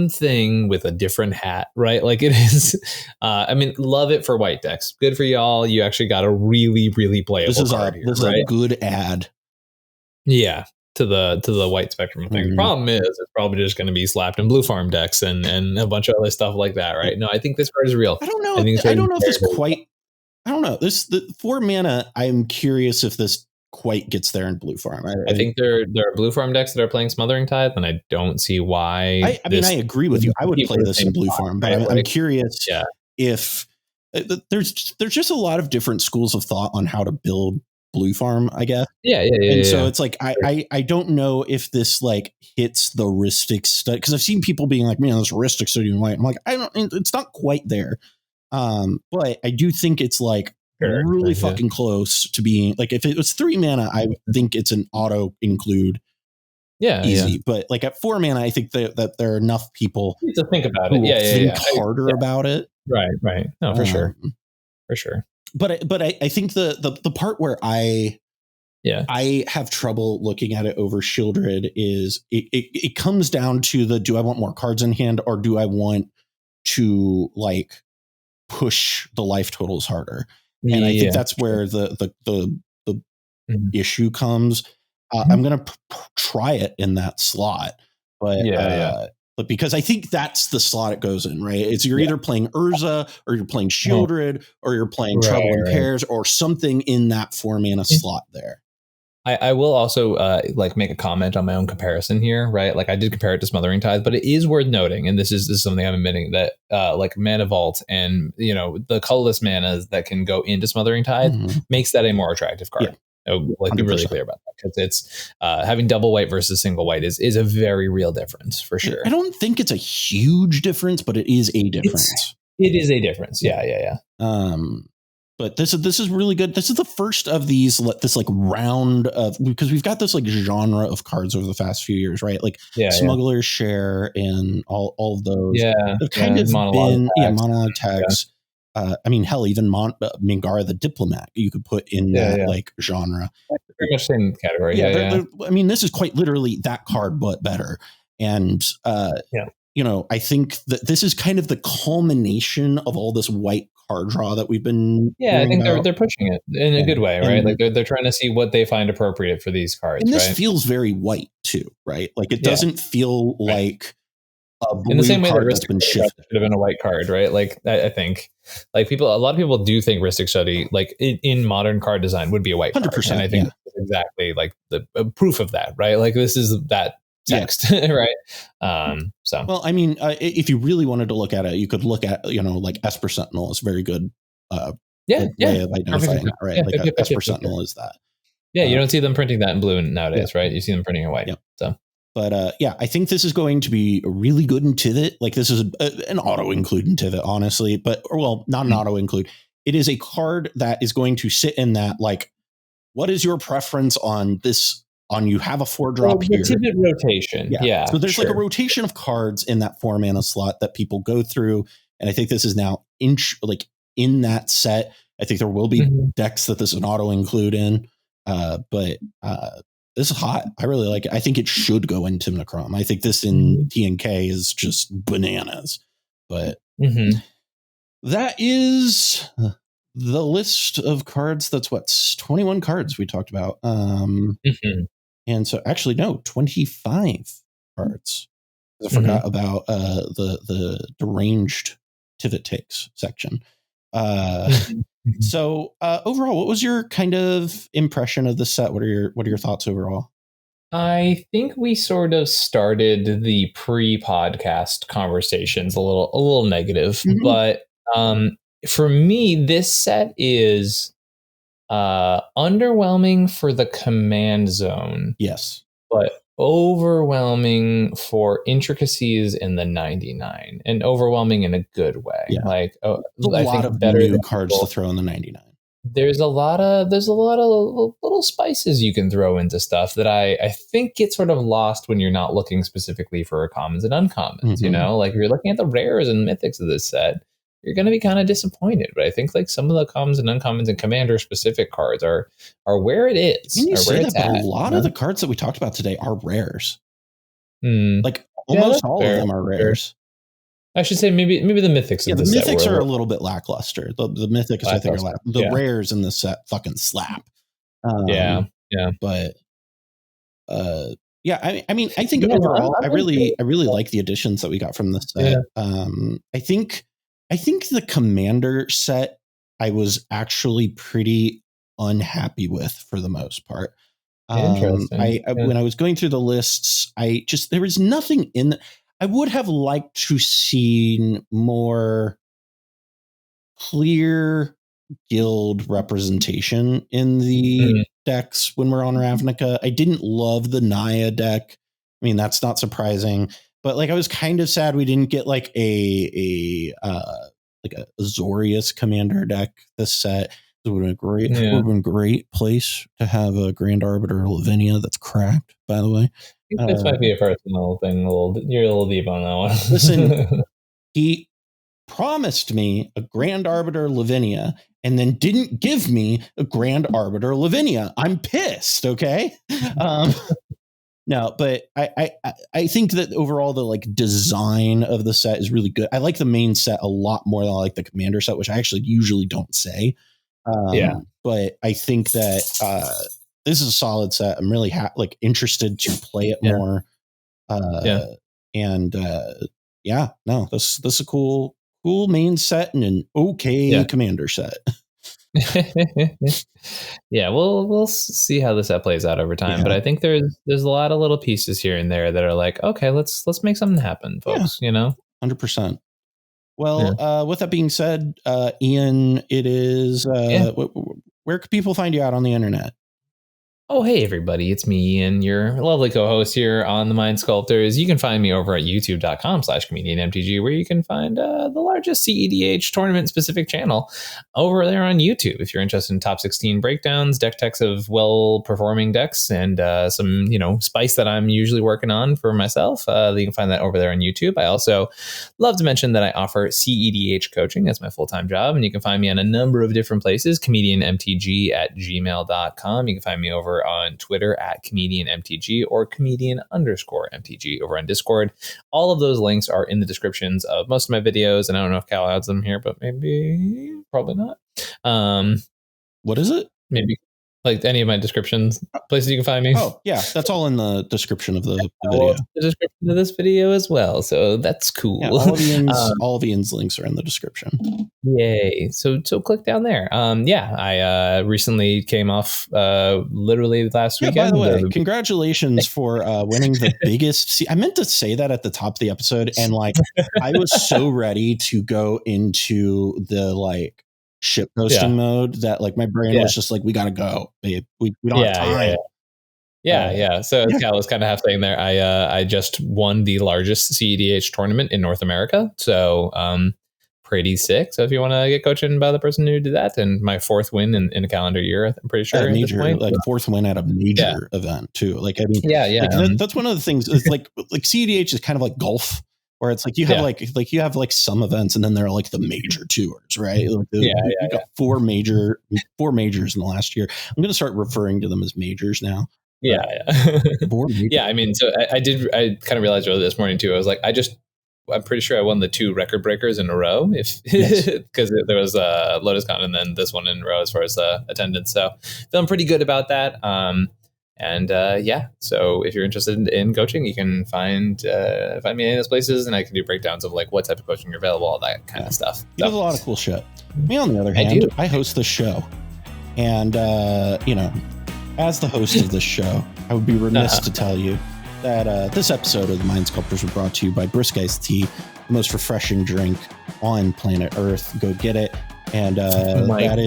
thing with a different hat, right? Like it is I mean, love it for white decks. Good for y'all. You actually got a really, really playable card here. This is a good ad. Yeah. To the white spectrum thing. The problem is it's probably just going to be slapped in Blue Farm decks and a bunch of other stuff like that, right? No, I think this card is real. I don't know. I don't know if this quite. I don't know. The 4 mana. I'm curious if this quite gets there in Blue Farm. I think there are Blue Farm decks that are playing Smothering Tithe, and I don't see why. I mean, I agree with you. I would play this in Blue Farm, but I'm curious if there's just a lot of different schools of thought on how to build Blue Farm, I guess. Yeah. So it's like I don't know if this like hits the Rhystic Study, because I've seen people being like, man, this Rhystic Study in white. I'm like, it's not quite there. But I do think it's like really fucking close to being like, if it was 3 mana, I think it's an auto include. Yeah, easy. Yeah. But like at 4 mana, I think that there are enough people to think about it. Think harder about it. Right. No, for sure. But I think the part where I have trouble looking at it over Shieldred is it comes down to do I want more cards in hand, or do I want to like push the life totals harder? And I think that's where the issue comes. I'm gonna try it in that slot, but but because I think that's the slot it goes in, right? It's you're either playing Urza, or you're playing Shieldred, or you're playing Trouble in Pairs, or something in that 4 mana slot there. I will also like make a comment on my own comparison here, right? Like I did compare it to Smothering Tithe, but it is worth noting, and this is something I'm admitting, that like Mana Vault and the colorless manas that can go into Smothering Tithe makes that a more attractive card. Like be really clear about that, because it's having double white versus single white is a very real difference for sure. I don't think it's a huge difference, but it is a difference. It is a difference. Yeah. But this is really good. This is the first of these, this like round of, because we've got this like genre of cards over the past few years, right? Like Smuggler's Share and all of those. They've kind of been monologue tags. I mean, hell, even Mingara the Diplomat you could put in that like genre. Pretty much same category. I mean, this is quite literally that card, but better. And I think that this is kind of the culmination of all this white card draw that we've been. I think they're pushing it in a good way, right? Like they're trying to see what they find appropriate for these cards. And this feels very white too, right? Like it doesn't feel like a blue in the same way that that's been shifted. Should have been a white card, right? Like I think, like a lot of people do think Rhystic Study, like in modern card design, would be a white 100%, card, and I think that's exactly like the proof of that, right? Like this is that text, right? So, well, I mean, if you really wanted to look at it, you could look at like Esper Sentinel is very good. Way of identifying it, right? Like Esper Sentinel is that. Yeah, you don't see them printing that in blue nowadays, right? You see them printing in white. So. But I think this is going to be really good in Tivit. Like this is an auto include in Tivit, honestly. But not an auto include. It is a card that is going to sit in that. Like, what is your preference on this? On you have a 4-drop here. Tivit rotation, So there's like a rotation of cards in that 4 mana slot that people go through, and I think this is now in that set. I think there will be decks that this is an auto include in, but this is hot. I really like it. I think it should go in Timnacrom. I think this in TNK is just bananas. But that is the list of cards. That's 21 cards we talked about. And so actually, no, 25 cards. I forgot about the deranged Tivit takes section. So overall, what was your kind of impression of the set? What are your thoughts overall? I think we sort of started the pre-podcast conversations a little negative, but for me, this set is underwhelming for the command zone. Yes, but overwhelming for intricacies in the 99, and overwhelming in a good way. Yeah. Like a lot of better new cards to throw in the 99. There's a lot of little spices you can throw into stuff that I think get sort of lost when you're not looking specifically for commons and uncommons. You know, like if you're looking at the rares and mythics of this set, you're going to be kind of disappointed. But I think like some of the commons and uncommons and commander specific cards are where it is. You say that, but a lot of the cards that we talked about today are rares. Like almost all of them are rares. I should say maybe the mythics. Yeah, the mythics are a little bit lackluster. The mythics I think are the rares in the set fucking slap. Yeah. But yeah, I mean, I think overall, I really like the additions that we got from this set. I think the commander set I was actually pretty unhappy with for the most part. Interesting. When I was going through the lists, there was nothing in the, I would have liked to seen more clear guild representation in the decks when we're on Ravnica. I didn't love the Naya deck. I mean, that's not surprising, but like I was kind of sad we didn't get like a Azorius commander deck this set. It would have been a great place to have a Grand Arbiter Lavinia that's cracked, by the way. This might be a personal thing. You're a little deep on that one. Listen, he promised me a Grand Arbiter Lavinia and then didn't give me a Grand Arbiter Lavinia. I'm pissed, okay? No, but I think that overall the like design of the set is really good. I like the main set a lot more than I like the commander set, which I actually usually don't say. But I think that this is a solid set. I'm really interested to play it more. This is a cool main set and an okay commander set. Yeah, we'll see how this set plays out over time. But I think there's a lot of little pieces here and there that are like, okay, let's make something happen, folks. You know, 100%. Well, with that being said, Ian, it is where can people find you out on the internet? Oh, hey, everybody. It's me, Ian, your lovely co-host here on the Mind Sculptors. You can find me over at youtube.com/ComedIan MTG, where you can find the largest cEDH tournament-specific channel over there on YouTube. If you're interested in top 16 breakdowns, deck techs of well-performing decks, and some, spice that I'm usually working on for myself, you can find that over there on YouTube. I also love to mention that I offer cEDH coaching as my full-time job, and you can find me on a number of different places, ComedIanMTG@gmail.com. You can find me over on Twitter at ComedIanMTG or Comedian_MTG over on Discord. All of those links are in the descriptions of most of my videos, and I don't know if Cal adds them here, but probably not. What is it? Maybe like any of my descriptions, places you can find me. Oh yeah, that's all in the description of the video. The description of this video as well, so that's cool. Yeah, all of Ian's links are in the description. Yay! So click down there. I recently came off literally last weekend. By the way, congratulations for winning the biggest. I meant to say that at the top of the episode, and I was so ready to go into the ship posting mode that my brain was just we gotta go, babe. We don't have time. So as Cal was kind of half saying there, I just won the largest cEDH tournament in North America. So pretty sick. So if you want to get coaching by the person who did that, and my fourth win in a calendar year, I'm pretty sure. Fourth win at a major event too. That's one of the things. It's like cEDH is kind of like golf. where it's like you have you have like some events, and then there are like the major tours, right? Like you got four majors in the last year. I'm going to start referring to them as majors now. Yeah. I mean, so I kind of realized earlier this morning too. I was like, I'm pretty sure I won the 2 record breakers in a row, because there was LotusCon and then this one in a row as far as attendance. So feeling pretty good about that. So if you're interested in coaching, you can find me in any of those places, and I can do breakdowns of like what type of coaching are available, all that kind of stuff. He does a lot of cool shit. Me, on the other hand, I host the show, and as the host of this show, I would be remiss to tell you that this episode of the Mind Sculptors was brought to you by Brisk Iced Tea, the most refreshing drink on planet Earth. Go get it. And that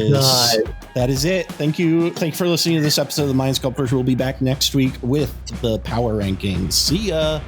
is it. Thank you for listening to this episode of the Mind Sculptors. We'll be back next week with the power rankings. See ya.